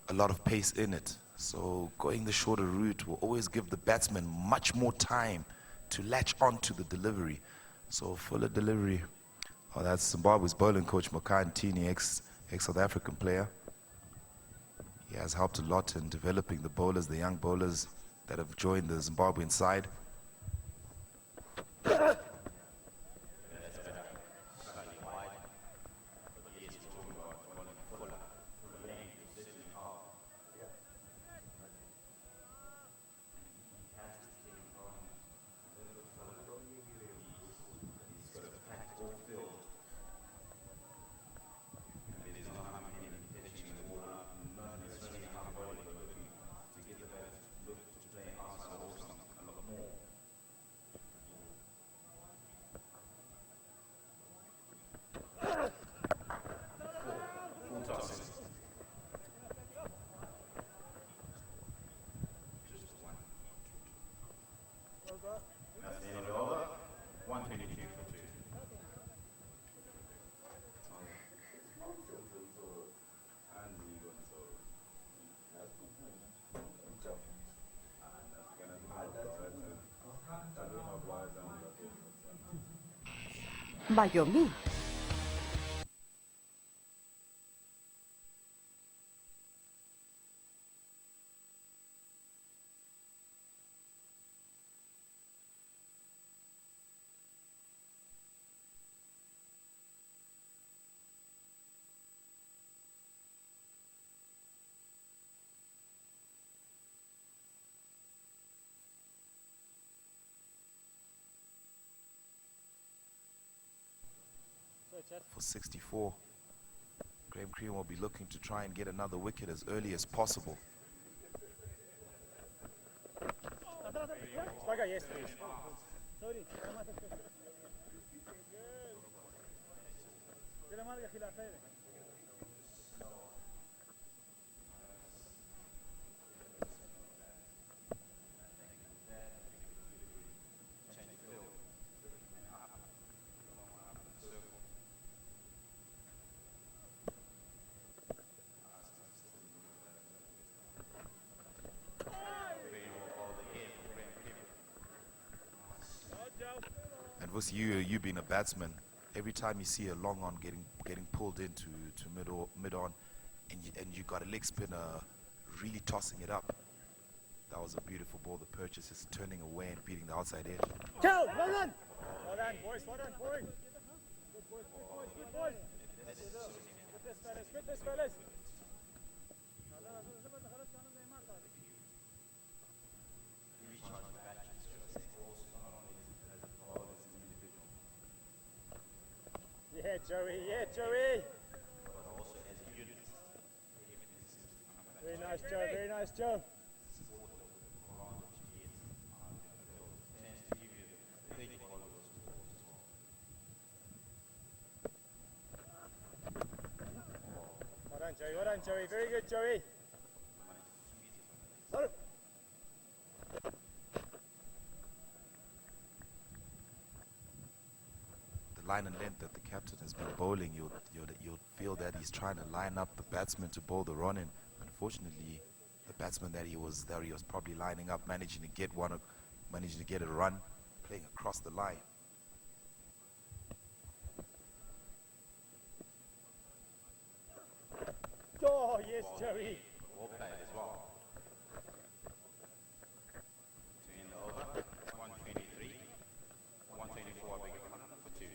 a lot of pace in it. So going the shorter route will always give the batsman much more time to latch onto the delivery. So fuller delivery. Oh, that's Zimbabwe's bowling coach, Mokai Ntini, ex-South African player. He has helped a lot in developing the bowlers, the young bowlers that have joined the Zimbabwean side. Miami. For 64, Graham Crean will be looking to try and get another wicket as early as possible. Yes, please. Sorry. And with you being a batsman, every time you see a long on getting pulled into mid on, and you got a leg spinner really tossing it up, that was a beautiful ball. The purchase is turning away and beating the outside edge. Well done! Well done, boys. Well done, boys. Good boys. Good boys. Get this, fellas. Yeah, Joey. Very nice, Joe. Well done, Joey. Very good, Joey. The line and length that the captain has been bowling, you'll feel that he's trying to line up the batsman to bowl the run in. Unfortunately, the batsman that he was probably lining up, managing to get a run, playing across the line. Oh, yes, Joey. Well played as well. To end the over, 123, 124, I beg your pardon, for 2.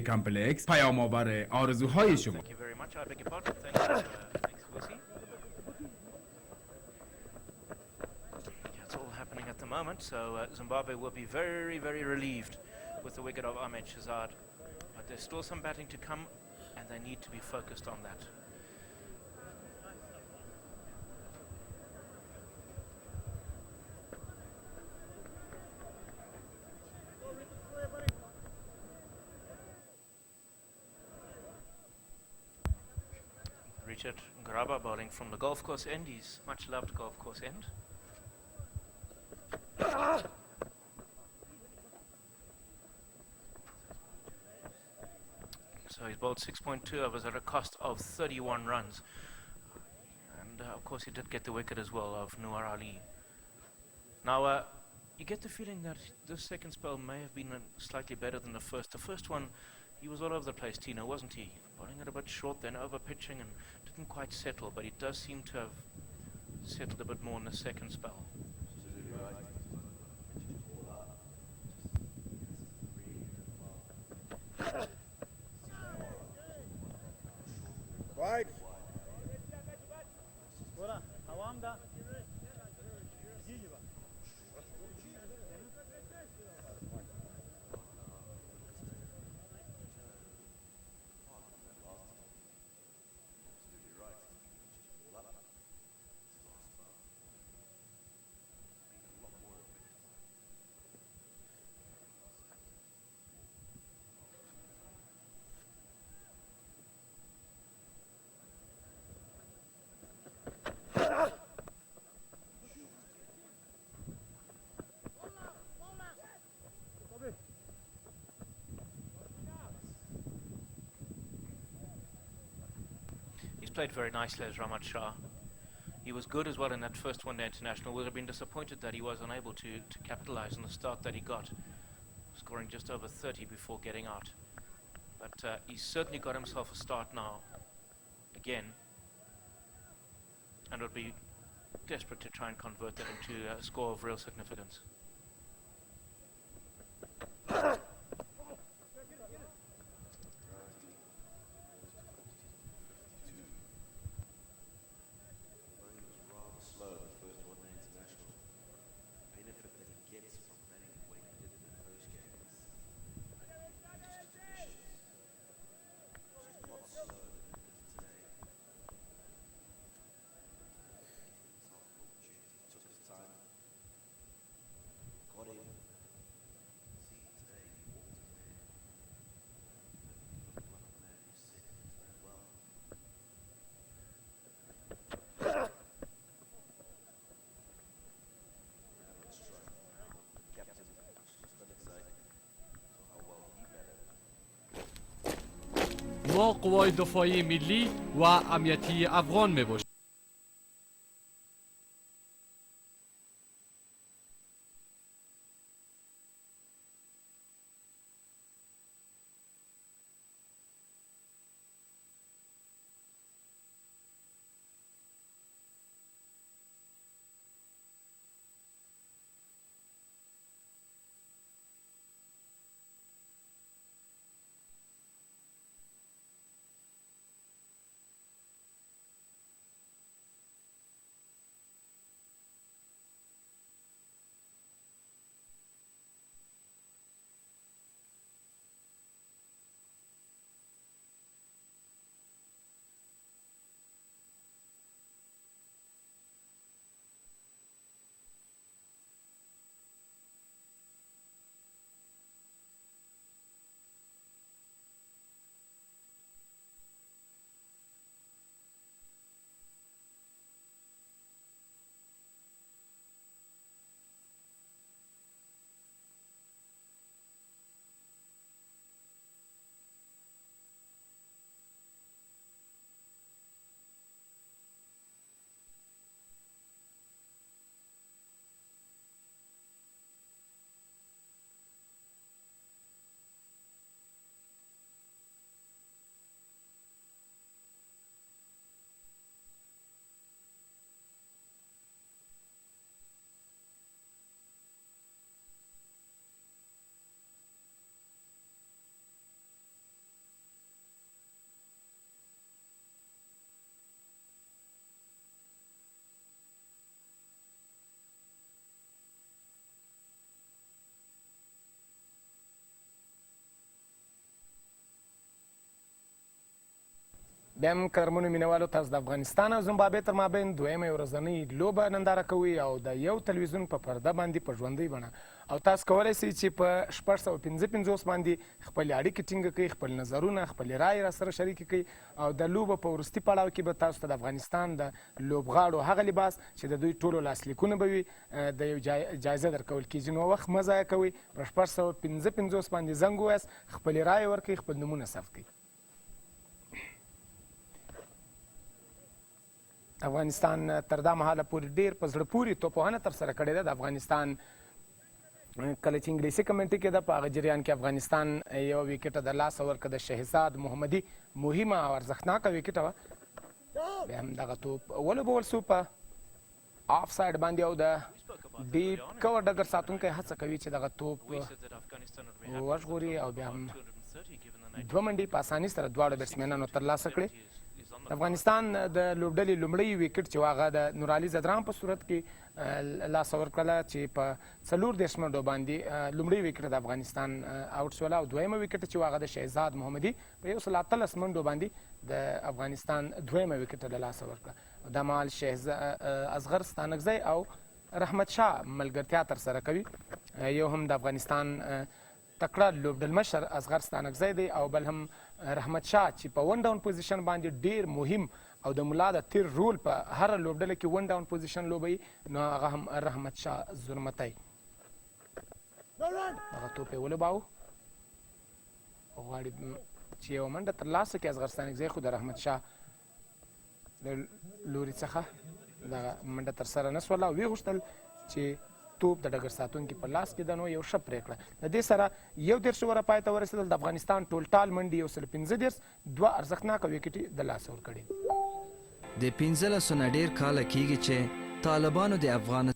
کامپلکس پیام‌آور آرزوهای شما. Thank you very much. I beg your pardon. Thanks, Lucy. It's all happening at the moment, so Zimbabwe will be very, very relieved with the wicket of Ahmed Shahzad. But there's still some batting to come, and they need to be focused on that. Richard Graba bowling from the golf course end. He's much loved golf course end. So he's bowled 6.2 overs at a cost of 31 runs. And of course he did get the wicket as well of Noor Ali. Now you get the feeling that this second spell may have been slightly better than the first. The first one, he was all over the place, Tino, wasn't he? Bowling it a bit short, then over pitching, and didn't quite settle, but he does seem to have settled a bit more in the second spell. Right. Bora, tamam da. Played very nicely as Ramat Shah. He was good as well in that first one-day international. Would have been disappointed that he was unable to capitalise on the start that he got, scoring just over 30 before getting out. But he's certainly got himself a start now, again, and would be desperate to try and convert that into a score of real significance. ما قوای دفاعی ملی و امنیتی افغان میباشیم. بیا هم قدرمنو مینوالو تاسو د افغانستان او زمبابوې تر مابین دویمه ورځنۍ لوبه ننداره کوئ او د یو تلویزیون په پرده باندې په ژوندۍ بڼه او تاسو کولی شئ چې په 655 باندې خپلې اړیکې ټینګه کړئ، خپل نظرونه، خپلې رایې راسره شریکې کړئ او د لوبه په وروستي پړاو کې به تاسو ته د افغانستان د لوبغاړو هغه لباس چې د دوی ټولو لاسلیکونه به وي د یو جایزه درکول کېږي. نو وخت مه ضایع کوئ، په 655 باندې زنګ ووایاست، خپلې رایې ورکړئ، خپل نومونه ثبت کړئ. افغانستان تر دا مهاله پورې ډېر په زړه پورې توپوهنه ترسره کړې ده. د افغانستان کله چې انګلیسي کمنټري کېده په هغه جریان کې افغانستان یوه ویکټه د لاسه ورکړه د شهزاد محمدي، مهمه او ارزښتناکه ویکټه وه. بیا هم دغه توپ ولوبول سو په آف ساید باندې او د ډیپ کور ډګر ساتونکی هڅه کوي چې دغه توپ وژغوري او بیا هم 2 منډې په اسانۍ سره دواړو بیټسمینانو ترلاسه کړې. د افغانستان د لوبډلې لومړی ویکټ چې هغه د نورعلي زدران په صورت کې لاسه ورکړله چې په 34 منډو باندې لومړی ویکټ د افغانستان آوټ شوله او دویمه ویکټ چې هغه د شهزاد محمدي په 113 منډو باندې د افغانستان دویمه ویکټ له لاسه ورکړه. دا مهال اصغر ستانکزی او رحمت شاه ملګرتیا ترسره کوي. یو هم د افغانستان تکړه لوبډلمشر اصغر ستانکزی دی او بل هم رحمت شاه چې په 1 ډاون پوزیشن باندې ډیر مهم او د ملا د تیر رول په هر لوبډله کې 1 ډاون پوزیشن لوبوي، نو هغه هم رحمت شاه زرمتی. هغه توپ یې ولوباوه، غواړي چې یوه منډه ترلاسه کړي اصغر ستانکزی، خو د رحمت شاه د لوري څخه دغه منډه ترسره نه شوله او ویې غوښتل چې توپ د ډګر ساتونکي په لاس کې ده، نو یو ښه پرېکړه. د دې سره 1:30 اوره پای ته ورسېدل. د افغانستان ټول ټال منډې 115، 2 ارزښتناکه ویکټې د لاسه ورکړې. د 15 نه ډېر کاله کېږي چې طالبانو د افغانستان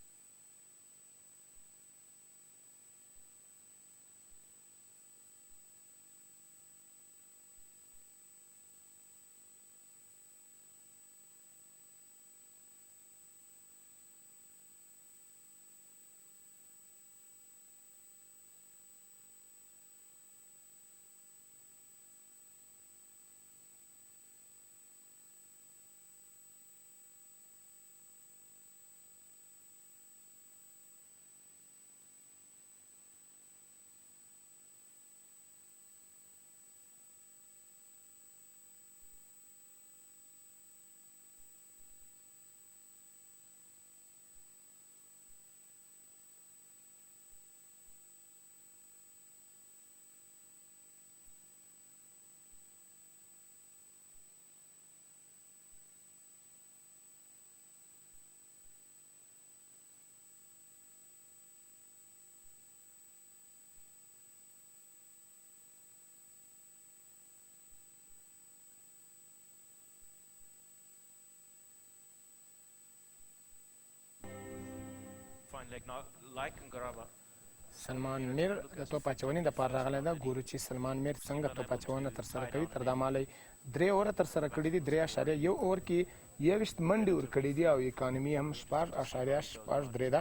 سلمان میر د توپ اچونې دپاره راغلی ده. ګورو چې سلمان میر څنګه توپ اچونه ترسره کوي. تر دا مهاله 3 اووره ترسره کړي دي، 3.1 اوور کې 21 منډې ورکړي دي او اکانومي هم 6.3 ده.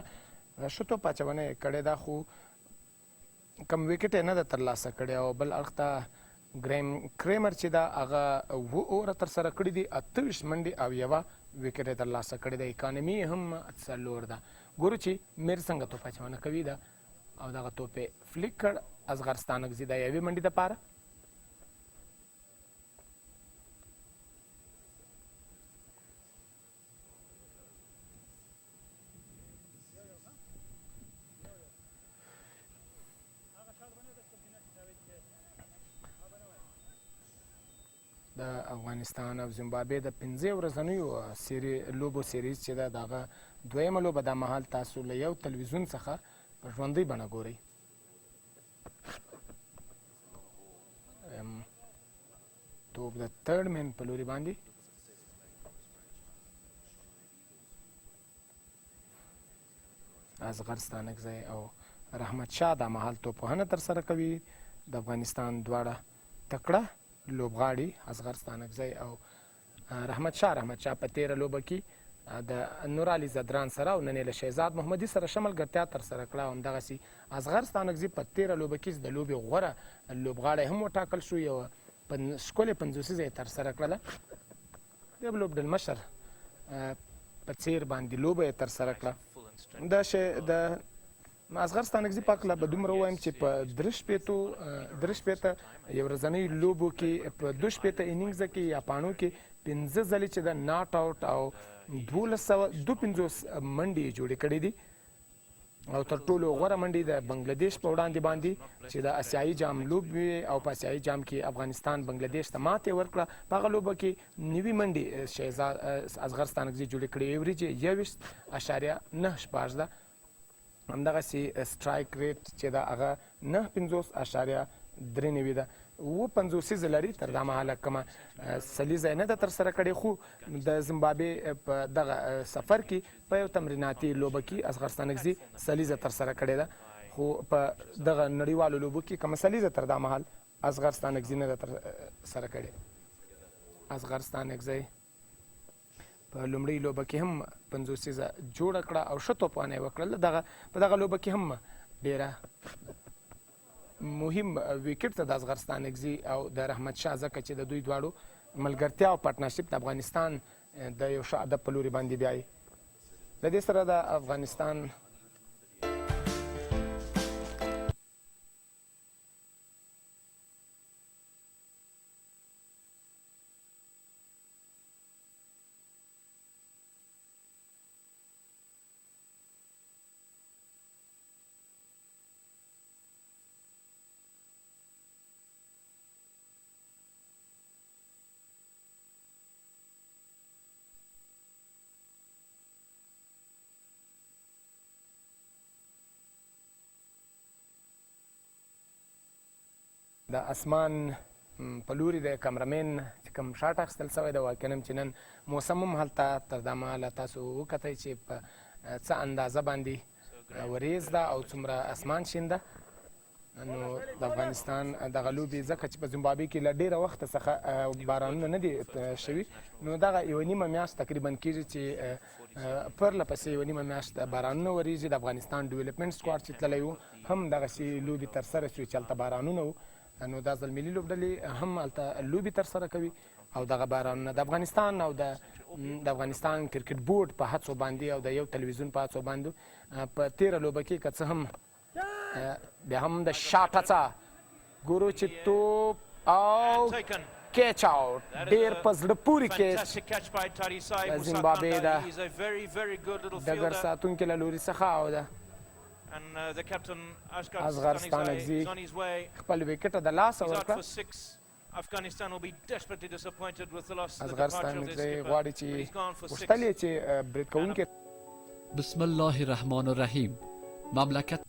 ښه توپ اچونه یې کړې ده، خو کم ویکټ یې نه ده ترلاسه کړې. او بل اړخ ته ګریم کریمر چې ده هغه 7 اووره ترسره کړي دي، 28 منډې او 1 ویکټ یې ترلاسه کړې ده. اکانومي هم 4 ده. ګورو چې میر څنګه توپ اچونه کوي ده او دغه توپ یې فلیک کړ اصغر ستانکزي د 1 منډې دپاره. د افغانستان او زیمبابوې د 15 ورځنیو لوبو سیریز چې ده د هغه دویمه لوبه دا مهال تاسو له یو تلویزیون څخه په ژوندۍ بڼه ګورئ. توپ د 3rd مین په لوري باندې اصغر ستانکزی او رحمت شاه دا مهال توپوهنه ترسره کوي. د افغانستان دواړه تکړه لوبغاړي اصغر ستانکزی او رحمت شاه په 13 لوبه کې د نورعلي زدران سره او نن یې له شهزاد محمدي سره ښه ملګرتیا ترسره کړه. او همدغسې اصغر ستانکزي په 13 لوبه کې د لوبې غوره لوبغاړی هم وټاکل شو. یوه ښکلې 50 یې ترسره کړله. د لوبډل مشر په څیر باندې لوبه یې ترسره کړه. دا شی د اصغر ستانکزي په هکله به دومره ووایم چې په 83 یو ورځنیو لوبو کې په 2 انینګزه کې یا پاڼو کې 15 ځلې چې د ناټ آوټ او 1252 منډې یې جوړې کړې دي او تر ټولو غوره منډې د بنګلادیش په وړاندې باندې چې د اسیایي جام لوب وي او په اسیایي جام کې افغانستان بنګلادیش ته ماتې ورکړه. په هغه لوبه کې 90 منډې شهزاد اصغر ستانکزي جوړې کړې، ایوریج 21.9 ده. همدغسې سټرایک ریټ چې ده هغه 9.53 ده. 50 لري تر دا مهاله کومه سلیزه نه ده ترسره کړې، خو د زیمبابوې په دغه سفر کې په یو تمریناتي لوبه کې اصغر ستانکزي سلیزه ترسره کړې ده، خو په دغه نړیوالو لوبو کې کومه سلیزه تر دا مهال اصغر ستانکزي نه ده ترسره کړې. اصغر ستانکزي په لومړۍ لوبه کې هم 50 جوړه کړه او ښه توپانه یې وکړل. په دغه لوبه کې هم ډېره مهم ویکټ ته د اصغر ستانکزي او د رحمت شاه ځکه چې د دوی دواړو ملګرتیا او پارټنرشپ د افغانستان د یو ښه ادب په لوري باندې بیایي. له دې سره د افغانستان د اسمان په لوري د کمرمین چې کوم شاټ اخیستل سوی ده، واقعا چې نن موسم هم هلته تر دا مهاله تاسو وکتئ چې په څه اندازه باندې وریځ ده او څومره اسمان شین ده. نو د افغانستان دغه لوبې ځکه چې په زیمبابوې کې له ډېره وخته څخه بارانونه نه دي شوي، نو دغه یوه نیمه میاشت تقریبا کېږي چې پرله پسې یوه نیمه میاشت بارانونه وریږي. د افغانستان ډیولپمنټ سکواډ چې تللی و هم دغسې لوبې ترسره شوې چې هلته بارانونه وو. نو دا ځل ملي لوبډلې هم هلته لوبې ترسره کوي او دغه بارانونه د افغانستان او د افغانستان کرکټ بورډ په هڅو باندې او د یو تلویزیون په هڅو باندې په تېره لوبه کې که څه هم بیا هم د شاټ هڅه ګورو چې توپ او کیچ آوټ ډېر په زړه پورې کیچ د زیمبابوې د ډګر ساتونکي له لوري څخه او ده اصغر ستانکزي خپل ویکټ د لاسه ورکړه. اصغر ستانکزي غواړي چې غوښتل یې چې برید کوونکي بسم الله الرحمن الرحیم مملکت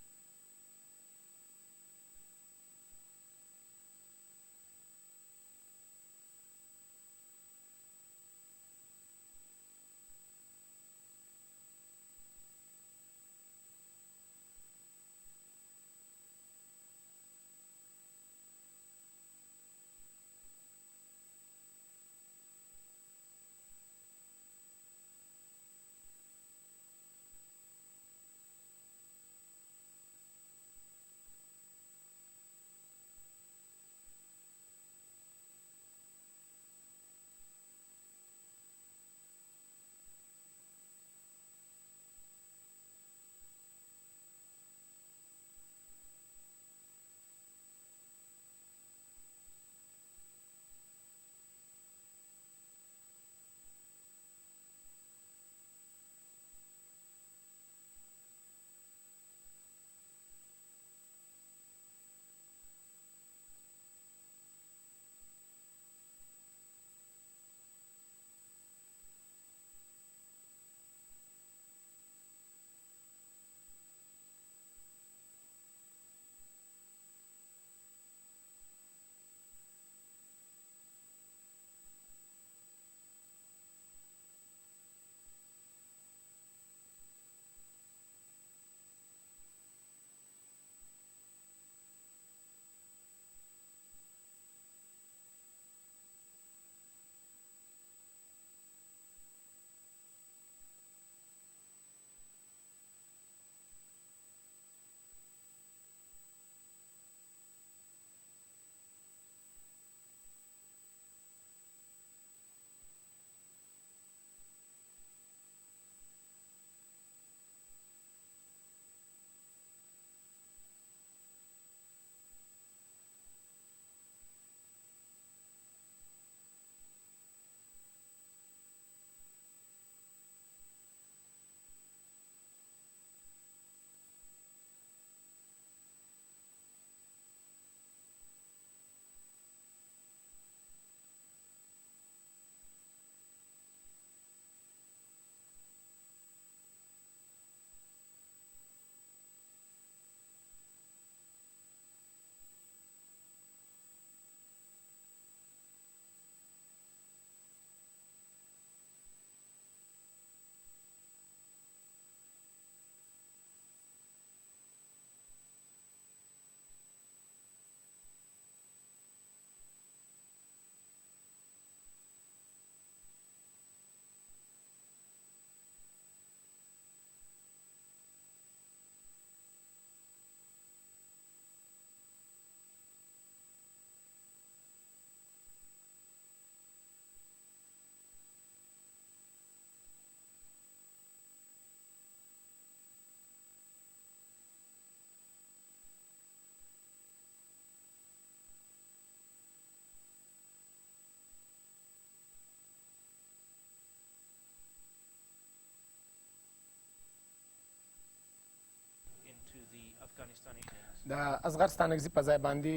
د اصغر ستانکزي په ځای باندې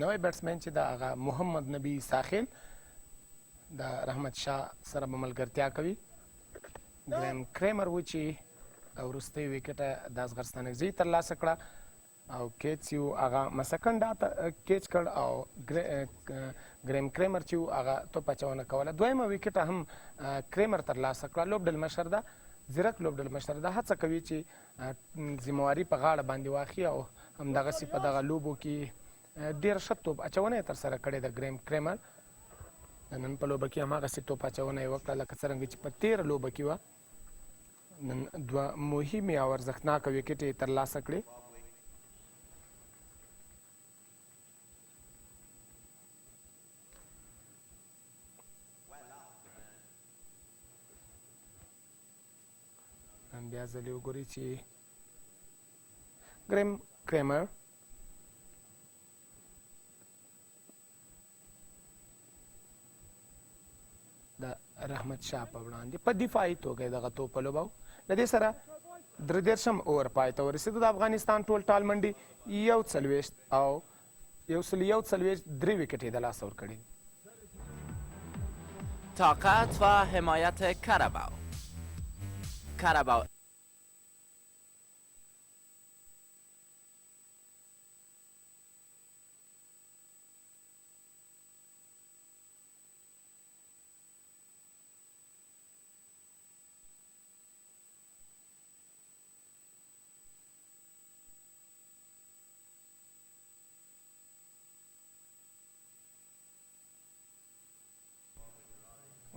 نوی بیټسمین چې د هغه محمد نبی ساخیل د رحمت شاه سره به ملګرتیا کوي. ګریم کریمر و چې وروستۍ ویکټه د اصغر ستانکزي ترلاسه کړه او کیچ یو هغه مسکنډا ته کیچ کړ او ګریم کریمر چې هغه توپ اچونه کوله. دویمه ویکټه هم کریمر ترلاسه کړه. لوبډل مشر ده، زیرک لوبډل مشر ده، هڅه کوي چې ذمواري په غاړه باندې واخلي او همدغسې په دغه لوبو کې ډېر ښه توپ اچونه یې ترسره کړې ده ګریم کریمر. نن په لوبه کې هماغسې توپ اچونه یې وکړه لکه څرنګه چې په تېره لوبه کې وه. نن دوه مهمې او ارزښتناکه ویکټې یې ترلاسه کړې. بیا ځلې وګورئ چې ګریم کریمر د رحمت شاه په وړاندې په دفاعي توګه یې دغه توپ ولوباو. له دې سره 33 اوور پای ته ورسېدو. د افغانستان ټول ټال منډي 41 او 141 درې ویکټې د لاسه ورکړي. طاقت و حمایت کرباو. کرباو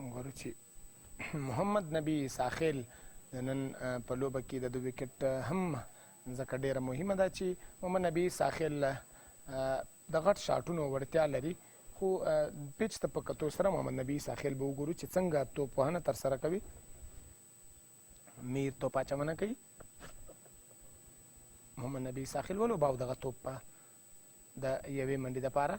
وګورو چې محمد نبی ساخیل نن په لوبه کې د دو ویکټ هم ځکه ډیره مهمه ده چې محمد نبی ساخیل د غټ شاټونو وړتیا لري، خو پیچ ته په کتو سره محمد نبی ساخیل به وګورو چې څنګه توپ وهنه ترسره کوي. میر توپ اچونه کوي. محمد نبی ساخیل ولوباو دغه توپ په د یوې منډې دپاره.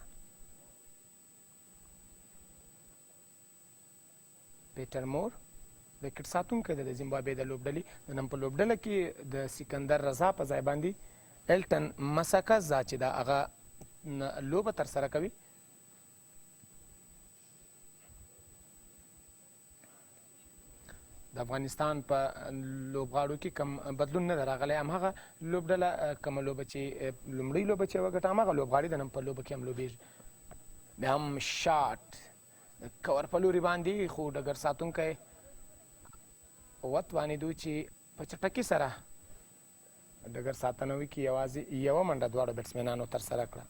پیټر مور وکټ ساتونکی دی د زیمبابوې د لوبډلې. د نن په لوبډله کې د سکندر رضا په ځای باندې الټن مسکزا چې د هغه لوبه ترسره کوي. د افغانستان په لوبغاړو کې کم بدلون نه دی راغلی. همهغه لوبډله کومه لوبه چې لومړۍ لوبه چې وګټه همهغه لوبغاړي د نن په لوبه کې هم لوبېږي. بیا هم شاټ کور په لوري باندې، خو ډګر ساتونکی وتوانېدو چې په چټکۍ سره ډګر ساتنه وکړي. یوازې یوه منډه دواړو بیټسمینانو ترسره کړه.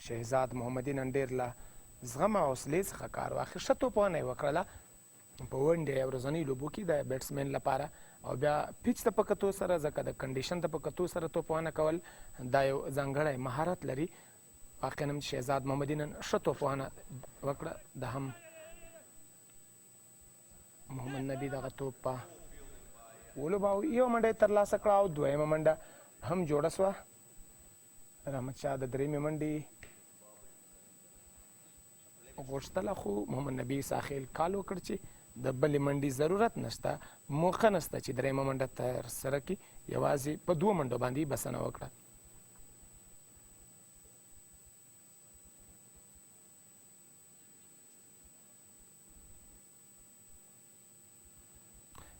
شهزاد محمدي نن ډېر له زغم او حوصلې څخه کار واخیست. ښه توپونه یې وکړله په ون ډې او ورځنیو لوبو کې د بیټسمین لپاره. او بیا پیچ ته په کتو سره ځکه د کنډیشن ته په کتو سره توپونه کول دا یو ځانګړی مهارت لري. واقعا هم شهزاد محمدي نن ښه توپونه وکړه. د هم محمد نبی دغه توپ په ولوباو. یوه منډه یې ترلاسه کړه او دویمه منډه هم جوړه سوه. رحمت شاه د درېیمې منډې غوښتله، خو محمد نبی ساخیل کال وکړ چې د بلې منډې ضرورت نشته، موقع نشته چې درېیمه منډه ترسره کړي. یوازې په دوه منډو باندې بسنه وکړه.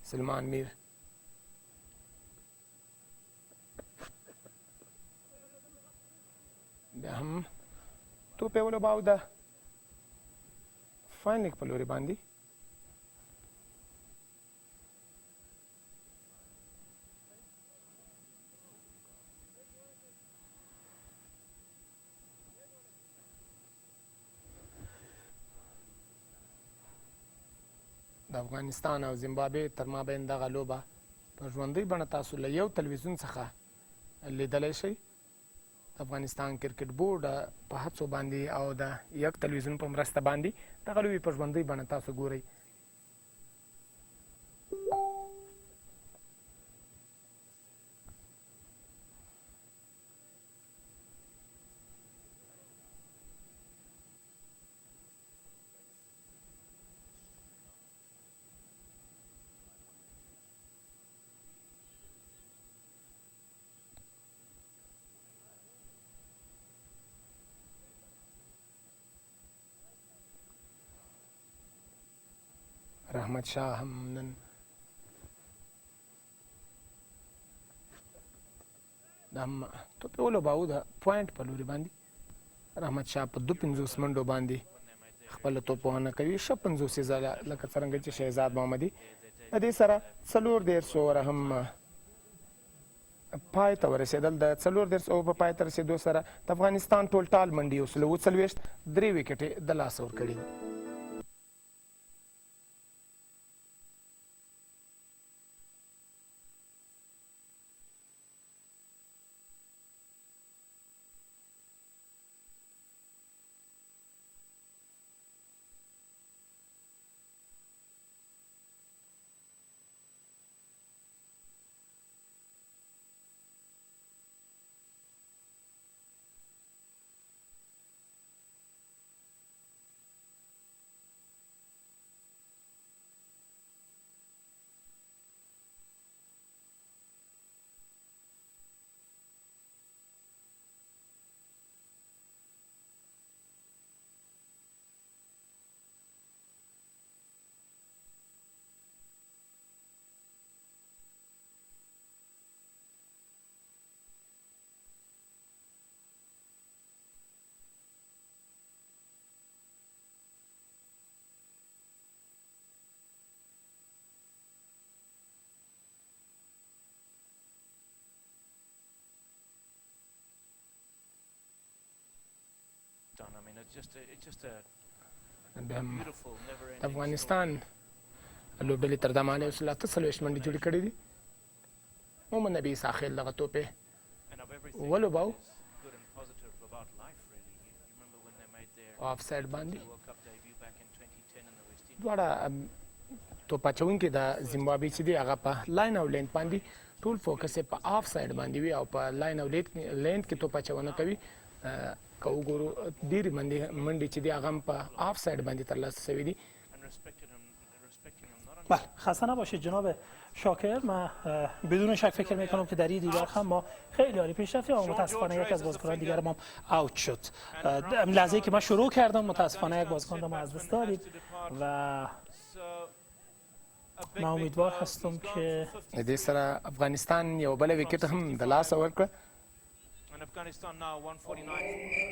سلمان میر بیا هم توپ یې ولوباو د فاین لیګ په لوري باندې. د افغانستان او زیمبابوې تر مابین دغه لوبه په ژوندۍ بڼه تاسو له یو تلویزیون څخه لیدلی شئ. د افغانستان کرکټ بورډ په هڅو باندې او د یک تلویزیون په مرسته باندې دغه لوبې په ژوندۍ بڼه تاسو ګورئ. رحمت شاه هم نن د هم توپ ولوباوه د پوینټ په لوري باندې رحمت شاه په 250 منډو باندې خپل توپ ونه کوي 56 ځله لکه څنګه چې شهزاد محمدي د دې سره 4 اوور هم پای ته ورسېدل. د 4 اوور په پای ته رسېدو سره د افغانستان ټال منډي 143 3 وکټې د لاسه ورکړي دي. د افغانستان لوبډلې تر دمانه 43 منډې جوړې کړې دي. محمد نبي ساخیل دغه توپ ولوباو آف ساید باندې. دواړه توپ اچوونکي د زیمبابوې چې دی هغه په لاین او لینډ باندې ټول فوکس یې په آف ساید باندې وي او په لاین او لینډ کې توپ اچونه کوي. که وګورو ډېرې منډې چې دی هغه هم په آف ساید باندې ترلاسه شوي دي. بله خسته نباشید جناب شاکر. من بدون شک فکر میکنم که در این دیدار هم ما خیلی عالی پیش رفتیم اما متاسفانه یک از بازیکنان دیگر ما اوت شد. لحظه‌ای که ما شروع کردم متاسفانه یک بازیکن ما از دست دادیم و من امیدوار هستم که د دې سره افغانستان یو بله وکټ هم د لاسه ورکړه. Afghanistan now 149.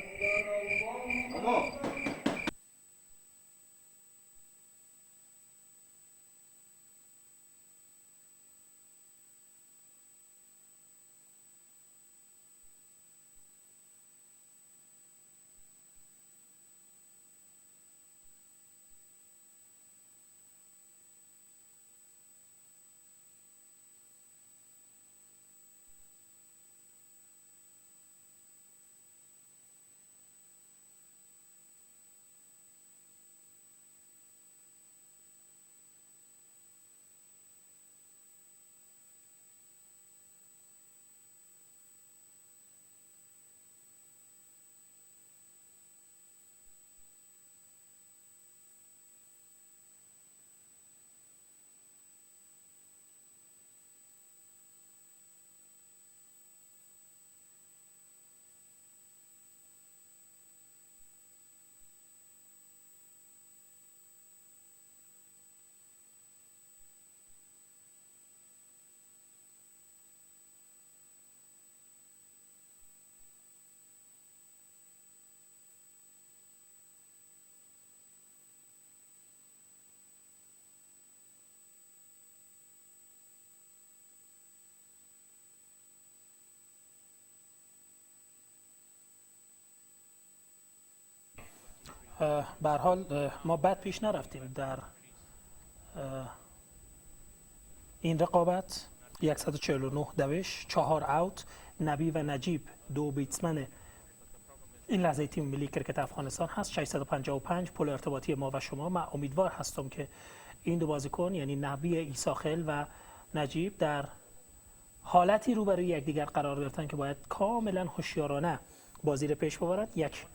به هر حال ما بد پیش نرفتیم در این رقابت. 149 دوش، 4 اوت. نبی و نجیب 2 بیتسمن این لحظه تیم ملی کرکت افغانستان هست. 655 پل ارتباطی ما و شما. من امیدوار هستم که این دو بازیکن یعنی نبی عیساخیل و نجیب در حالتی روبروی یکدیگر قرار گرفتن که باید کاملا هوشیارانه بازی را پیش ببرد. یک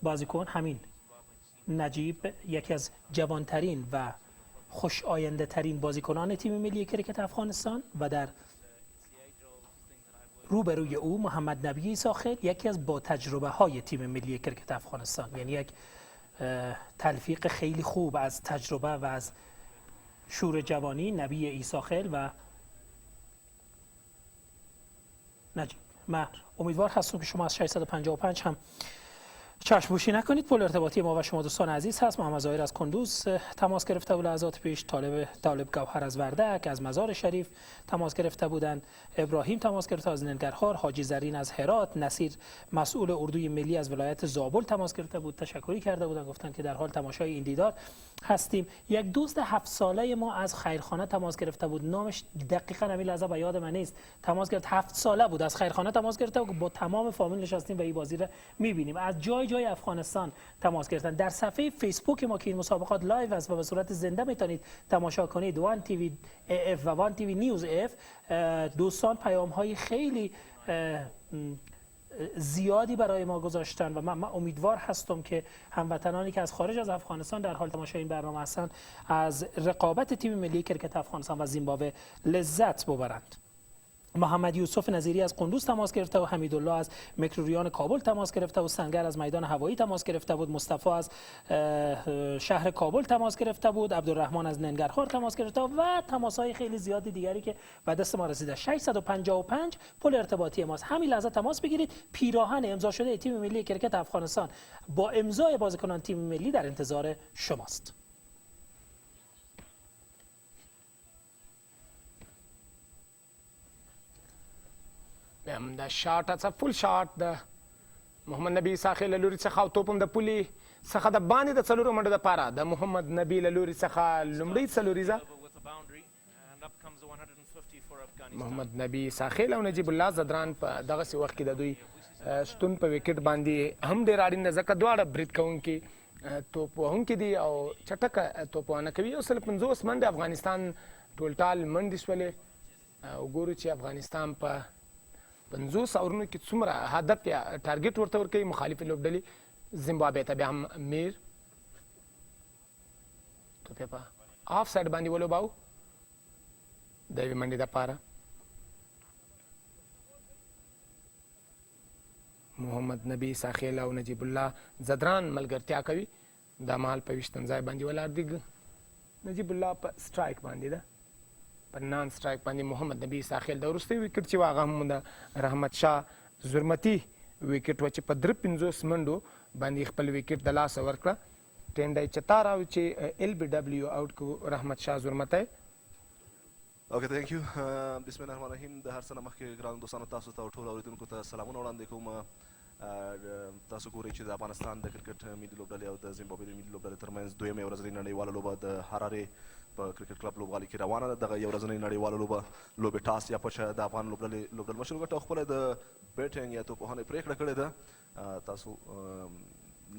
بازیکن همین نجیب یکی از جوانترین و خوش آینده ترین بازیکنان تیم ملی کرکت افغانستان و در روبروی او محمد نبی عیساخیل یکی از با تجربه های تیم ملی کرکت افغانستان، یعنی یک تلفیق خیلی خوب از تجربه و از شور جوانی، نبی عیساخیل و نجیب. من امیدوار هستم که شما از 655 هم چشم‌پوشی نکنید. پل ارتباطی ما و شما دوستان عزیز هست. محمد ظاهر از کندوز تماس گرفته بود لحظات پیش، طالب گوهر از وردک، از مزار شریف تماس گرفته بودند، ابراهیم تماس گرفته از ننگرهار، حاجی زرین از هرات، نصیر مسئول اردوی ملی از ولایت زابل تماس گرفته بود، تشکری کرده بودند، گفتند که در حال تماشای این دیدار هستیم. یک دوست 7 ساله ما از خیرخانه تماس گرفته بود، نامش دقیقاً همین لحظه به یاد من نیست، تماس گرفت، 7 ساله بود، از خیرخانه تماس گرفته بود. با تمام فامیل نشستیم و این بازی را می‌بینیم. از جای افغانستان تماس گرفتن. در صفحه فیسبوک ما که این مسابقات لایو است و به صورت زنده میتونید تماشا کنید، وان تیوی اف و وان تیوی نیوز اف، دوستان پیام های خیلی زیادی برای ما گذاشتن و من امیدوار هستم که هموطنانی که از خارج از افغانستان در حال تماشای این برنامه هستند از رقابت تیم ملی کرکت افغانستان و زیمبابوه لذت ببرند. محمد یوسف نظیری از قندوز تماس گرفته و حمیدالله از مکروریان کابل تماس گرفته و سنگر از میدان هوایی تماس گرفته بود، مصطفی از شهر کابل تماس گرفته بود، عبدالرحمن از ننگرهار تماس گرفته و تماس‌های خیلی زیادی دیگری که به دست ما رسیده. 655 پل ارتباطی ماست. همین لحظه تماس بگیرید. پیراهن امضا شده تیم ملی کرکت افغانستان با امضای بازیکنان تیم ملی در انتظار شماست. د شاټ اټس فل شاټ د محمد نبی ساخی له لوري څخه او توپ هم د پولې څخه د باندې د څلورو منډو دپاره د محمد نبی له لوري څخه لومړۍ څلوریزه محمد نبی ساخیل او نجیب الله زدران په دغسې وخت کې د دوی شتون په وکټ باندې هم ډېر اړین ده، ځکه دواړه برید کوونکي توپ وهونکي دي او چټکه توپ وهنه کوي. یو سل 50 منډې افغانستان ټول ټال منډې شولې. وګورو چې افغانستان په 50 اورونو کې څومره هدف یا ټارګټ ورته ورکوي مخالفې لوبډلې زیمبابوې ته. بیا هم میر توپ یې په آف سایډ باندې ولوباو د یوې منډې دپاره. محمد نبی ساخیل او نجیب الله زدران ملګرتیا کوي. دا مهال په 20 ځای باندې ولاړ دي. نجیب الله په سټرایک باندې ده، په نان سټرایک باندې محمد نبی ساخیل د وروستۍ وکټ چې و هغه هم د رحمت شاه زرمتي وکټ و چې په 53 منډو باندې خپل وکټ د لاسه ورکړه. ټینډی چتار او چې ال بي ډبلیو آوټ کو رحمت شاه زرمتی. اوکې تھینک یو. بسم الله الرحمن الرحیم. د هر څه نه مخکې ګرانو دوستانو تاسو ته او ټولو اورېدونکو ته سلامونه وړاندې کوم. تاسو ګورئ چې د افغانستان د کرکټ ملي لوبډلې او د زیمبابوې د ملي لوبډلې ترمنځ دویمه ورځنۍ نړیواله لوبه د هرارې په کرکټ کلب لوبغالي کې روانه ده. دغه یو ورځنۍ نړیواله لوبې ټاس یا پچه د افغان لوبډل مشر ګټه خپله د بیټینګ یا توپوهنې پرېکړه کړې ده. تاسو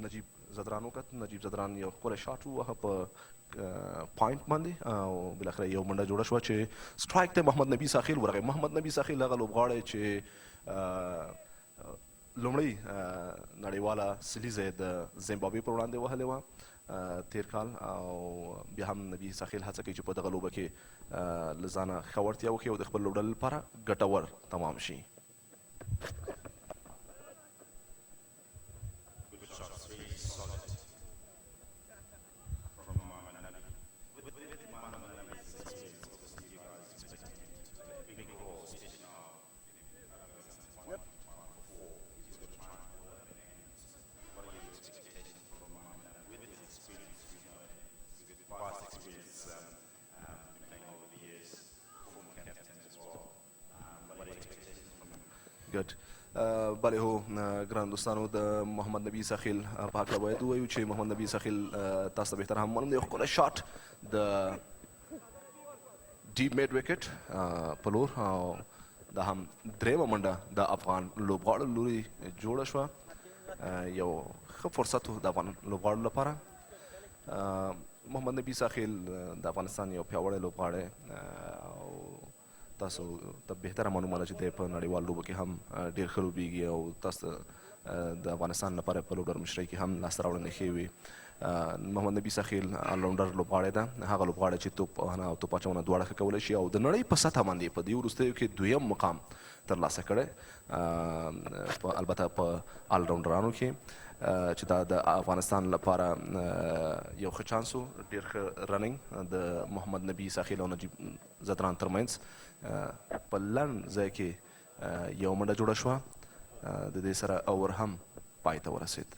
نجیب زدران وکت. نجیب زدران یو ښکلی شاټ ووهه په پاینټ باندې او بالاخره یو منډه جوړه شوه چې سټرایک ته محمد نبی ساخیل ورغی. محمد نبی ساخیل هغه لوبغاړی چې لومړی نړیواله سلیزه د زیمبابوې پر وړاندې وهلې وه تیر کال، او بیا هم نبی ساخیل هڅه کوي چې په دغه لوبه کې له ځانه ښه وړتیا وکړي او د خپل لوبډلې لپاره ګټور تمام شي. بله هو ګران دوستانو، د محمد نبی ساخیل په هکله باید ووایو چې محمد نبی ساخیل تاسو ته بهتر هم معلوم دی، یو ښکلی شاټ د ډیپ میډ وکټ په لور او دا هم درېیمه منډه د افغان لوبغاړو لوري جوړه شوه. یو ښه فرصت و د افغان لوبغاړو لپاره. محمد نبی ساخیل د افغانستان یو پیاوړی لوبغاړی او تاسو ته بهتره معلومه ده چې دی په نړیوال لوبو کې هم ډېر ښه لوبیږي او تاسو د افغانستان لپاره په لوبډل مشرۍ کې هم لاسته راوړنې ښې وي. محمد نبی ساخیل آلراونډر لوبغاړی ده، هغه لوبغاړی چې توپ وهنه او توپ اچونه دواړه ښه کولی شي او د نړۍ په سطحه باندې په دې وروستیو کې 2م مقام ترلاسه کړی، البته په آلراونډرانو کې چې دا د افغانستان لپاره یو ښه چانس و. ډېر ښه رننګ د محمد نبی ساخیل او نجیب زدران ترمنځ په لنډ ځای کې یو منډه جوړه شوه، د دې سره اور هم پای ته ورسېد.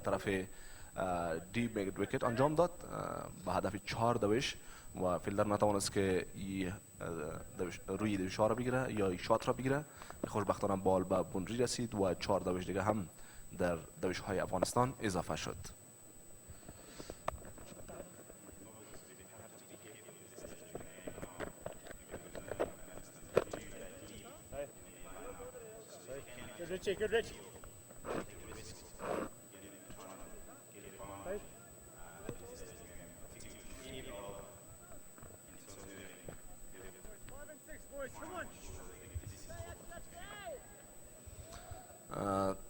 طرف دی ویکت انجام داد به هدف 4 و فیلدر نتوانست که روی دوش را بگیره یا شات را بگیره. خوشبختانه بال به بونری رسید و 4 دیگه هم در دوش های افغانستان اضافه شد. Good Richie.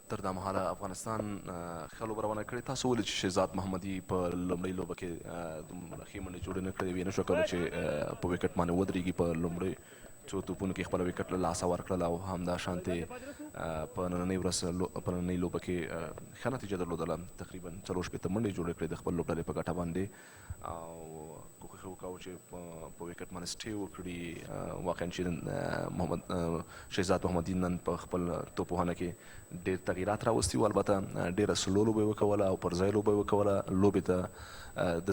تر دا مهاله افغانستان ښه لوبه روانه کړې. تاسو ولید چې شهزاد محمدي په لومړۍ لوبه کې دومره ښې منډې جوړې نه کړې وې، نه شو کولی چې په وکټ باندې ودرېږي. په لومړۍ څو توپونو کې خپله وکټ له لاسه ورکړله او همداشانتې په نننۍ لوبه کې ښه نتیجه درلودله، تقریبا 4 شپېته منډې جوړې کړې د خپل لوبډلې په ګټه باندې او کوښښ یې وکړو چې په وکټ باندې سټې وکړي. واقعا چې شهزاد محمدي نن په خپل توپ وهنه کې ډېر تغییرات راوستي وو، البته ډېره سلو لوبه یې وکوله او پر ځای لوبه یې وکوله. لوبې د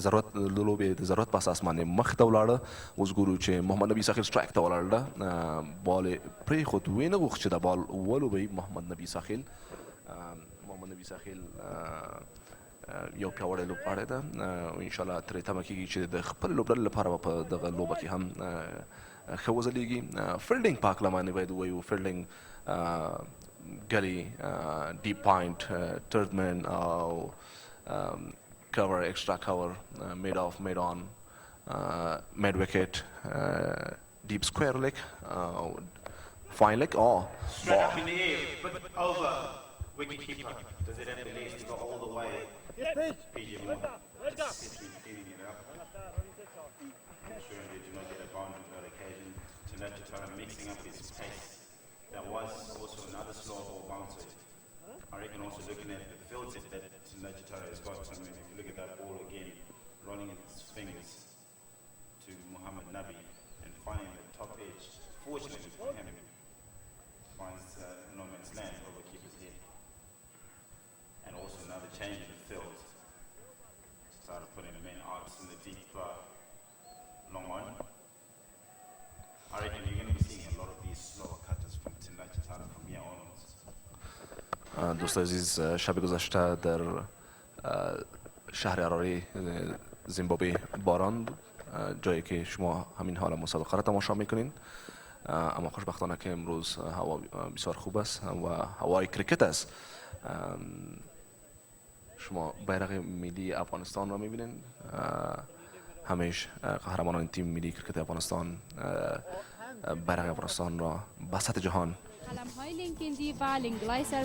ضرورت په اساس باندې مخ ته ولاړه. اوس ګورو چې محمد نبي ساخیل سټرایک ته ولاړله، بال یې پرېښود، ویې نه غوښت چې دا بال ولوبوي. محمد نبي ساخیل یو پیاوړی لوبغاړی ده، انشاءالله ترې تمه کېږي چې د خپل لوبډلې لپاره به په دغه لوبه کې هم ښه وځلیږي. فیلډینګ په هکله باندې باید ووایو، فیلډینګ ګلي، ډیپ پوینټ، ترد مین او cover, extra cover, mid off, mid on, mid wicket, deep square leg, fine leg, ball. Straight up in the air, but over wicket keeper. Does it have the legs to go all the way? PJ Moore. Feeding it up. Ensuring they do not get a boundary on that occasion. Tanaja Tara mixing up his pace. That was also another slow ball bouncer. I reckon also looking at the field set that Tanaja Tara has got. I mean, if you look at that ball again, running its fingers to Muhammad Nabi and finding the top edge. Fortunately for him, finds no man's land over keeper's head. And also another change in the field. Started putting the men out in the deep long on. I reckon you're going to be seeing a lot of these slower cutters from Tanaja Tara from here onwards. دوست عزیز، شب گذشته در شهر حراری زیمبابوی باران بود، جایی که شما همین حال مسابقه را تماشا میکنین. اما خوشبختانه که امروز هوا بسیار خوب است و هوای کرکت است. شما بیرق ملی افغانستان را میبینین، همیشه قهرمانان تیم ملی کرکت افغانستان بیرق افغانستان را به سطح جهان قلم‌های لینکندی و لینگلایزر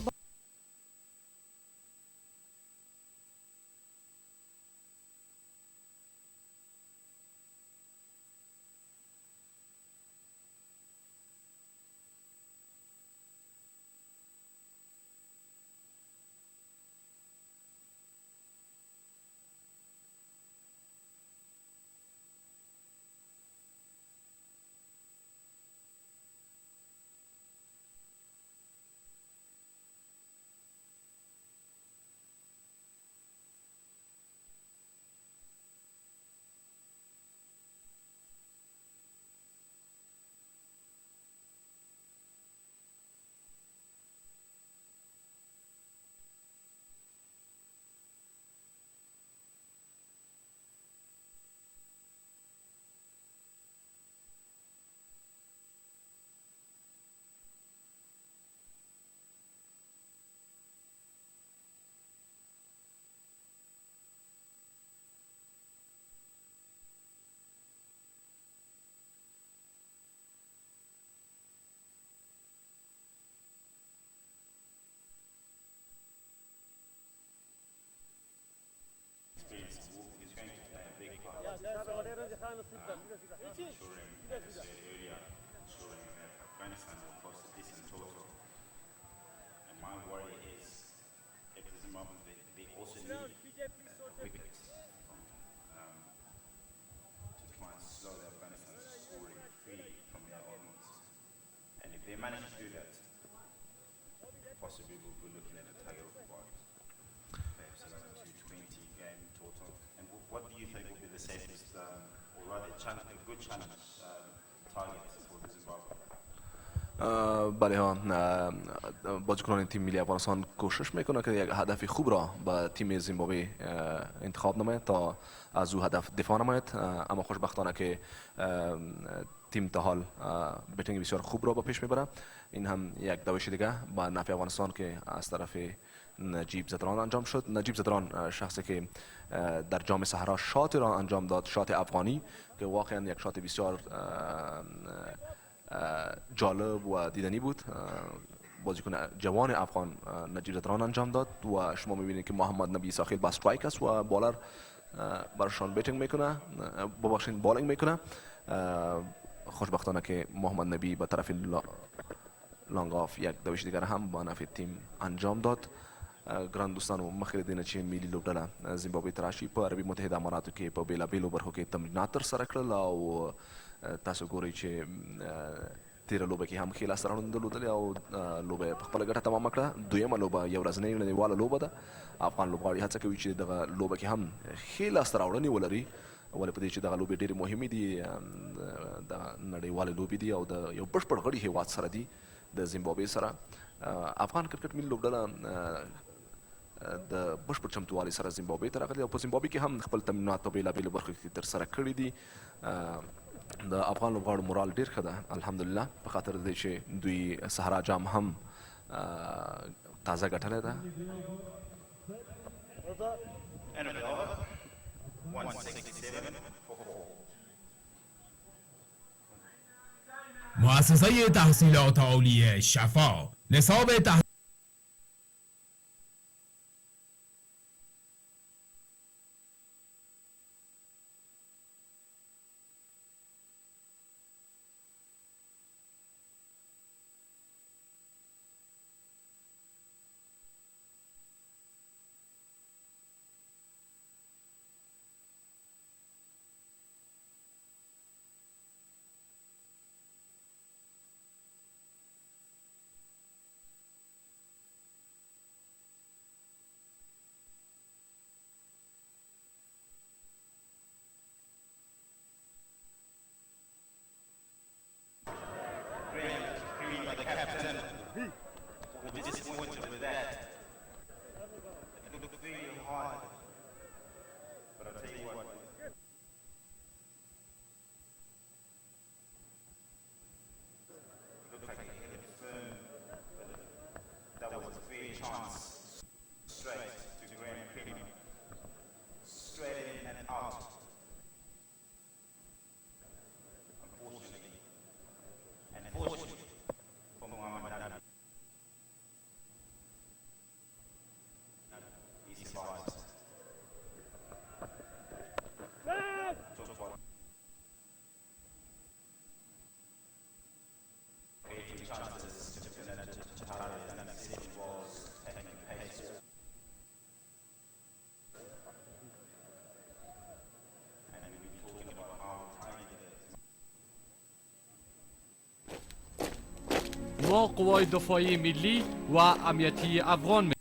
Afghanistan will post a decent total. And my worry is if the Zimbabwe, they also need wickets to try and slow the Afghanistan scoring free from their onwards. And if they manage to do that, possibly we'll be looking at a title of about perhaps around 220 game total. And what do you think will be the safest, or rather a good challenge target for the Zimbabwe? بله ها بازیکنان تیم ملی افغانستان کوشش میکنه که یک هدف خوب را به تیم زیمبابوه انتخاب نماید تا از او هدف دفاع نماید، اما خوشبختانه که تیم تا حال بیتینگ بسیار خوب را به پیش میبره. این هم یک دوش دیگه با نفع افغانستان که از طرف نجیب زدران انجام شد. نجیب زدران شخصی که در جام صحرا شات را انجام داد، شات افغانی که واقعا یک شات بسیار جالب و دیدنی بود. بازیکن جوان افغان نجیب زدران انجام داد و شما میبینید که محمد نبی ساخیل با استرایک است و بالر برشان بیتینگ میکنه، ببخشید بالینگ میکنه. خوشبختانه که محمد نبی به طرف لانگ آف یک دوش دیگر هم با نفع تیم انجام داد. ګران دوستانو، مخکې د دې نه چې ملي لوبډله زیمبابوې ته راشي، په عربي متحده اماراتو کې په بېلابېلو برخو کې تمرینات ترسره کړل او تاسو ګورئ چې تیره لوبه کې هم ښې لاسته راوړنې درلودلې او لوبه یې په خپله ګټه تمامه کړه. دویمه لوبه یو ورځنۍ نړیواله لوبه ده. افغان لوبغاړي هڅه کوي چې دغه لوبه کې هم ښې لاسته راوړنې ولري، ولې په دې چې دغه لوبې ډېرې مهمې دي، د نړیوالې لوبې دي او د یو بشپړ غړي هېواد سره دي، د زیمبابوې سره. افغان کرکټ ملي لوبډله د بشپړ چمتووالي سره زیمبابوې ته راغلي او په زیمبابوې کې هم خپل تمرینات په بېلابېلو برخو کې ترسره کړي دي. د افغان لوبغاړو مورال ډېر ښه ده الحمدلله، په خاطر د دې چې دوی صحرا جام هم تازه ګټلی ده. مؤسسه تحصیلات عالی شفا نصاب ما قوای دفاعی ملی و امنیتی افغان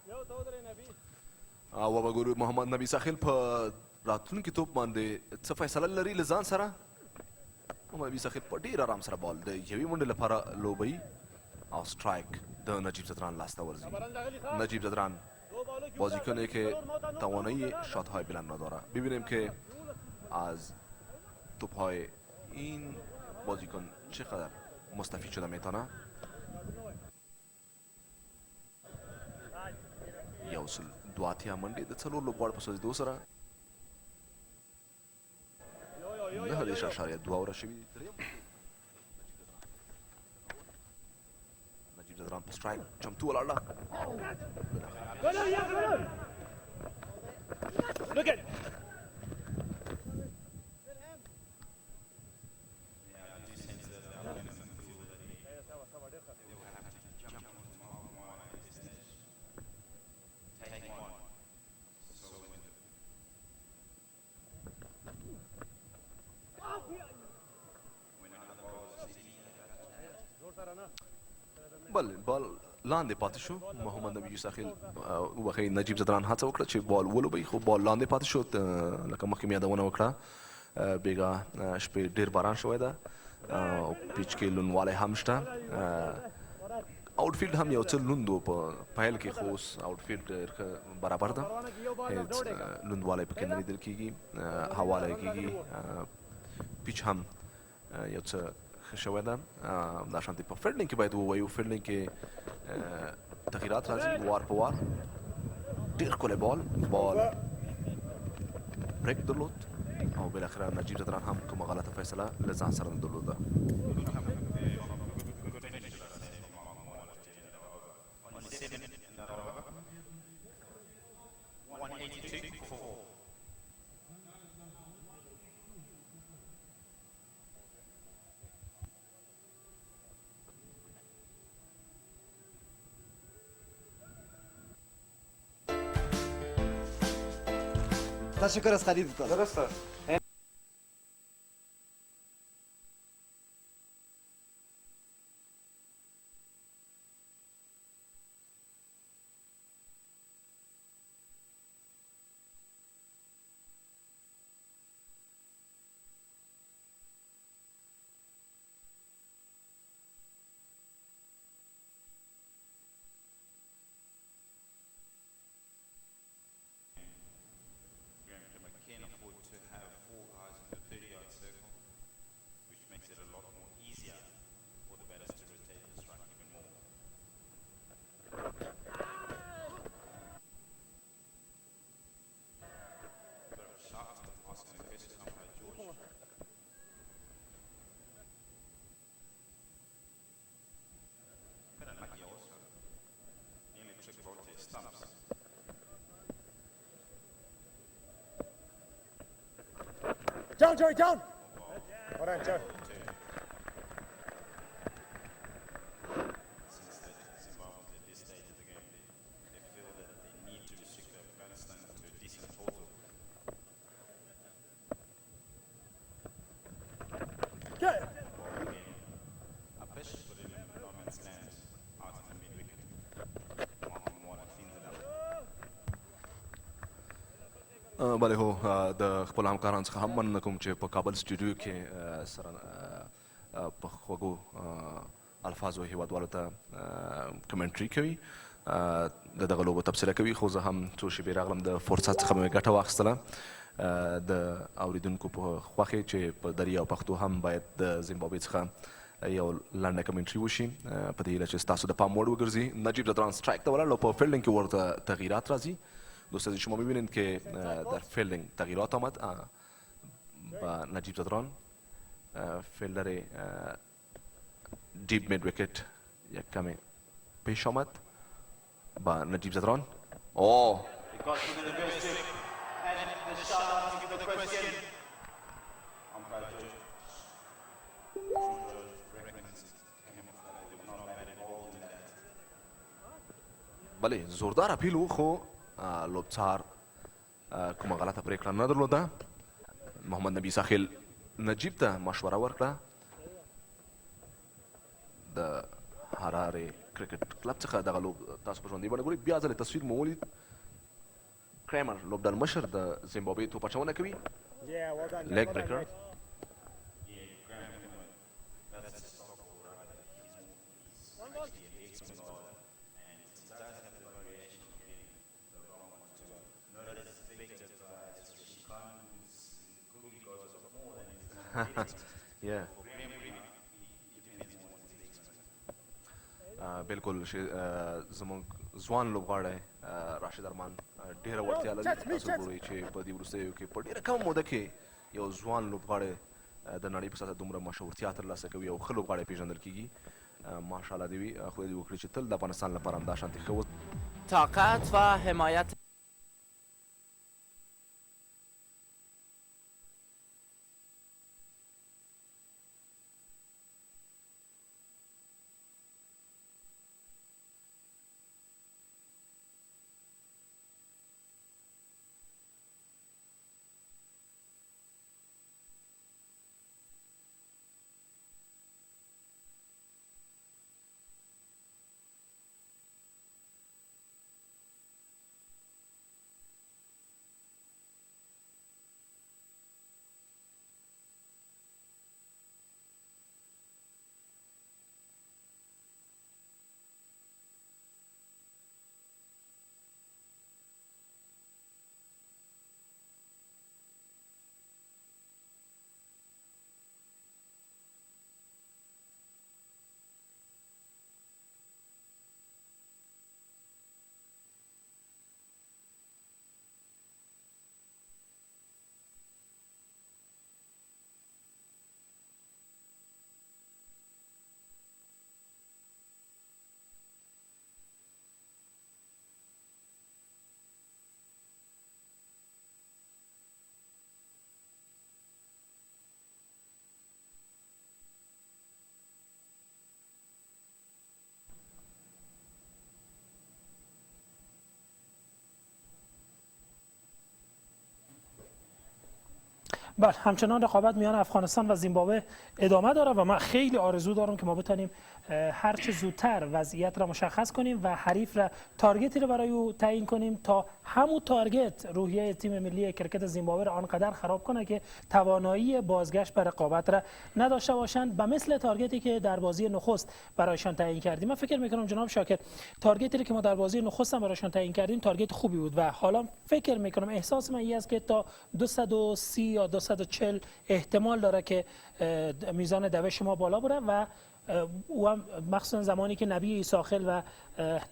او به ګورو محمد نبي ساحل په راتلونکي توپ باندې څه فیصله لري له ځان سره. محمد نبي ساحل په ډېر آرام سره بال د یوې منډې لپاره لوبوي او سټرایک د نجیب زدران لاسته ورزی. نجیب زدران بازیکنی که توانایی شات های بلند نداره. ببینیم که از توپ های این بازیکن چقدر مستفید شده میتونه. یو سل دوه اتیا منډې د څلور لوبغاړو په سوځېدو سره 9.2 اوره شوي دي. نجیب زدران په سټرایک چمتو ولاړ ده. بل بال لاندې پاتې شو. محمد نبي ساحل وبخښئ نجیب زدران هڅه وکړه چې بال ولوبوي خو بال لاندې پاتې شو. لکه مخکې مې یادونه وکړه بیګا شپې ډېر باران شوی ده او پیچ کې لوندوالی هم شته. آوټفیلډ هم یو څه لوند و په پیل کې خو اوس آوټفیلډ ډېر ښه برابر ده. هېڅ لوندوالی پکې نه لیدل کېږي. هوا لګېږي. پیچ هم یو څه ښه شوی ده. داشانتې په فیلډینګ کې باید ووایو فیلډینګ کې تغییرات راځي وار په وار. ډېر ښکلی بال بریک درلود او بالاخره نجیب زدران هم کومه غلطه فیصله له ځان سره نه درلوده. تشکر از خریدتان. درسته. Down, Jerry, down! Well done, Jerry. Since Zimbabwe at this stage of the game, they feel that they need to restrict Afghanistan to a decent total. Get it! A push, but in no man's land, out in the mid-wicket. One cleans it up. بله هو د خپل همکارانو څخه هم مننه کوم چې په کابل سټوډیو کې سره په خوږو الفاظو هیوادوالو ته کمنټري کوي د دغه لوبو تبصره کوي. خو زه هم څو شېبې راغلم د فرصت څخه مې ګټه واخیستله د اوریدونکو په خوښې چې په دري او پښتو هم باید د زیمبابوې څخه یو لنډه کمنټري وشي په دې هیله چې ستاسو د پام وړ وګرځي. نجیب زدران سټرایک ته ولاړ او په فیلډینګ کې ورته تغییرات راځي. دوستان شما میبینید که در فیلدینگ تغییرات آمد با نجیب زدران فیلدر دیپ مید ویکت یک کمی پیش آمد با نجیب زدران. اوه بله زوردار اپیل و خو لوبڅار کومه غلطه پریکړه نه درلوده. محمد نبي ساحل نجیب ته مشوره ورکړه د حرارې کرکټ کلب څخه دغه لوب تاسو په ژوندۍ بڼه ګورئ. بیا ځلې تصویر مو ولید کرامر لوبډل مشر د زیمبابوې توپ اچونه کوي لیګ بریکر. بالکل زموږ ځوان لوبغاړی راشد ارمان ډېره وړتیا لري. تاسو ګورئ چې په دې وروستیو کې په ډېره کمه موده کې یو ځوان لوبغاړی د نړۍ په سطحه دومره مشهورتیا ترلاسه کوي او ښه لوبغاړی پیژندل کیږي. ماشاءالله دې وي. خدای دې وکړي چې تل د افغانستان لپاره همدا شانتې ښه طاقت و حمایت بله همچنان رقابت میان افغانستان و زیمبابوه ادامه داره و من خیلی آرزو دارم که ما بتونیم هر چه زودتر وضعیت را مشخص کنیم و حریف را تارگتی را برای او تعیین کنیم تا همون تارگت روحیه تیم ملی کرکت زیمبابوه را آنقدر خراب کنه که توانایی بازگشت به رقابت را نداشته باشند و مثل تارگتی که در بازی نخست برایشان تعیین کردیم. من فکر میکنم جناب شاکر تارگتی که ما در بازی نخست هم برایشان تعیین کردیم تارگت خوبی بود و حالا فکر میکنم احساس من این است که تا 230 یا 240 احتمال داره که میزان دوش ما بالا بره و او هم مخصوصا زمانی که نبی ایساخیل و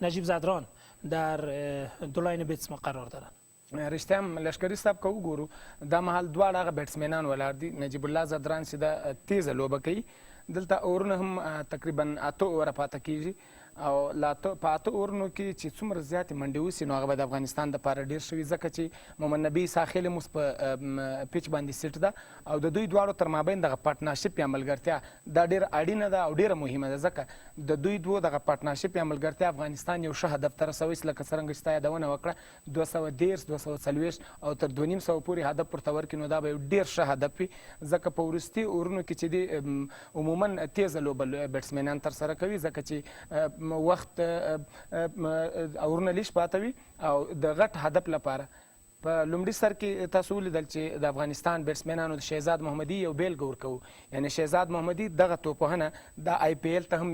نجیب زدران در دولاین بیتسما قرار دارن. رښتیا هم لشکري صاحب که وګورو دا مهال دواړه هغه بیټسمینان ولاړ دي. نجیب الله زدران چې د تیزه لوبه کوي دلته اورونه هم تقریبا 8 اووره پاته کیږي او په 8 اورونو کې چې څومره زیاتې منډې وسي نو هغه به د افغانستان دپاره ډېر شوي ځکه چې محمد نبي ساخیل هم اوس په پیچ باندې سیټ ده او د دوی دواړو تر مابین دغه پارټنرشپ یا ملګرتیا دا ډېر اړینه ده او ډېره مهمه ده ځکه د دوی دوه دغه پارټنرشپ یا ملګرتیا افغانستان یو ښه هدف ته رسوي لکه څرنګه چې تا یادونه وکړه 210 240 او تر 2500 پورې هدف ورته ورکړي نو دا به یو ډېر ښه هدف وي ځکه په وروستي اورونو کې چې دی عموما تیزه لوبه بیټسمینان ترسره کوي ځکه چې وخت اورونه لیش پاته وي او د غټ هدف لپاره په لومړي سر کې تاسو ولیدل چې د افغانستان بیټسمینانو د شهزاد محمدي یو بیلګه ورکوو یعنی شهزاد محمدي دغه توپوهنه د آی پی ایل ته هم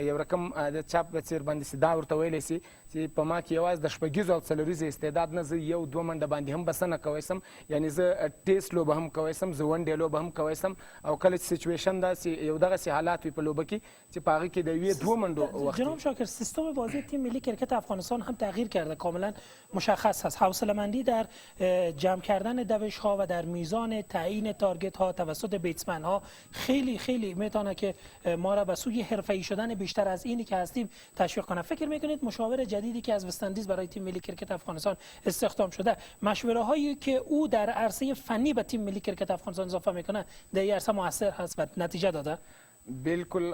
یو رقم د چاپ په څیر باندې دا ورته ویلی سي چې په ما کې یوازې د شپږیزو او څلوریزو استعداد نه زه یو دوه منډه باندې هم بسنه کوی سم یعنی زه ټیسټ لوبه هم کوی سم زه ون ډې لوبه هم کوی سم او کله چې سچویشن داسې یو دغسې حالات وي په لوبه کې چې په هغه کې د یوې دوه منډو وخت جناب شاکر سیستم بازی تیم ملی کرکت افغانستان هم تغییر کرده کاملا مشخص هست. حوصله‌مندی در جمع کردن دوش ها و در میزان تعیین تارگت ها توسط بیتسمن ها خیلی خیلی میتونه که ما را به سوی حرفه‌ای شدن بیشتر از اینی که هستیم تشویق کنه. فکر میکنید مشاور جدیدی که از وست‌اندیز برای تیم ملی کرکت افغانستان استخدام شده مشوره هایی که او در عرصه فنی به تیم ملی کرکت افغانستان اضافه میکنه در این عرصه موثر هست و نتیجه داده؟ بالکل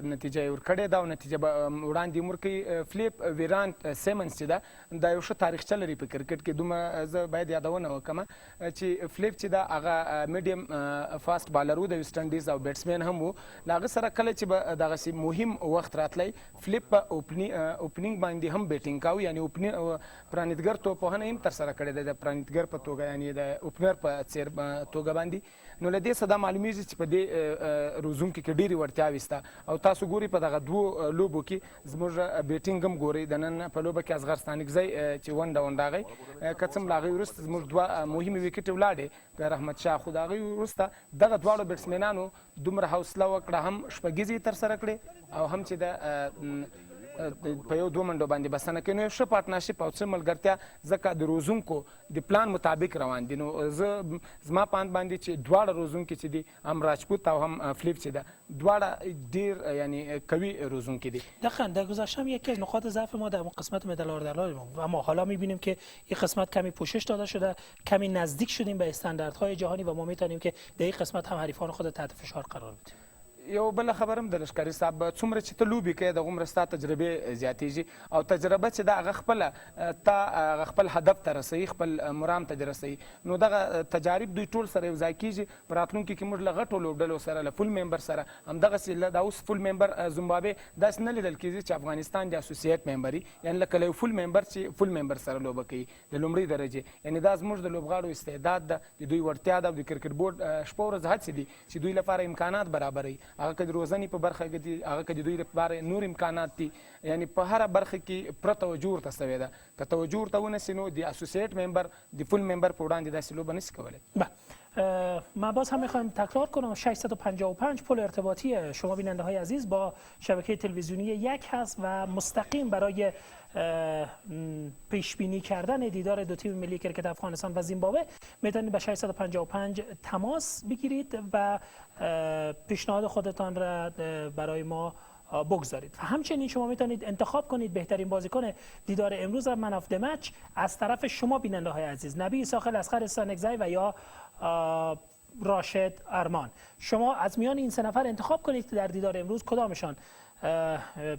نتیجه یې ورکړې ده او نتیجه به وړاندې ورکوي. فلیپ ویرانت سیمنز چې ده دا یو ښه تاریخچه لري په کرکټ کې. دومره زه باید یادونه وکړم چې فلیپ چې ده هغه میډیم فاست بالر و د ویسټ انډیز او بیټسمین هم و. له هغه سره کله چې به دغسې مهم وخت راتلی فلیپ په اوپنینګ باندې هم بیټینګ کاوه، یعنې پرانیتګر توپوهنه یې هم ترسره کړې ده د پرانیتګر په توګه، یعنې د اوپنر په څېر توګه باندې. نو له دې څخه دا معلومیږي چې په دې روزونکي کې ډېرې وړتیاوې شته او تاسو ګورئ په دغه دوو لوبو کې زموږ بیټینګ هم ګورئ. د نن په لوبه کې اصغر ستانکزی چې ونډه ونډاغی که څه هم له هغې وروسته زموږ دوه مهمې ویکټې ولاړې رحمت شاه، خو د هغې وروسته دغه دواړو بیټسمینانو دومره حوصله وکړه، هم شپږیزې یې ترسره کړې او هم چې د په یو دوه منډو باندې بسنه کوي. نو یو ښه پارټنرشپ او ښه ملګرتیا ځکه د روزونکو د پلان مطابق روان دي. نو زه زما په اند باندې چې دواړه روزونکي چې دي هم راجپوت او هم فلیپ چې ده دواړه ډېر یعنی قوي روزونکي دي. دقیقاً در گذشته هم یکی از نقاط ضعف ما در قسمت مدال اما حالا می‌بینیم که این قسمت کمی پوشش داده شده، کمی نزدیک شدیم به استانداردهای جهانی و ما می‌تونیم که در این قسمت هم حریفان خود تحت فشار قرار بدیم. یو بل خبرم د لشکري صاحب څومره چې ته لوبې کوې دغومره ستا تجربې زیاتېږي او تجربه چې ده هغه خپله تا خپل هدف ته رسوي، خپل مرام ته دې رسوي. نو دغه تجارب دوی ټول سره یو ځای کېږي. په راتلونکي کې موږ له غټو لوبډلو سره له فول ممبر سره همدغسې دا اوس فول ممبر زمبابوې داسې نه لیدل کېږي چې افغانستان د اسوسییټ ممبر وي، یعنې لکه له یو فول ممبر چې فول ممبر سره لوبه کوي د لومړۍ درجې. یعنې دا زموږ د لوبغاړو استعداد ده، د دوی وړتیا ده او د کرکټ بورډ شپه ورځ هڅې دي چې دوی لپاره امکانات برابروي. هغه که د روزنې په برخه کې دي، هغه که د دوی لپاره نور امکانات دي، یعنی په هره برخه کې پوره توجه ورته سوې ده. که توجه ورته ونسي نو د اسوسییټ ممبر د فول ممبر په وړاندې داسې لوبه نشي کولی. ما باز هم میخوایم تکرار کنم 655 پل ارتباطی شما بیننده های عزیز با شبکه تلویزیونی یک هست و مستقیم برای پیش بینی کردن دیدار دو تیم ملی کرکت افغانستان و زیمبابوه میتونید به 655 تماس بگیرید و پیشنهاد خودتان را برای ما بگذارید. و همچنین شما میتونید انتخاب کنید بهترین بازیکن دیدار امروز و من آف د مچ از طرف شما بیننده های عزیز، نبی ساخل، اصغر استانکزی و یا راشد ارمان. شما از میان این سه نفر انتخاب کنید که در دیدار امروز کدامشان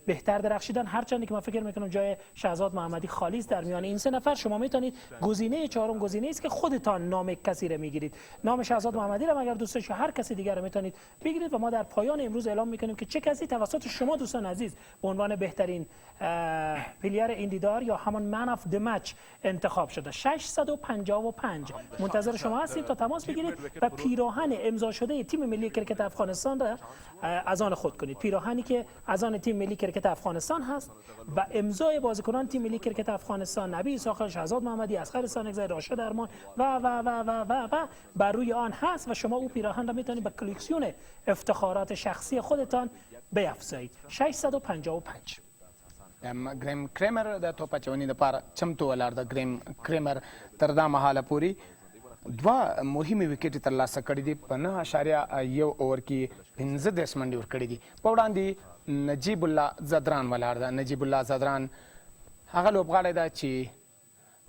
بهتر درخشیدن. هرچند که من فکر میکنم جای شهزاد محمدی خالی است در میان این سه نفر. شما میتونید گزینه چهارم گزینه است که خودتان نام کسی را میگیرید، نام شهزاد محمدی را اگر دوست داشتید هر کسی دیگر را میتونید بگیرید و ما در پایان امروز اعلام میکنیم که چه کسی توسط شما دوستان عزیز به عنوان بهترین پلیر این دیدار یا همان من آف د مچ انتخاب شده. 655 منتظر شما هستیم تا تماس بگیرید و پیراهن امضا شده تیم ملی کرکت افغانستان را از آن خود کنید. پیراهنی که از آن تیم ملی کرکت افغانستان هست و امضای بازیکنان تیم ملی کرکت افغانستان، نبی ساخر، شهزاد محمدی، اصغر استانکزی، راشد ارمان و بر روی آن هست و شما او پیراهن را میتونید به کلکسیون افتخارات شخصی خودتان بیافزایید. 655 ګریم کریمر د توپ اچونې لپاره چمتو ولاړ ده. ګریم کریمر تر دا مهاله پورې دوه مهمې ویکټې ترلاسه کړي دي. په 9.1 اوور کې 15 منډې ورکړي دي. په وړاندې نجیب الله زدران ولاړ ده. نجیب الله زدران هغه لوبغاړی ده چې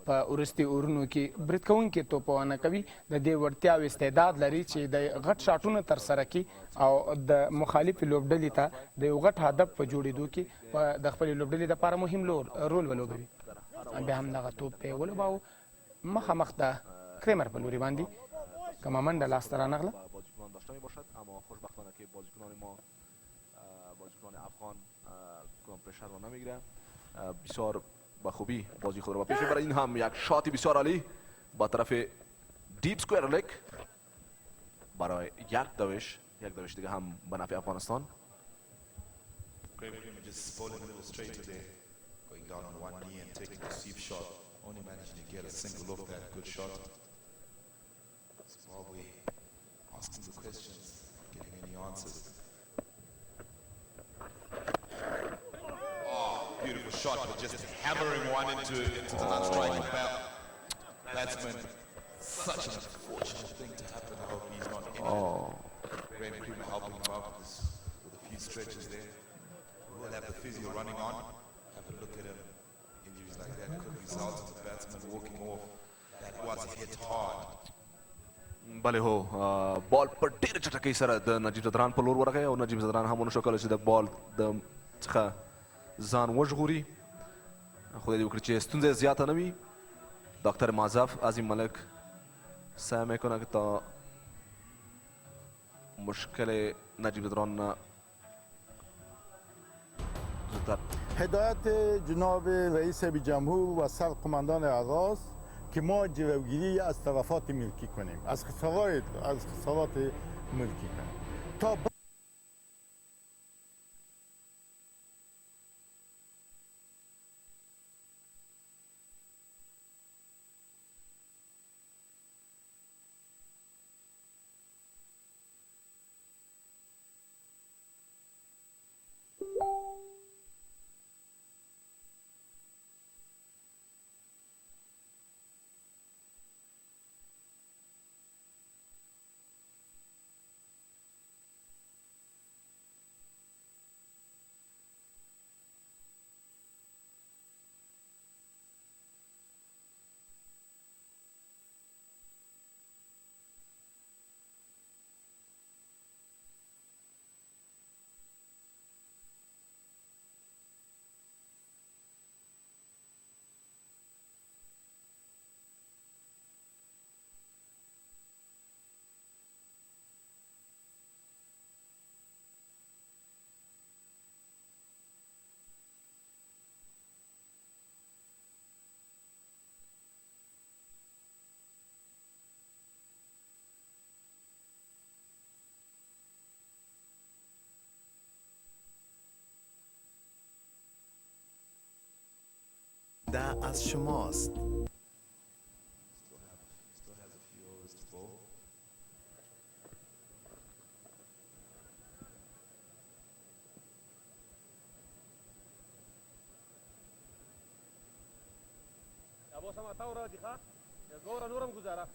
په وروستي اورونو کې برید کوونکي توپونه کوي، د دې وړتیا او استعداد لري چې د غټ شاټونه ترسره کړي او د مخالفې لوبډلې ته د یو غټ هدف په جوړېدو کې د خپلې لوبډلې لپاره مهم رول ولوبوي. بیا هم دغه توپ ته یې ولوباوه مخامخ د کریمر په لوري باندې کومه منډه لاسته رانغله. بازیکنان داشته میباشد اما خوشبختانه که بازیکنان ما بازیکنان افغان کدام پرشر رو نمیگیره. بسیار با خوبی بازی خود رو با پیش برای این هم یک شاتی بسیار عالی با طرف دیپ سکویر لگ برای یک دوش دیگه هم به نفع افغانستان. Zimbabwe asking the questions, getting any answers. Oh, beautiful shot, but just hammering one into the non-striking batsman. Such an unfortunate thing to happen. I hope he's not injured. Graham Creamer helping him out with a few stretches there. We'll have the physio running on. Have a look at him. Injuries like that could result in the batsman walking off. That was hit hard. بله هو بال په ډېره چټکۍ سره د نجیب زدران په لور ورغی او نجیب زدران هم ونه شو کولی چې د بال د څخه ځان وژغوري. خدای دې وکړي چې ستونزه زیاته نه وي. دکتر مازف عظیم ملک سعی میکنه که تا مشکل نجیب زدران هدایت جناب رئیس جمهور و سرقماندان آغاز که ما جلوگیری از تلفات ملکی کنیم، از خسارات ملکی کنیم تا ده از شماست. ابو سما تاورا دي ښه ګوره نورم گزاره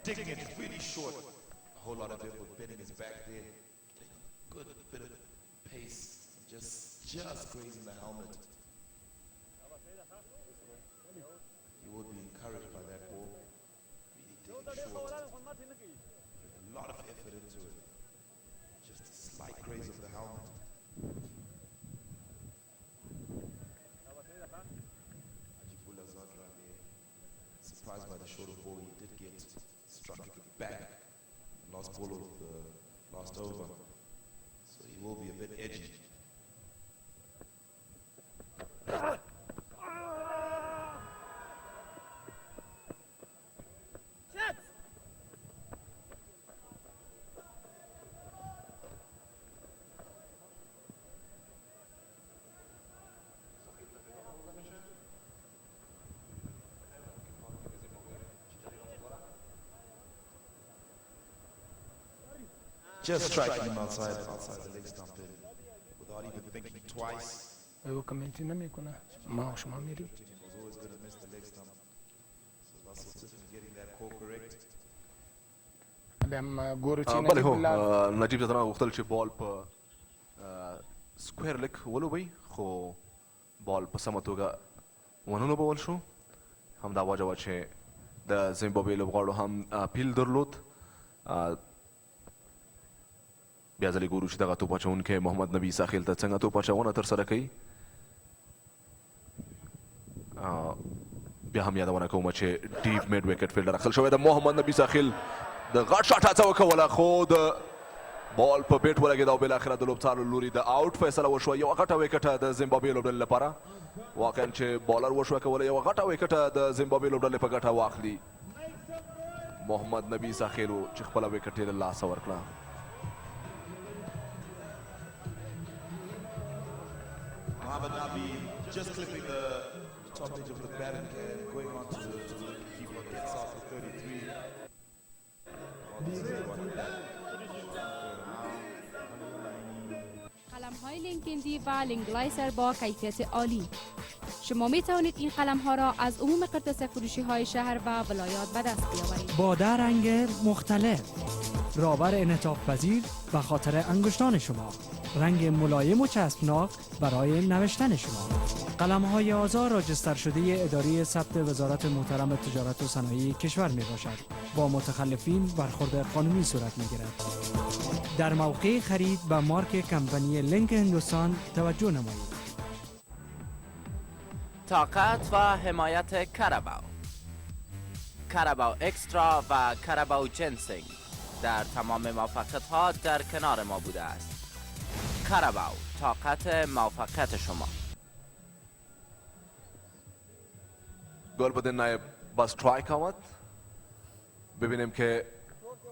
Digging it really short. A whole lot of it with bending his back there. Good bit of pace. Just grazing the helmet. You will be encouraged by that ball. Really digging short. A lot of effort into it. Just a slight graze of the helmet. Ajibula Zadra there. Surprised by the shorter ball he did get. Struck it back. Last ball of the last over. So he will be a bit edgy. Just striking him outside the leg stump there, without even thinking twice. او کمنتی نمیکنه ما شما میری Was always going to miss the leg stump. So Russell Tiffin getting that call correct. بهم ګورو چې بله هو نجیب زدران غوښتل چې بال په سکویر لیګ ولوبوي خو بال په سمه توګه ونه لوبول شو. همدا وجه وه چې د زیمبابوې لوبغاړو هم پیل درلود. بیا ځلې ګورو چې دغه توپ اچوونکی محمد نبي ساخیل ته څنګه توپ اچونه ترسره کوي. بیا هم یادونه کوم چې ډیپ میډ وکټ فیلډر اخیستل شوی د محمد نبي ساخیل د غټ شاټ هڅه وکوله خو د بال په بیټ ولګېد او بالاخره د لوبڅارو لوري د آوټ فیصله وشوه. یوه غټه وکټه د زیمبابوې لوبډلې لپاره. واقعا چې بالر وشوه کوله یوه غټه وکټه د زیمبابوې لوبډلې په ګټه واخلي. محمد نبي ساخیل چې خپله وکټ یې له لاسه ورکړه. Mohamed Nabi just clipping the top edge of the batting and going on to the keeper gets off the 33. قلم‌های لینکندی و لینگلایسر با کیفیت عالی. شما می توانید این قلم‌ها را از عموم قرطاس فروشی‌های شهر و ولایات به دست بیاورید. با رنگ مختلف رابر انعطاف پذیر و خاطر انگشتان شما، رنگ ملایم و چسبناک برای نوشتن شما. قلم‌های آزاد راجستر شده اداره ثبت وزارت محترم تجارت و صنایع کشور می باشد. با متخلفین برخورد قانونی صورت می گیرد. در موقع خرید به مارک کمپانی لینک هندوستان توجه نمایید. طاقت و حمایت کرباو، کرباو اکسترا و کرباو جنسینگ در تمام موفقیت‌ها در کنار ما بوده است. کرباو، طاقت موفقیت شما. گل بدین نایب با استرایک آمد. ببینیم که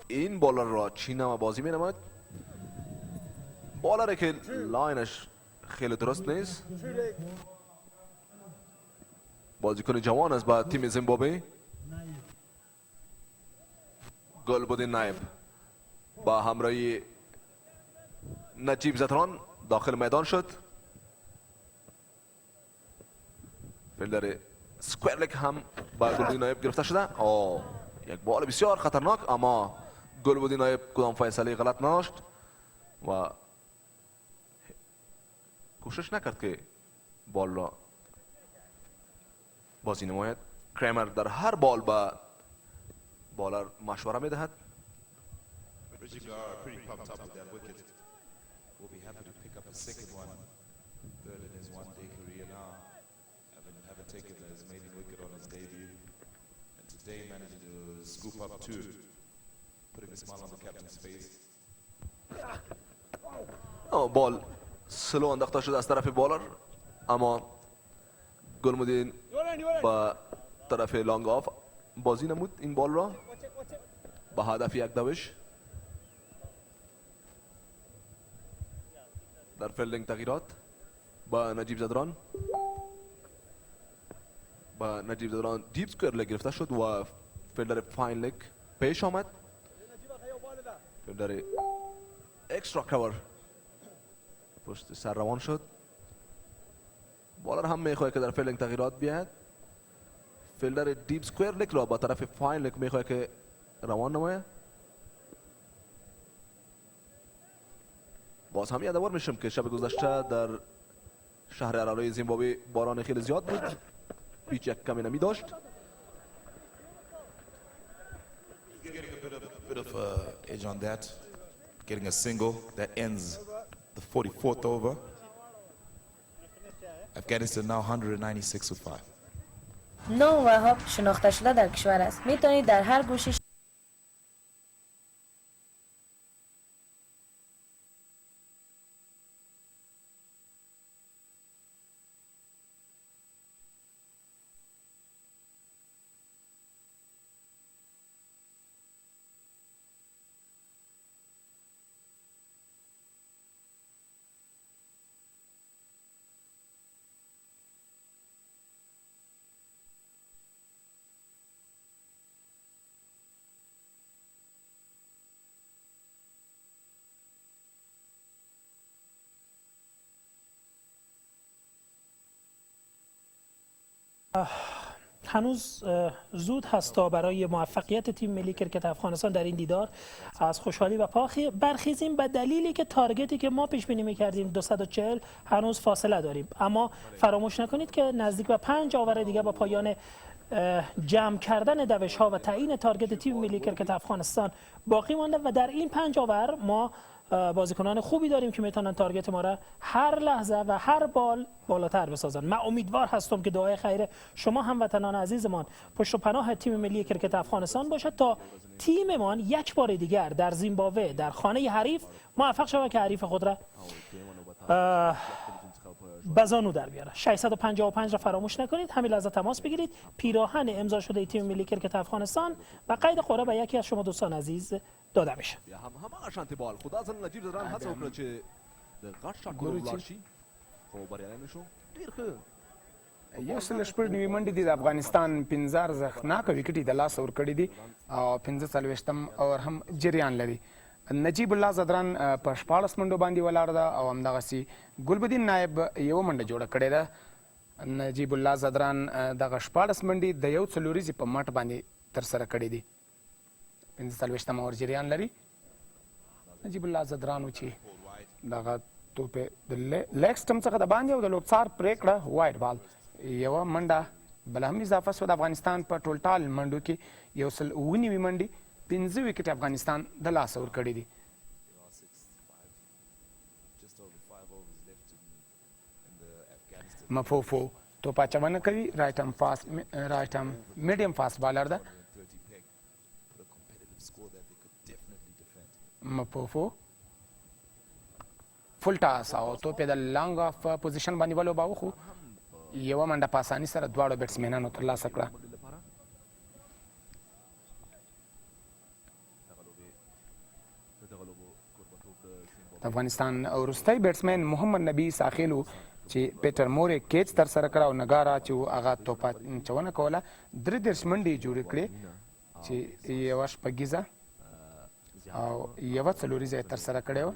این بالر را چی نام بازی می نماید. بالره که لاینش خیلی درست نیست. بازیکن جوان است با تیم زیمبابوی. گل بدین نایب با همراهی نجیب زدران داخل میدان شد. فیلدر سکویرلک هم با گل بدین نایب گرفته شده. یک بال بسیار خطرناک، اما گل بدین نایب کدام فیصله غلط نداشت و کوشش نکرد که بال را بازی نماید. کریمر در هر بال با بالر مشوره میدهد. Will be happy to pick up a second one, third in his one-day career now. Having taken his maiden wicket on his debut, and today managing to scoop up two, putting a smile on the captain's face. بال سلو انداخته شده از طرف بالر، اما گلمدین با طرف لانگ آف بازی نمود این بال را با هدف یک دوش. در فیلدینگ تغییرات با نجیب زدران. دیپ سکویر لگ گرفته شد و فیلدر فاین لگ پیش آمد. فیلدر اکسترا کور پشت سر روان شد. بالر هم میخواد که در فیلدینگ تغییرات بیاید. فیلدر دیپ سکویر لگ را با طرف فاین لگ میخواد که روان نماید. باز هم یادآور میشم که شب گذشته در شهر ارارای زیمبابوی باران خیلی زیاد بود. پیچ یک کمی نمی داشت. Getting a bit of edge on that, getting a single that ends the 44th over. Afghanistan now 196 with 5. نو وهاب شناخته شده در کشور است. میتونید در هر گوشی هنوز زود هست تا برای موفقیت تیم ملی کرکت افغانستان در این دیدار از خوشحالی و برخیزیم، به دلیلی که تارگتی که ما پیش بینی می‌کردیم 240 هنوز فاصله داریم. اما فراموش نکنید که نزدیک به 5 آور دیگه با پایان جمع کردن دوش‌ها و تعیین تارگت تیم ملی کرکت افغانستان باقی مانده و در این 5 آور ما بازیکنان خوبی داریم که میتونن تارگت ما را هر لحظه و هر بال بالاتر بسازن. من امیدوار هستم که دعای خیر شما هموطنان عزیزمان پشت و پناه تیم ملی کرکت افغانستان باشد تا تیممان یک بار دیگر در زیمبابوه در خانه حریف موفق شود که حریف خود را بزانو در بیاره. 655 را فراموش نکنید. همین لحظه تماس بگیرید. پیراهن امضا شده تیم ملی کرکت افغانستان و قید قرعه به یکی از شما دوستان عزیز داده میشه. همه شانتی بال خدا زن نجیب زدران هڅه وکړه چې د غټ شاټ ولر شي خو بریالي نشو. ډیر ښه یو سل شپږ نوي منډې دي د افغانستان 15 ارزښتناکه وکټې د لاسه ورکړي دي او 45 اور هم جریان لري. نجیب الله زدران په 14 منډو باندې ولاړ ده او همدغسې ګلبدین نایب یو منډه جوړه کړې ده. نجیب الله زدران دغه 14 منډې د یو څلوریزې په مټ باندې ترسره کړې دي. 45 اور جریان لري. نجیب الله زدران و چې دغه توپ یې د لیګ سټم څخه د باندې او د لوبڅار پرېکړه وایډ بال. یوه منډه بله هم اضافه شوه د افغانستان په ټول ټال منډو کې 109 منډې 15 وکټ افغانستان د لاسه ورکړي دي. مفوفو توپ اچونه کوي. رایټ هم میډیم فاست بالر ده. مفوفو فل ټاس او توپ یې د لانګ اف پوزیشن باندې ولوباوه خو یوه منډه په اساني سره دواړو بیټسمینانو ترلاسه کړه. د افغانستان وروستی بیټسمین محمد نبی ساخیل و چې پیټر مور یې کیچ ترسره کړه او نګاره چې هغه توپ اچونه کوله 33 منډې جوړې کړې چې یوه شپږیزه او یوه څلوریزه یې ترسره کړې وه.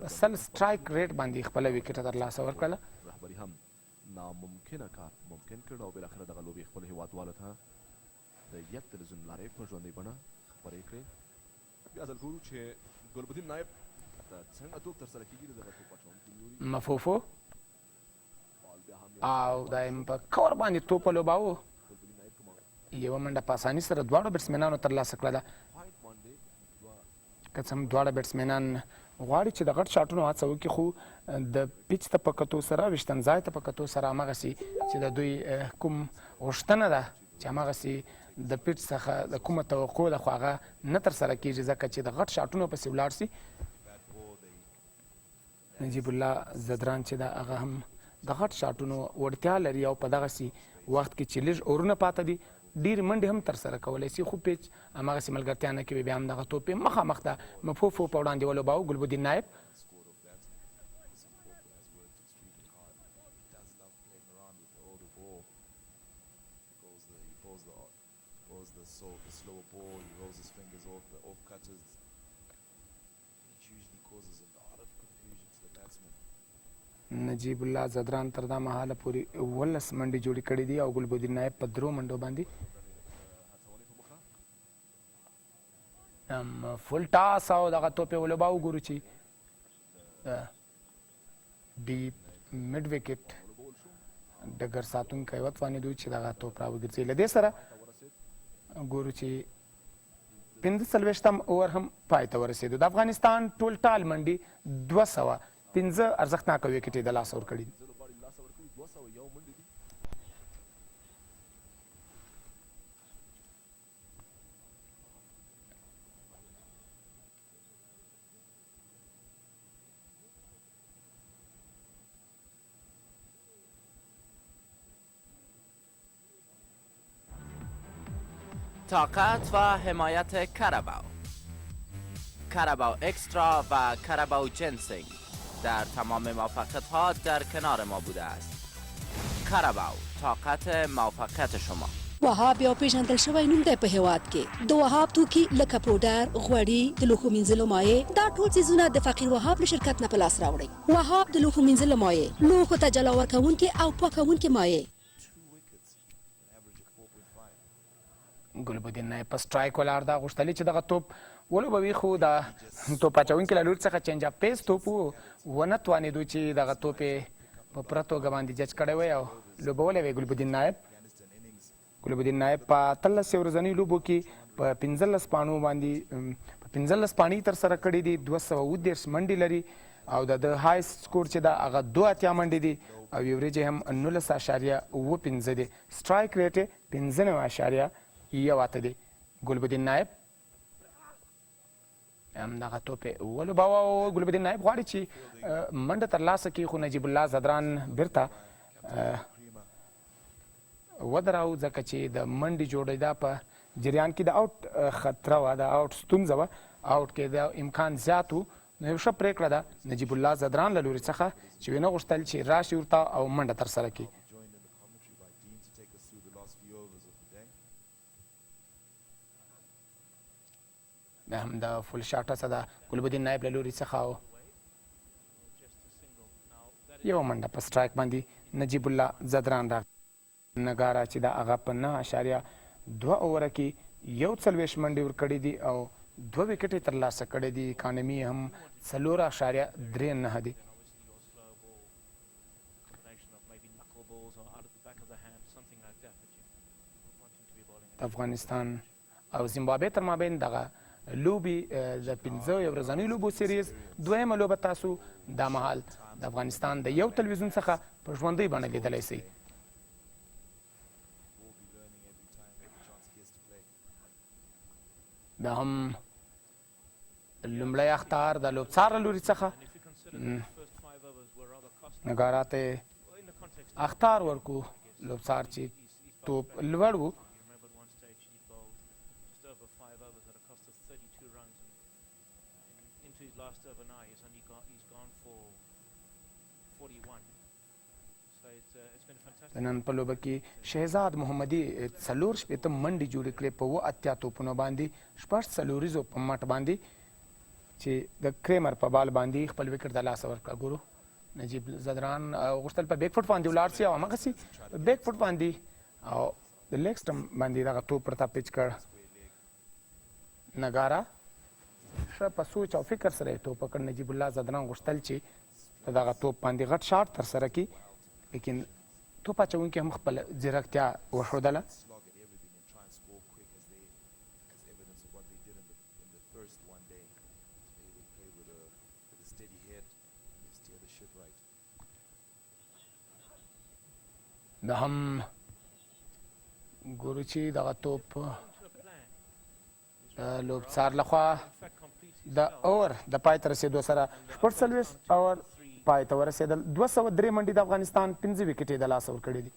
په 100 سټرایک ریټ باندې خپله وکټه ترلاسه ورکړله. رهبري هم ناممکنه کار ممکن کړ او بالاخره دغه لوبې خپل هیوادوالو ته د یک تلویزیون لارې په ژوندۍ بڼه خپرې کړې. بیا ځل ګورو چې ګلبدین نایب څنګه توپ ترسره کېږي. دغه توپ اچوونکي مفوفو او دا یې په کور باندې توپ ولوباوه. یوه منډه په اساني سره دواړو بیټسمینانو ترلاسه کړله. که څه هم دواړه بیټسمینان غواړي چې د غټ شاټونو هڅه وکړي خو د پیچ ته په کتو سره ویشتن ځای ته په کتو سره همغسې چې د دوی کوم غوښتنه ده چې همغسې د پیچ څخه د کومه توقع ده خو هغه نه ترسره کېږي ځکه چې د غټ شاټونو پسې ولاړ سي. نجیب الله زدران چې ده هغه هم د غټ شاټونو وړتیا لري او په دغسې وخت کې چې لږ اورونه پاته دي ډېرې منډې هم ترسره کولی سي خو پیچ همغسې ملګرتیا نه کوي. بیا هم دغه توپ یې مخامخ ده مفوفو په وړاندې ولوباوه ګلبدین نایب. نجیب الله زدران تر دا مهاله پورې 19 منډې جوړې کړې دي او ګلبدین نایب په 3 منډو باندې. فل ټاس او دغه توپ یې ولوباوه. ګورو چې ډیپ مډ وکټ ډګر ساتونکی وتوانېدو چې دغه توپ راوګرځي. له دې سره ګورو چې 45 اوور هم پای ته ورسېدو. د افغانستان ټول ټال منډې 215 ارزښتناکه وکټې د لاسه ورکړي دي. طاقت و حمایت کرباو. کرباو اکسترا و کرباو جنسینگ در تمام موفقیت‌ها در کنار ما بوده است. کرباو طاقت موفقیت شما. وهاب یو پیژندل شوی نوم دی په هیواد کې. د وهاب توکي لکه پوډر، غوړي، د لوښو مینځلو مایع دا ټول څیزونه د فقیر وهاب له شرکت نه په لاس راوړي. وهاب د لوښو مینځلو مایع، لوښو ته جلا ورکوونکي او پاکوونکي مایع. ګلبدین نایب په سټرایک ولاړ ده. غوښتلې چې دغه توپ ولوبوي خو د توپ اچوونکي له لوري څخه چینج اپ پیس توپ ونه توانېدو چې دغه توپ یې په پوره توګه باندې جج کړی وی او لوبولی وی ګلبدین نایب. ګلبدین نایب په 13 ورځنیو لوبو کې په 15 پاڼو باندې 15 پاڼې ترسره کړي دي. 219 منډې لري او د هایست سکور چې ده هغه 82 منډې دي او ایوریج یې هم 19.15 دی. سټرایک ریټ یې 15.1 دی. ګلبدین نایب همدغه توپ یې ولوباوه او ګلبدین نایب غواړي چې منډه ترلاسه کړي خو نجیب الله زدران بیرته ودراو ځکه چې د منډې جوړېدا په جریان کې د آوټ خطره وه، د آوټ ستونزه وه، آوټ کې د امکان زیات و. نو یو ښه پرېکړه ده نجیب الله زدران له لوري څخه چې ونه غوښتل چې راشي ورته او منډه ترسره کړي. دا هم د فل شاټ هڅه ده ګلبدین نایب له لوري څخه او یوه منډه په سټرایک باندې نجیب الله زدران راغی. نګاره چې د هغه په 9.2 اووره کې 41 منډې ورکړې دي او 2 وکټې ترلاسه کړی دي. اکانومي هم 4.39 دی. افغانستان او زیمبابوې تر مابین دغه لوبې د 15 ورځنیو لوبو سیریز دویمه لوبه تاسو دا مهال د افغانستان د یو تلویزیون څخه په ژوندۍ بڼه لیدلی سئ. دا هم لومړی اختار د لوبڅار له لوري څخه نګارا ته اختار ورکو. لوبڅار چې توپ لوړ و د نن په لوبه کې شهزاد محمدي 4 منډې جوړې کړې په 8 توپونو باندې 4 په مټ باندې چې د کریمر په بال باندې خپل وکټ د لاسه ورکړه. ګورو نجیب زدران غوښتل په بیک فوټ باندې ولاړ سي او هماغسې بیک فوټ باندې او د لیګ سټم باندې دغه توپ ورته پیچ کړ. نګارا ښه په سوچ او فکر سره یې توپ وکړ. نجیب الله زدران غوښتل چې په دغه توپ باندې غټ شاټ ترسره کړي، لیکن توپ اچوونکي هم خپل ځیرکتیا وښودله. دا هم ګورو چې دغه توپ لوبڅار لخوا د اور د پای ته رسېدو سره 40 اور پای ته ورسېدل. 203 منډې د افغانستان 15 وکټې د لاسه ورکړې دي.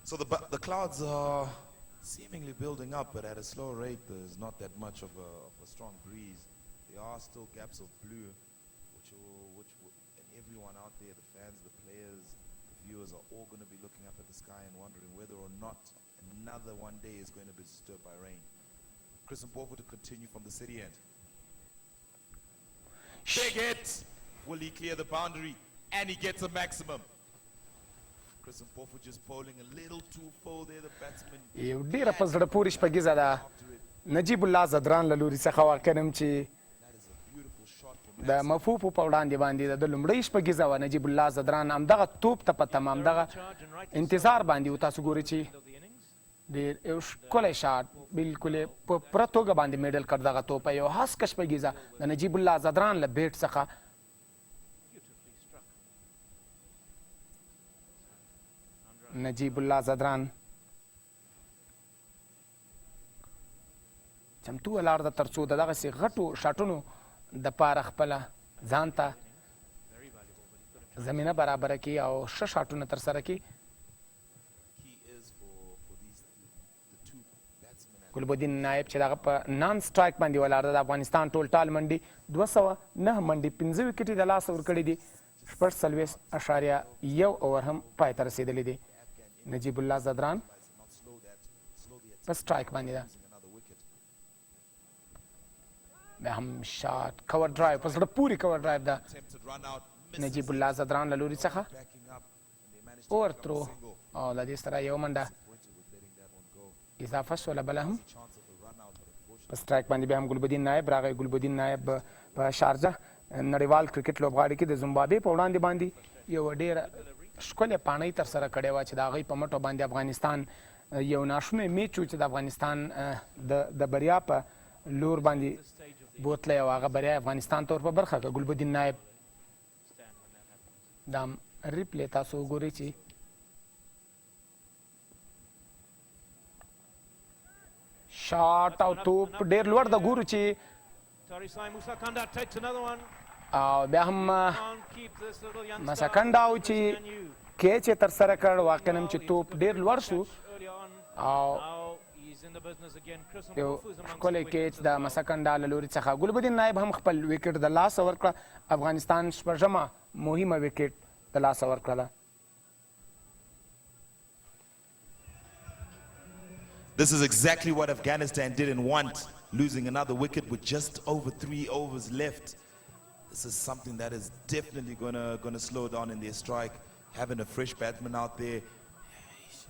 So the clouds are seemingly building up, but at a slow rate. There's not that much of a strong breeze. There are still gaps of blue, which and everyone out there, the fans, the players, the viewers, are all going to be looking up at the sky and wondering whether or not another one day is going to be disturbed by rain. Chris Mpofu to continue from the city end. Big hit! Will he clear the boundary? And he gets a maximum. Chris Mpofu just bowling a little too full there, the batsman. یو ډیره په زړه پورې شپږیزه ده نجیب الله زدران له لوري څخه واقعاً چې د مفوفو په وړاندې باندې د لومړۍ شپږیزه وه. نجیب الله زدران همدغه توپ ته په تمام دغه انتظار باندې و. تاسو ګورئ چې ډېر یو ښکلی شاټ بلکل یې په پوره توګه باندې میډل کړ دغه توپ. یو هسکه شپږیزه د نجیب الله زدران له بیټ څخه. نجیب الله زدران چمتو ولاړ ده تر څو د دغسې غټو شاټونو دپاره خپله ځان ته زمینه برابره کړي او ښه شاټونه ترسره کړي. ګلبدین نایب چې دغه په نان سټرایک باندې ولاړ ده. د افغانستان ټول ټال منډي 209 منډي 15 وکټې د لاسه ورکړي دي. 40.1 اوور هم پای ته رسېدلی دی. نجیب الله زدران په سټرایک باندې ده. بیا هم شاټ کور ډرایو په زړه پورې کور ډرایو ده نجیب الله زدران له لوري څخه. اور ترو او له دې سره یو منډه اضافه شوله بله هم په سټرایک باندې. بیا هم ګلبدین نایب راغی. ګلبدین نایب په شارجه نړیوال کرکټ لوبغاړي کې د زمبابوې په وړاندې باندې یو ډېره ښکلې پاڼۍ ترسره کړې وه چې د هغوی په مټو باندې افغانستان یو ناشونی میچ و چې د افغانستان د بریا په لور باندې بوتلی او هغه بریا افغانستان ته ور په برخه کړه. ګلبدین نایب دا ریپلی تاسو وګورئ چې شاټ او توپ ډېر لوړ د ګورو چې او بیا هم مسکنډاو چې کیچ یې ترسره کړ. واقعاً هم چې توپ ډېر لوړ شو او یو ښکلی کیچ د مسکنډا له لوري څخه ګلبدین نایب هم خپل وکټ د لاسه ورکړه. افغانستان شپږمه مهمه وکټ د لاسه ورکړله. This is exactly what Afghanistan didn't want, losing another wicket with just over 3 overs left. This is something that is definitely gonna slow down in their strike. Having a fresh batsman out there,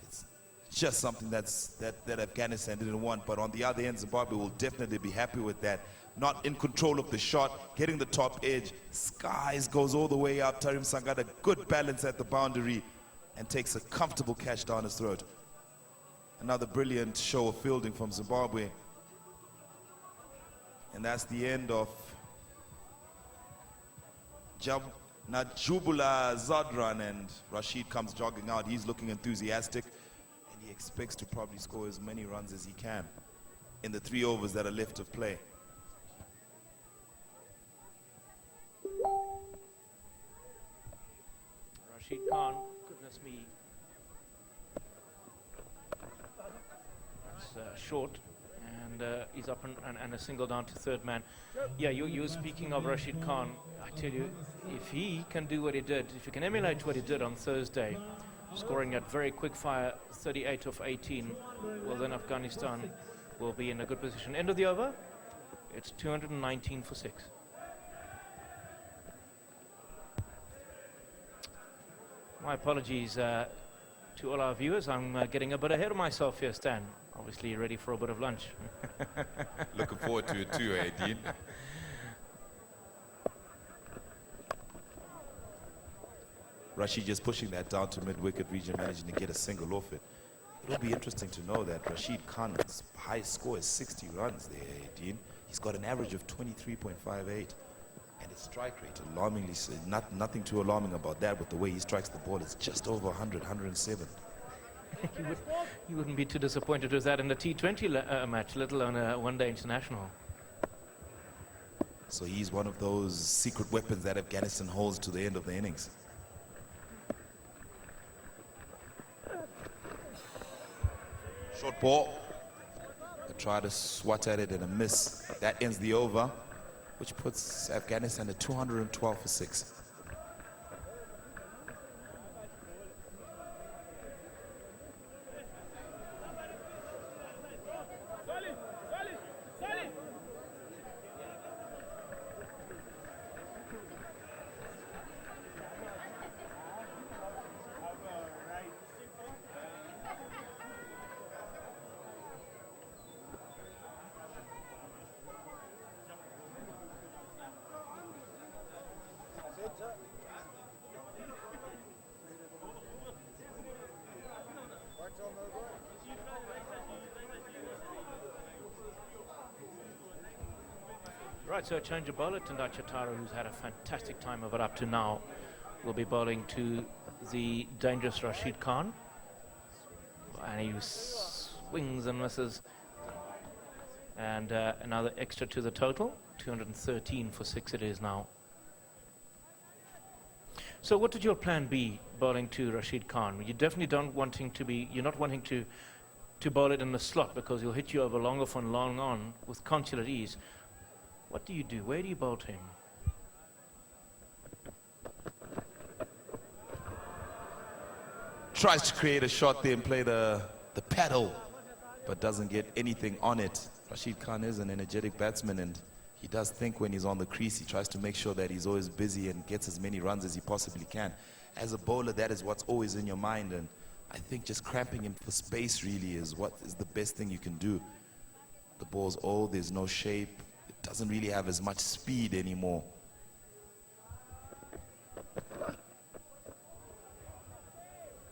it's just something that Afghanistan didn't want. But on the other end, Zimbabwe will definitely be happy with that. Not in control of the shot, getting the top edge. Skies goes all the way up. Tarim Sangad, a good balance at the boundary, and takes a comfortable catch down his throat. Another brilliant show of fielding from Zimbabwe. And that's the end of Najubula Zadran, and Rashid comes jogging out. He's looking enthusiastic, and he expects to probably score as many runs as he can in the 3 overs that are left of play. Rashid Khan, goodness me. It's short, and he's up and a single down to third man. Yeah, you were speaking of Rashid Khan. I tell you, if he can do what he did, if he can emulate what he did on Thursday, scoring at very quick fire 38 of 18, well then Afghanistan will be in a good position. End of the over, it's 219 for 6. My apologies to all our viewers. I'm getting a bit ahead of myself here, Stan. Obviously ready for a bit of lunch. Looking forward to it too, Dean. Rashid just pushing that down to mid-wicket region, managing to get a single off it. It'll be interesting to know that Rashid Khan's highest score is 60 runs there, Dean. He's got an average of 23.58. And his strike rate, alarmingly, nothing too alarming about that with the way he strikes the ball. It's just over 100, 107. You wouldn't be too disappointed with that in a T20 match, let alone a one-day international. So he's one of those secret weapons that Afghanistan holds to the end of the innings. Short ball. They try to swat at it and a miss. That ends the over, which puts Afghanistan at 212 for 6. Right, so a change of bowler. Tendai Chatara, who's had a fantastic time of it up to now, will be bowling to the dangerous Rashid Khan. And he swings and misses. And another extra to the total. 213 for 6 it is now. So what would your plan be bowling to Rashid Khan? You definitely don't wanting to be, you're not wanting to bowl it in the slot because he'll hit you over long off and long on with consular ease. What do you do? Where do you bowl to him? Tries to create a shot there and play the paddle, but doesn't get anything on it. Rashid Khan is an energetic batsman, and he does think when he's on the crease. He tries to make sure that he's always busy and gets as many runs as he possibly can. As a bowler, that is what's always in your mind, and I think just cramping him for space really is what is the best thing you can do. The ball's old, there's no shape. Doesn't really have as much speed anymore.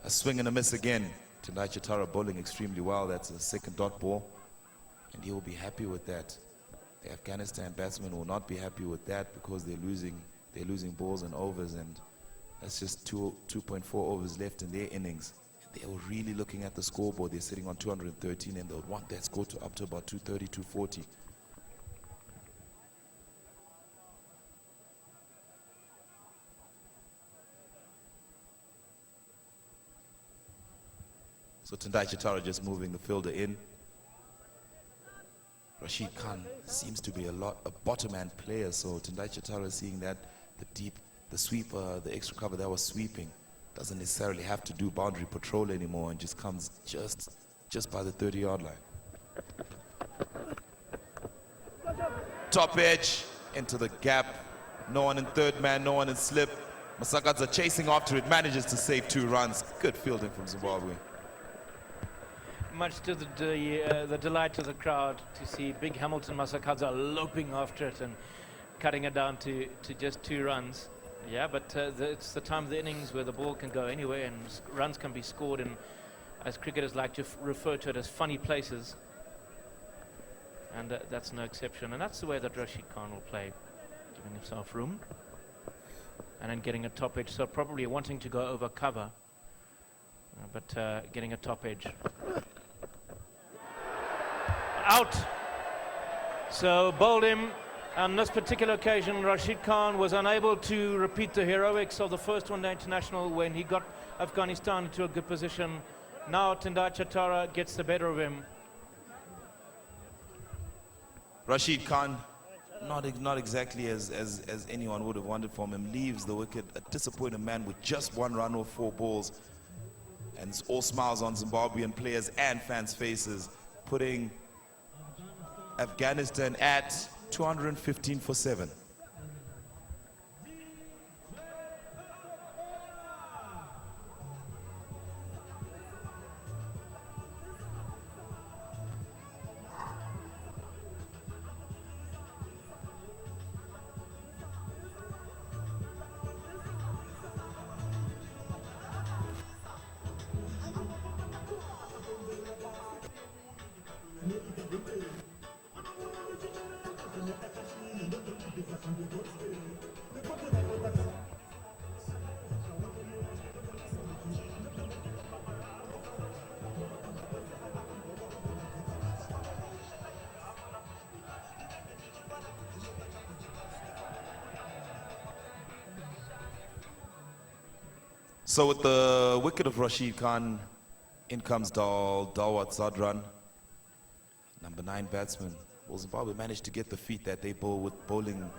A swing and a miss again. Tendai Chatara bowling extremely well. That's a second dot ball, and he will be happy with that. The Afghanistan batsmen will not be happy with that because they're losing balls and overs, and that's just 2.4 overs left in their innings. They were really looking at the scoreboard. They're sitting on 213, and they would want that score to up to about 230, 240. So Tendai Chatara just moving the fielder in. Rashid Khan seems to be a bottom-end player, so Tendai Chatara seeing that the sweeper, the extra cover that was sweeping, doesn't necessarily have to do boundary patrol anymore and just comes just by the 30-yard line. Top edge into the gap. No one in third man, no one in slip. Masakadza chasing after it, manages to save 2 runs. Good fielding from Zimbabwe. Much to the delight of the crowd to see big Hamilton Masakadza loping after it and cutting it down to just 2 runs. Yeah, but it's the time of the innings where the ball can go anywhere and runs can be scored in, as cricketers like to refer to it, as funny places. And that's no exception. And that's the way that Rashid Khan will play, giving himself room and then getting a top edge. So probably wanting to go over cover, but getting a top edge. Out. So bowled him. On this particular occasion, Rashid Khan was unable to repeat the heroics of the first one-day international when he got Afghanistan into a good position. Now Tendai Chatara gets the better of him. Rashid Khan, not exactly as anyone would have wanted from him, leaves the wicket, a disappointed man with just 1 run off 4 balls. And it's all smiles on Zimbabwean players and fans' faces, putting Afghanistan at 215 for 7. So with the wicket of Rashid Khan, in comes Dawat Zadran, number 9 batsman. Well, Zimbabwe managed to get the feat that they bowl with bowling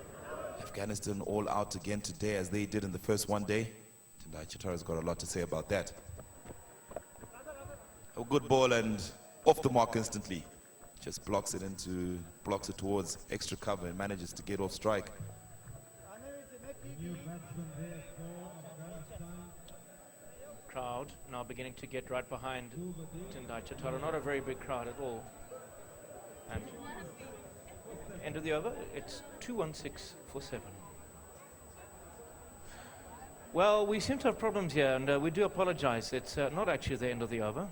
Afghanistan all out again today, as they did in the first one day. Tendai Chatara's got a lot to say about that. A good ball and off the mark instantly. Just blocks it towards extra cover and manages to get off strike. Crowd now beginning to get right behind Tendai Chatara. Not a very big crowd at all. And end of the over, it's 216 for 7. Well, we seem to have problems here, and we do apologize. It's not actually the end of the over.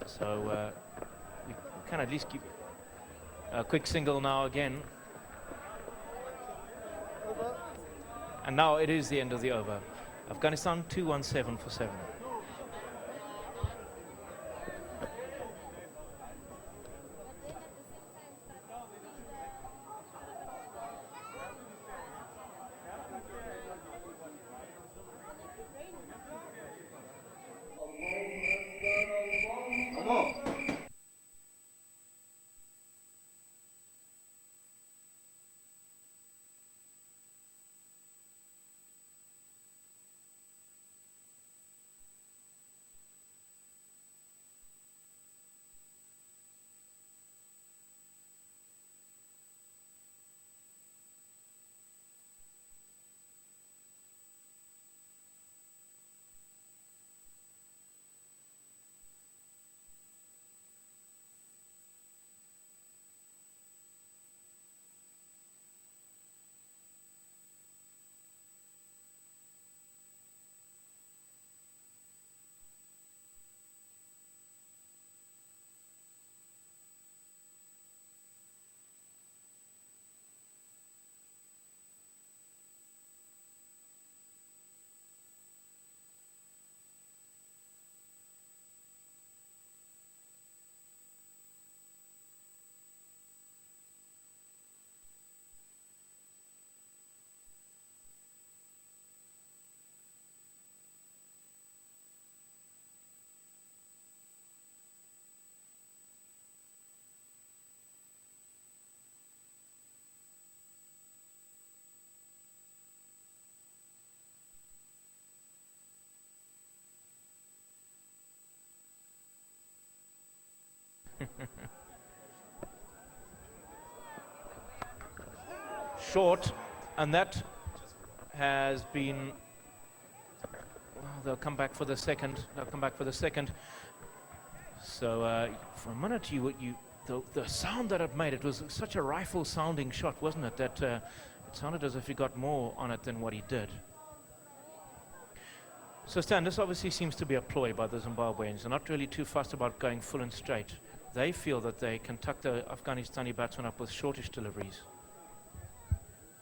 So we can at least keep a quick single now again. And now it is the end of the over. Afghanistan 217 for 7. Short, and that has been. Well, they'll come back for the second. So for a minute, the sound that it made, it was such a rifle-sounding shot, wasn't it? That it sounded as if he got more on it than what he did. So Stan, this obviously seems to be a ploy by the Zimbabweans. They're not really too fussed about going full and straight. They feel that they can tuck the Afghanistani batsmen up with shortish deliveries.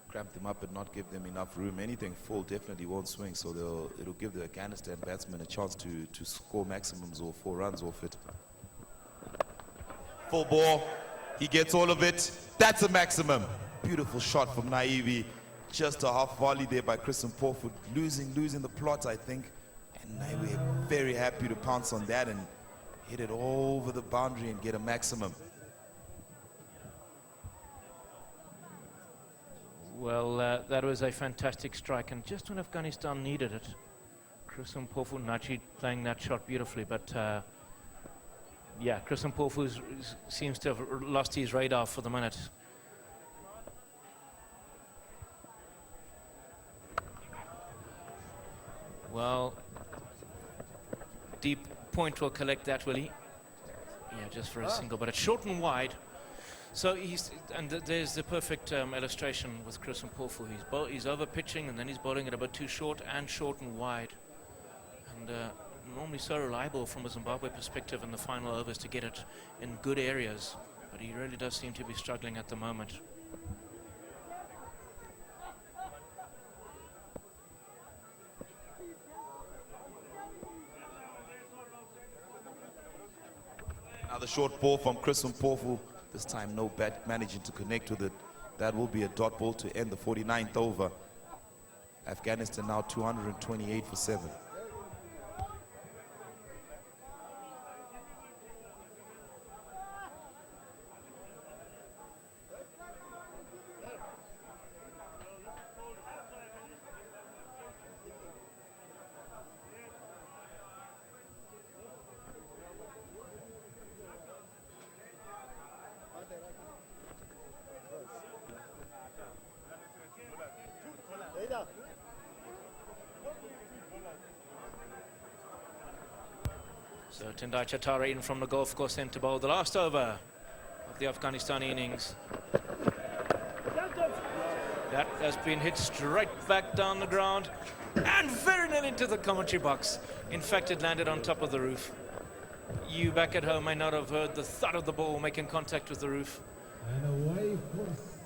Cramp them up and not give them enough room. Anything full definitely won't swing, so it'll give the Afghanistan batsmen a chance to score maximums or 4 runs off it. Full ball, he gets all of it. That's a maximum. Beautiful shot from Naivi. Just a half volley there by Chris Mpofu, losing the plot, I think. And Naivi very happy to pounce on that and hit it over the boundary and get a maximum. Well, that was a fantastic strike, and just when Afghanistan needed it, Chris Mpofu Nachi playing that shot beautifully, but yeah, Chris Mpofu seems to have lost his radar for the minute. Well, deep point will collect that, will he? Yeah, just for a single, but it's short and wide. So there's the perfect illustration with Chris Mpofu. He's over pitching, and then he's bowling it a bit too short and wide. And normally so reliable from a Zimbabwe perspective in the final overs to get it in good areas, but he really does seem to be struggling at the moment. Another short ball from Chris Mpofu. This time no bat managing to connect with it. That will be a dot ball to end the 49th over. Afghanistan now 228 for 7. So Tendai Chatara in from the golf course end to bowl the last over of the Afghanistani innings. That has been hit straight back down the ground and very nearly into the commentary box. In fact, it landed on top of the roof. You back at home may not have heard the thud of the ball making contact with the roof.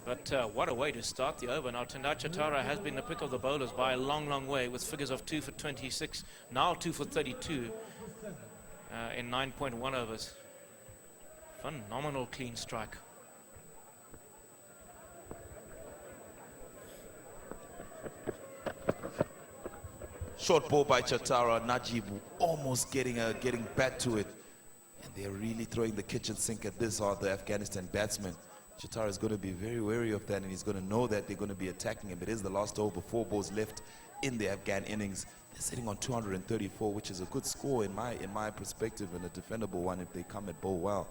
But what a way to start the over. Now Tendai Chatara has been the pick of the bowlers by a long, long way, with figures of 2 for 26, now 2 for 32 in 9.1 overs. Phenomenal clean strike. Short ball by Chatara. Najib almost getting back to it. And they're really throwing the kitchen sink at this, are the Afghanistan batsmen. Chatara is going to be very wary of that, and he's going to know that they're going to be attacking him. It is the last over, 4 balls left in the Afghan innings. They're sitting on 234, which is a good score in my perspective, and a defendable one if they come and bowl well.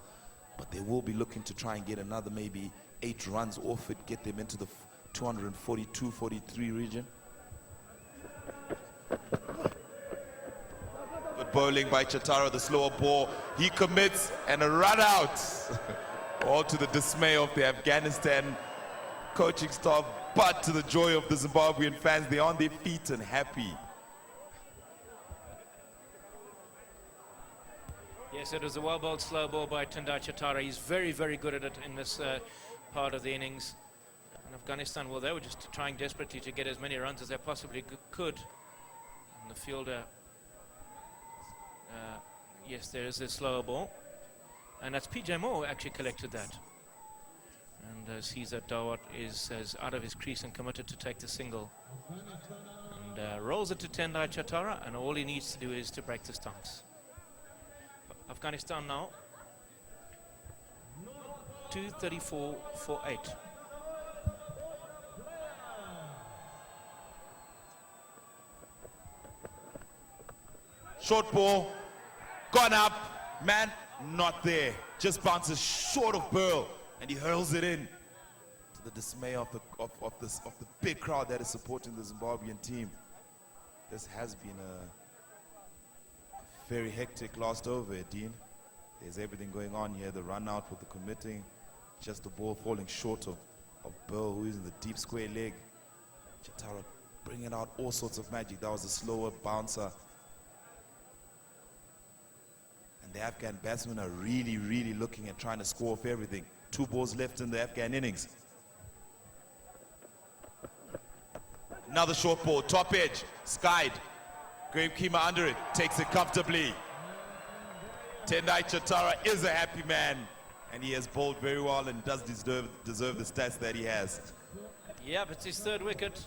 But they will be looking to try and get another maybe 8 runs off it, get them into the 242, 43 region. Good bowling by Chatara, the slower ball. He commits and a run out. All to the dismay of the Afghanistan coaching staff, but to the joy of the Zimbabwean fans. They're on their feet and happy. Yes, it was a well-bowled slow ball by Tendai Chatara. He's very, very good at it in this part of the innings. And Afghanistan, well, they were just trying desperately to get as many runs as they possibly could. And the fielder, yes, there is a slower ball. And that's PJ Moore actually collected that. And sees that Dawat is out of his crease and committed to take the single. And rolls it to Tendai Chatara, and all he needs to do is to break the stance. Afghanistan now 234 for 8. Short ball, gone up, man, not there. just bounces short of Burl, and he hurls it in to the dismay of the big crowd that is supporting the Zimbabwean team. This has been a very hectic last over, Dean. There's everything going on here, the run out with the committing, just the ball falling short of Burl, who is in the deep square leg. Chatara bringing out all sorts of magic. That was a slower bouncer. And the Afghan batsmen are really, really looking at trying to score off everything. 2 balls left in the Afghan innings. Another short ball, top edge, skied. Graham Kima under it, takes it comfortably. Tendai Chatara is a happy man, and he has bowled very well and does deserve the stats that he has. Yeah, but it's his 3rd wicket.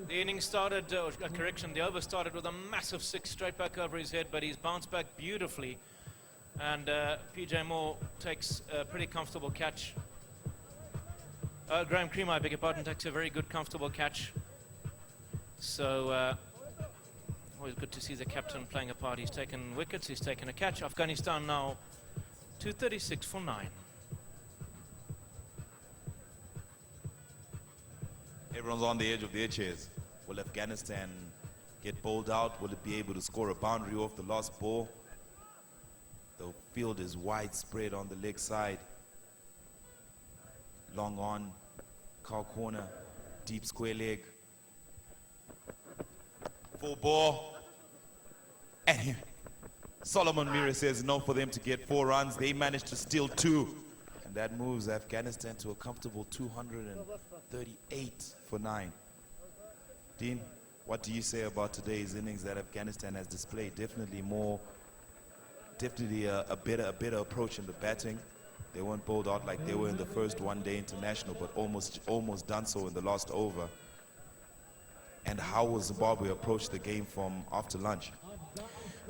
The inning started, the over started with a massive 6 straight back over his head, but he's bounced back beautifully. And PJ Moore takes a pretty comfortable catch. Graham Creamer, I beg your pardon, takes a very good comfortable catch. So, always good to see the captain playing a part. He's taken wickets, he's taken a catch. Afghanistan now 236 for 9. Everyone's on the edge of their chairs. Will Afghanistan get bowled out? Will it be able to score a boundary off the last ball? The field is widespread on the leg side. Long on, cow corner, deep square leg. Full ball. And Solomon Mira says no for them to get 4 runs. They managed to steal 2. And that moves Afghanistan to a comfortable 238 for 9. Dean, what do you say about today's innings that Afghanistan has displayed? Definitely a better approach in the batting. They weren't bowled out like they were in the first one-day international, but almost done so in the last over. And how will Zimbabwe approach the game from after lunch?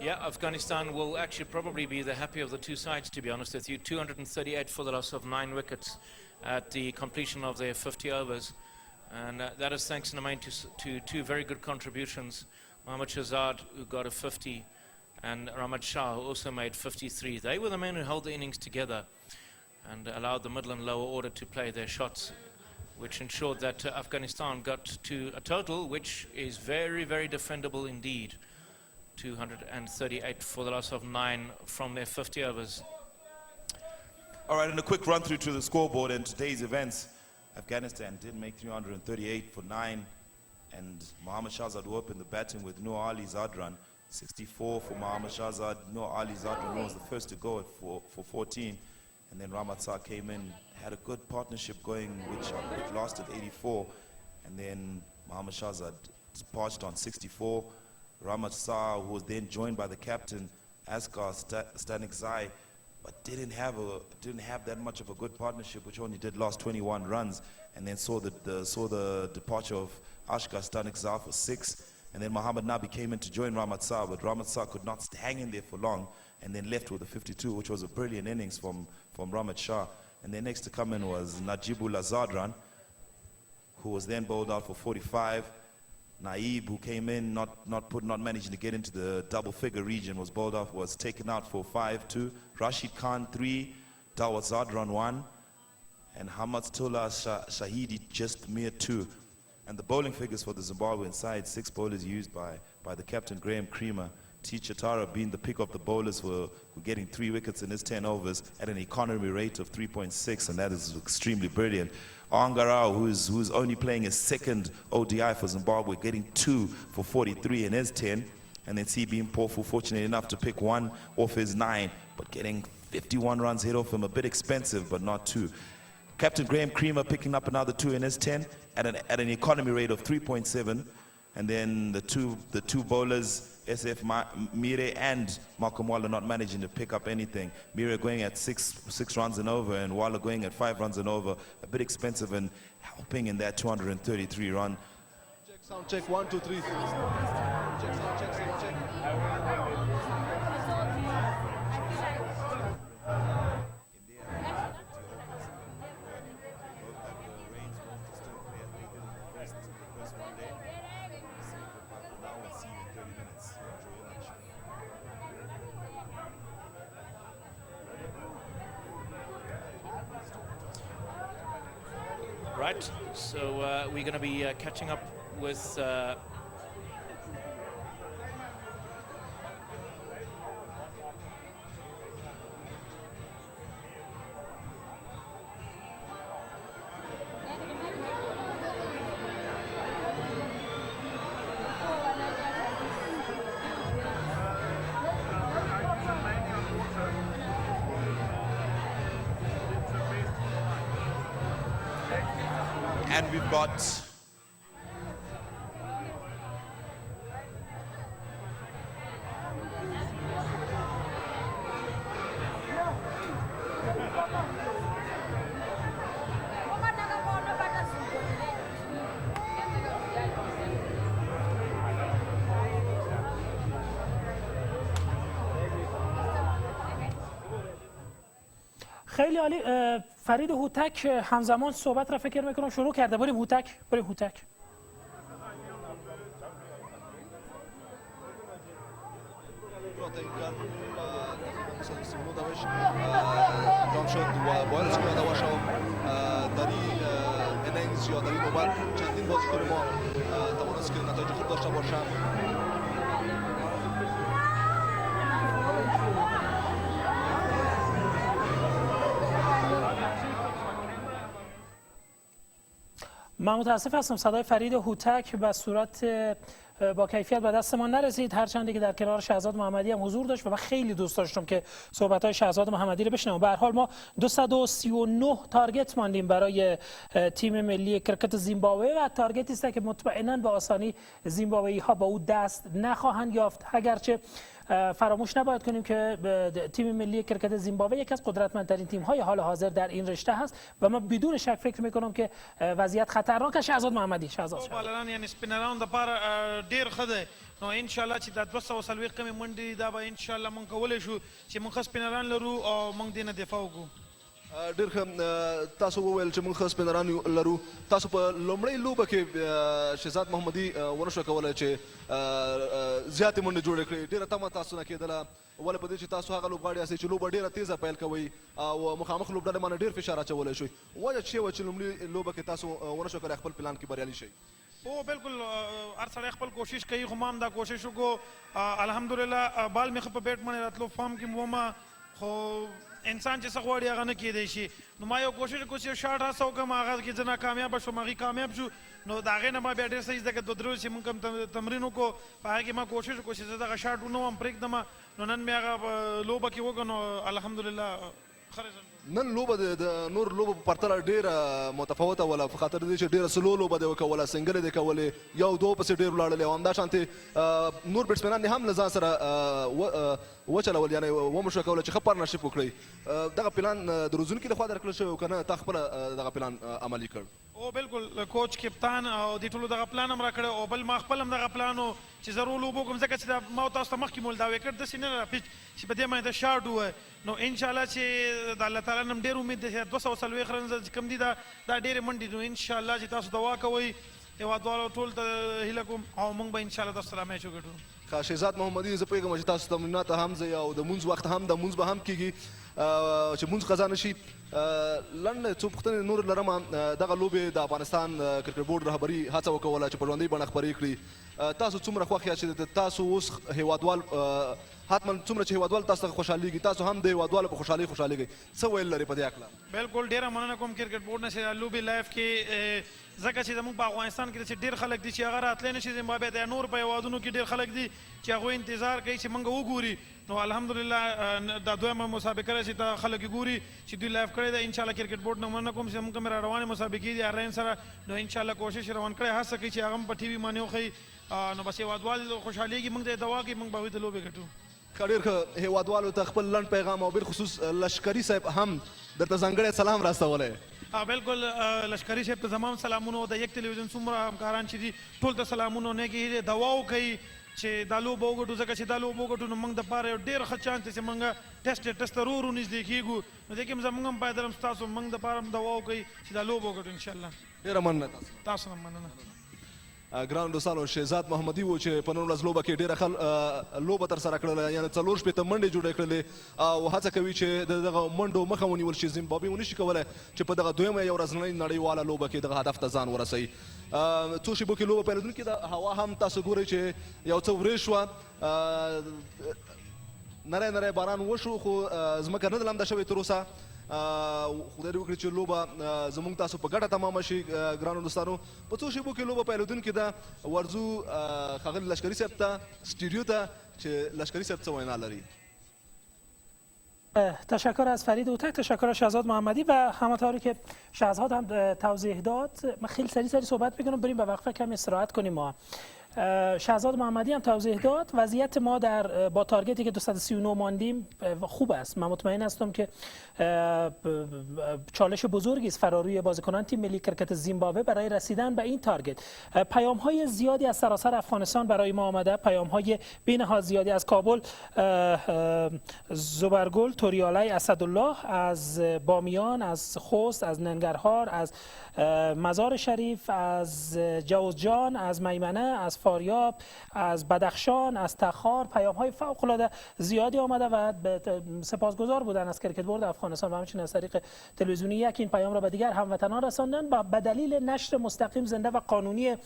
Yeah, Afghanistan will actually probably be the happier of the 2 sides, to be honest with you. 238 for the loss of 9 wickets at the completion of their 50 overs. And that is thanks in the main to 2 very good contributions. Mohammad Shahzad, who got a 50, and Ramad Shah, who also made 53. They were the men who held the innings together and allowed the middle and lower order to play their shots, which ensured that Afghanistan got to a total which is very, very defendable indeed. 238 for the loss of 9 from their 50 overs. All right, and a quick run through to the scoreboard and today's events. Afghanistan did make 338 for 9, and Mohammad Shahzad opened the batting with Noor Ali Zadran. 64 for Mohammad Shahzad. Noor Ali Zadran was the first to go for 14. And then Ramad Shah came in, had a good partnership going, which lasted 84. And then Mohammad Shahzad parched on 64. Ramad Shah, who was then joined by the captain, Askar Stanikzai, but didn't have that much of a good partnership, which only did last 21 runs. And then saw the departure of Ashkar Stanikzai for 6. And then Mohammad Nabi came in to join Ramad Shah, but Ramad Shah could not hang in there for long, and then left with a 52, which was a brilliant innings from Ramad Shah. And then next to come in was Najibullah Zadran, who was then bowled out for 45. Naib, who came in, not managing to get into the double-figure region, was taken out for 5-2. Rashid Khan 3, Dawat Zadran 1, and Hamadullah Shahidi just mere 2. And the bowling figures for the Zimbabwean side: 6 bowlers used by the captain Graham Creamer. T. Chatara being the pick of the bowlers were getting 3 wickets in his 10 overs at an economy rate of 3.6, and that is extremely brilliant. Angarao, who's only playing his 2nd ODI for Zimbabwe, getting 2 for 43 in his 10, and then CB Mpofu fortunate enough to pick 1 off his 9, but getting 51 runs hit off him, a bit expensive, but not 2. Captain Graham Creamer picking up another 2 in his 10 at an economy rate of 3.7, and then the two bowlers, SF Mire and Malcolm Waller, not managing to pick up anything. Mire going at 6 runs and over, and Waller going at 5 runs and over, a bit expensive and helping in that 233 run. Sound check, 1, 2, 3. Check, sound check, sound check. Right, so we're going to be catching up with and we've got خیلی عالی. فرید هوتک همزمان صحبت را فکر میکنم شروع کرده. بریم هوتک. انجام شد و باید که یادآور شوم در این انینگز یا در این اوور چندین بازیکن ما توانست که نتایج خوب داشته باشند. من متاسف هستم صدای فرید هوتک به صورت با کیفیت به دست ما نرسید، هرچند که در کنار شهزاد محمدی هم حضور داشت و من خیلی دوست داشتم که صحبت‌های شهزاد محمدی رو بشنوم. به هر حال ما 239 تارگت ماندیم برای تیم ملی کرکت زیمبابوه و تارگتی است که مطمئنا به آسانی زیمبابوی‌ها با او دست نخواهند یافت. اگرچه فراموش نباید کنیم که تیم ملی کرکت زیمبابوه یکی از قدرتمندترین تیم‌های حال حاضر در این رشته هست و من بدون شک فکر می‌کنم که وضعیت خطرناک. شهزاد محمدی بالران یعنی سپینران د پاره ډیر ښه دی، نو ان شاء الله چې د 240 کمې منډې دا به ان شاء الله مونږ کولی شو چې مونږ ښه سپینران لرو او مونږ دې نه دفاع وکړو. ډېر ښه تاسو وویل چې موږ ښه سپینران لرو. تاسو په لومړۍ لوبه کې شهزاد محمدي ونه شو کولی چې زیاتې منډې جوړې کړي. ډېره تمه تاسو نه کېدله ولې په دې چې تاسو هغه لوبغاړي یاستئ چې لوبه ډېره تیزه پیل کوئ او مخامخ لوبډلې باندې ډېر فشار اچولی شئ. وجه څه وه چې لومړي لوبه کې تاسو ونه شو کولی خپل پلان کې بریالي شئ؟ او بالکل هر سړی خپل کوشش کوي، خو ما هم دا کوشش وکړو. الحمدلله بال مې ښه په بیټ باندې راتلو، فارم کې ومه، خو انسان چې څه غواړي هغه نه کیدی شي. نو ما یو کوشش وکړو چې یو شاټ هڅه وکړم، هغه کې زه ناکامیابه شوم، هغې کامیاب شو. نو د هغې نه ما بیا ډېر څه زده کړه. 2 ورځې چې مونږ کوم تمرین وکړو په هغې کې ما کوشش وکړو چې زه دغه شاټ ونه وم پرېږدم. نو نن مې هغه لوبه کې وکړو، نو الحمدلله ښه رزلټ. نن لوبه د نور لوبو په پرتله ډېره متفاوته وله په خاطر دې چې ډېره سلو لوبه دې وکوله، سنګلې دې کولې، یو دو پسې ډېر ولاړلې او همداشانتې نور بیټسمینان دې هم له ځان سره وچلول، یعنې ومو شو کولی چې ښه پارتنرشپ وکړئ. دغه پلان د روزونکي لخوا درکړل شوی او که نه تا خپله دغه پلان عملي کړ؟ او بالکل کوچ کپتان او دې ټولو دغه پلان هم راکړی او بل ما خپل هم دغه پلان و چې زه رول وبو کوم، ځکه چې ما تاسو ته مخکې مول دا وکړ داسې نه ده پیچ چې په دې باندې د شاټ ووایه. نو انشاءالله چې د الله تعالی نه هم ډېر امید دی چې 240 رنز چې کوم دي دا ډېرې منډې. نو انشاءالله چې تاسو دعا کوئ هېوادوالو ټول ته هیله کوم او موږ به انشاءالله تاسو سره میچ وګټو. ښه شهزاد محمدي، زه پوهېږم چې تاسو تمرینات ته هم ځئ او د مونځ وخت هم د مونځ به هم کېږي چې مونځ قضا نه شي. لنډ څو پوښتنې نور لرم. دغه لوبې د افغانستان کرکټ بورډ رهبري هڅه وکوله چې په ژوندۍ بڼه خپرې کړي. تاسو څومره خوښ یاست چې تاسو اوس هېوادوال حتما څومره چې هېوادوال تاسو ته خوشحالېږي، تاسو هم د هېوادوالو په خوشحالېږئ، څه ویل لرئ په دې هکله؟ بالکل ډېره مننه کوم کرکټ بورډ نه چې لوبې لایف کې، ځکه چې زموږ په افغانستان کې چې ډېر خلک دي چې هغه راتلی نه شي زیمبابوې ته، نور په هېوادونو کې ډېر خلک دي چې هغوی انتظار کوي چې موږ وګوري. نو الحمدلله دا دویمه مسابقه ده چې دا خلک ګوري چې دوی لایف کړی ده. انشاءالله کرکټ بورډ نه مننه کوم چې موږ کومې را روانې مسابقې دي ارین سره، نو انشاءالله کوشش روان کړی، هڅه کوي چې هغه هم په ټي وي باندې وښیي. نو بس هېوادوال خوشحالېږي، موږ ته یې دعا کوي موږ به هغوی ته لوبې ګټو. ښه ډېر ښه. هېوادوالو ته خپل لنډ پیغام او بالخصوص لشکري صاحب هم درته ځانګړی سلام راستولی. بالکل لشکري صاحب ته زما هم سلامونه، د یک تلویزیون څومره همکاران چې دي ټول ته سلامونه، نیکې هیلې، دعا وکوئ چې دا لوبه وګټو، ځکه چې دا لوبه وګټو نو موږ دپاره یو ډېر ښه چانس دی چې موږ ټسټ ته ورو نږدې کېږو. نو دې کې هم زموږ هم پایدل هم ستاسو موږ دپاره هم دعا وکوئ چې دا لوبه وګټو انشاءالله. ډېره مننه تاسو هم مننه. ګران دوستانو شهزاد محمدي و چې په نن ورځ لوبه کې ډېره ښه لوبه ترسره کړله، یعنې 4 شپېته منډې جوړې کړلې او هڅه کوي چې د دغه منډو مخه ونیول شي. زیمبابوې ونشي کولی چې په دغه دویمه یو ورځنۍ نړیواله لوبه کې دغه هدف ته ځان ورسوي. څو شېبو کې لوبه پیلېدونکې ده، هوا هم تاسو ګورئ چې یو څه ورې شوه، نری نری باران وشو خو ځمکه نه ده لمده شوې تر اوسه. خدای دې وکړي چې لوبه زموږ تاسو په ګټه تمامه شي. ګرانو دوستانو په څو شېبو کې لوبه پیلېدونکې ده. ورځو ښاغلي لشکري صاحب ته سټوډیو ته چې لشکري صاحب څه وینا لري. تشکر از فرید اوتک، تشکر از شهزاد محمدی و همانطوری که شهزاد هم توضیح داد. من خیلی سریع صحبت میکنم، بریم به وقفه کم استراحت کنیم. ما شهزاد محمدی هم توضیح داد وضعیت ما با تارگتی که 239 ماندیم خوب است. من مطمئن هستم که چالش بزرگی است فراروی بازیکنان تیم ملی کرکت زیمبابوه برای رسیدن به این تارگت. پیام های زیادی از سراسر افغانستان برای ما آمده، پیام های بی‌نهایت زیادی از کابل، زبرگل، توریالی، اسدالله، از بامیان، از خوست، از ننگرهار، از مزار شریف، از جوزجان، از میمنه، از فاریاب، از بدخشان، از تخار پیام های فوق العاده زیادی آمده و سپاسگزار بودن از کرکت بورد افغانستان و همچنین از طریق تلویزیونی یک این پیام را به دیگر هموطنان رساندن و به دلیل نشر مستقیم زنده و قانونی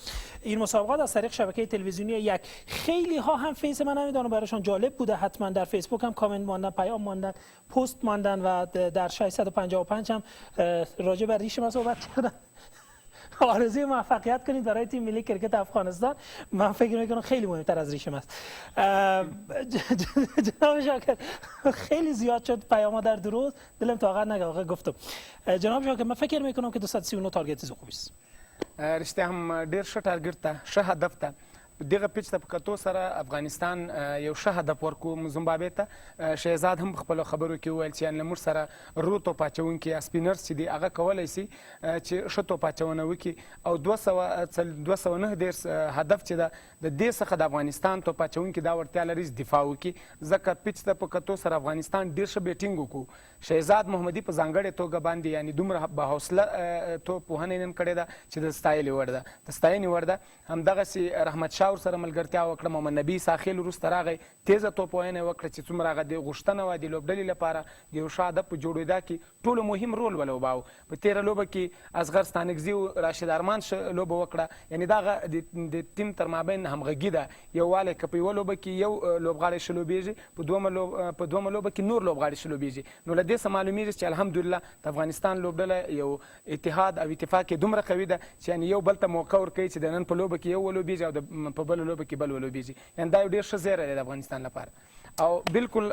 این مسابقات از طریق شبکه تلویزیونی یک. خیلی ها هم فیس من نمیدونم برایشان جالب بوده، حتما در فیسبوک هم کامنت ماندن، پیام ماندن، پست ماندن و در 655 هم راجع به ریش ما صحبت کردن. آرزوی موفقیت کنید برای تیم ملی کرکت افغانستان. من فکر میکنم خیلی مهمتر از ریشم است. جناب شاکر خیلی زیاد شد پیام‌ها در دروز، دلم طاقت نگه گفتم. جناب شاکر من فکر میکنم که 239 تارگت خوبی است. رښتیا هم ډیر ښه ټارګټ ته، ښه هدف ته. دغه پیچ ته په کتو سره افغانستان یو ښه هدف ورکو زیمبابوې ته. شهزاد هم خپل خبرو کې وویل چې لمر سره رو توپ اچونکي اسپینرز چې دی هغه کولی سي چې ښه توپ اچونه وکړي او 209 هدف چې ده د دې څخه د افغانستان توپ اچونکي دا وړتیا لري دفاع وکړي، ځکه پیچ ته په کتو سره افغانستان ډیر ښه بیټینګ وکړو. شهزاد محمدي په ځانګړې توګه باندې یعنی دومره با حوصله توپ وهنه نن کړې ده چې د ستایلې وړ ده، د ستاینې وړ ده. همدغسې رحمت شاه ورسره ملګرتیا وکړه، محمد نبي ساخیل وروسته راغی، تیزه توپ وهنه وکړه چې څومره هغه د غوښتنه وه د لوبډلې لپاره د یو ښه هدف په جوړېدا کې ټولو مهم رول ولوباو. په تېره لوبه کې اصغر ستانکزي او راشد ارمان لوبه وکړه، یعنې دغه د ټیم تر مابین همغږي ده، یووالی که په یوه لوبه کې یو لوبغاړی ښه لوبېږي په دومه لوبه کې نور لوبغاړي ښه لوبېږي. نو له دې څه معلومیږي چې الحمدلله د افغانستان لوبډله یو اتحاد او اتفاق یې دومره قوي ده چې یعنې یو بل ته موقع ورکوي چې د نن په لوبه کې یو ولوبېږي او په بله لوبه کې بل ولوبېږي. یعنې دا یو ډېر ښه زیری دی د افغانستان لپاره او بالکل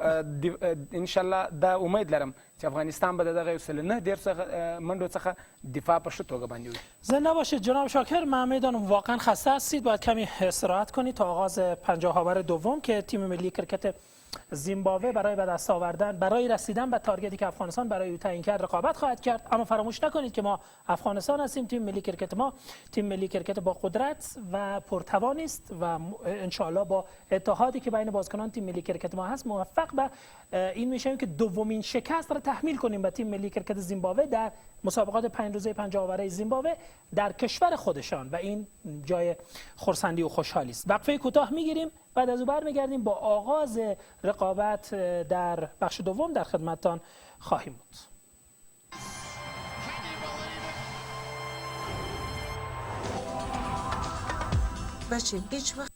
انشاءالله دا امید لرم چې افغانستان به د دغه 109 منډو څخه دفاع په ښه توګه باندې وکړي. زنده باشید جناب شاکر. من میدانم واقعا خسته هستید، باید کمی استراحت کنید تا آغاز 50 آور دوم که تیم ملی کرکت زیمبابوه برای به دست آوردن، برای رسیدن به تارگتی که افغانستان برای او تعیین کرد رقابت خواهد کرد. اما فراموش نکنید که ما افغانستان هستیم، تیم ملی کرکت ما تیم ملی کرکت با قدرت و پرتوانی است و ان شاءالله با اتحادی که بین بازیکنان تیم ملی کرکت ما هست موفق به این میشیم که دومین شکست را تحمیل کنیم به تیم ملی کرکت زیمبابوه در مسابقات 5 روزه 50 آوره زیمبابوه در کشور خودشان و این جای خرسندی و خوشحالی است. وقفه کوتاه میگیریم، بعد از او برمیگردیم با آغاز رقابت در بخش دوم در خدمتتان خواهیم بود. بچه هیچ وقت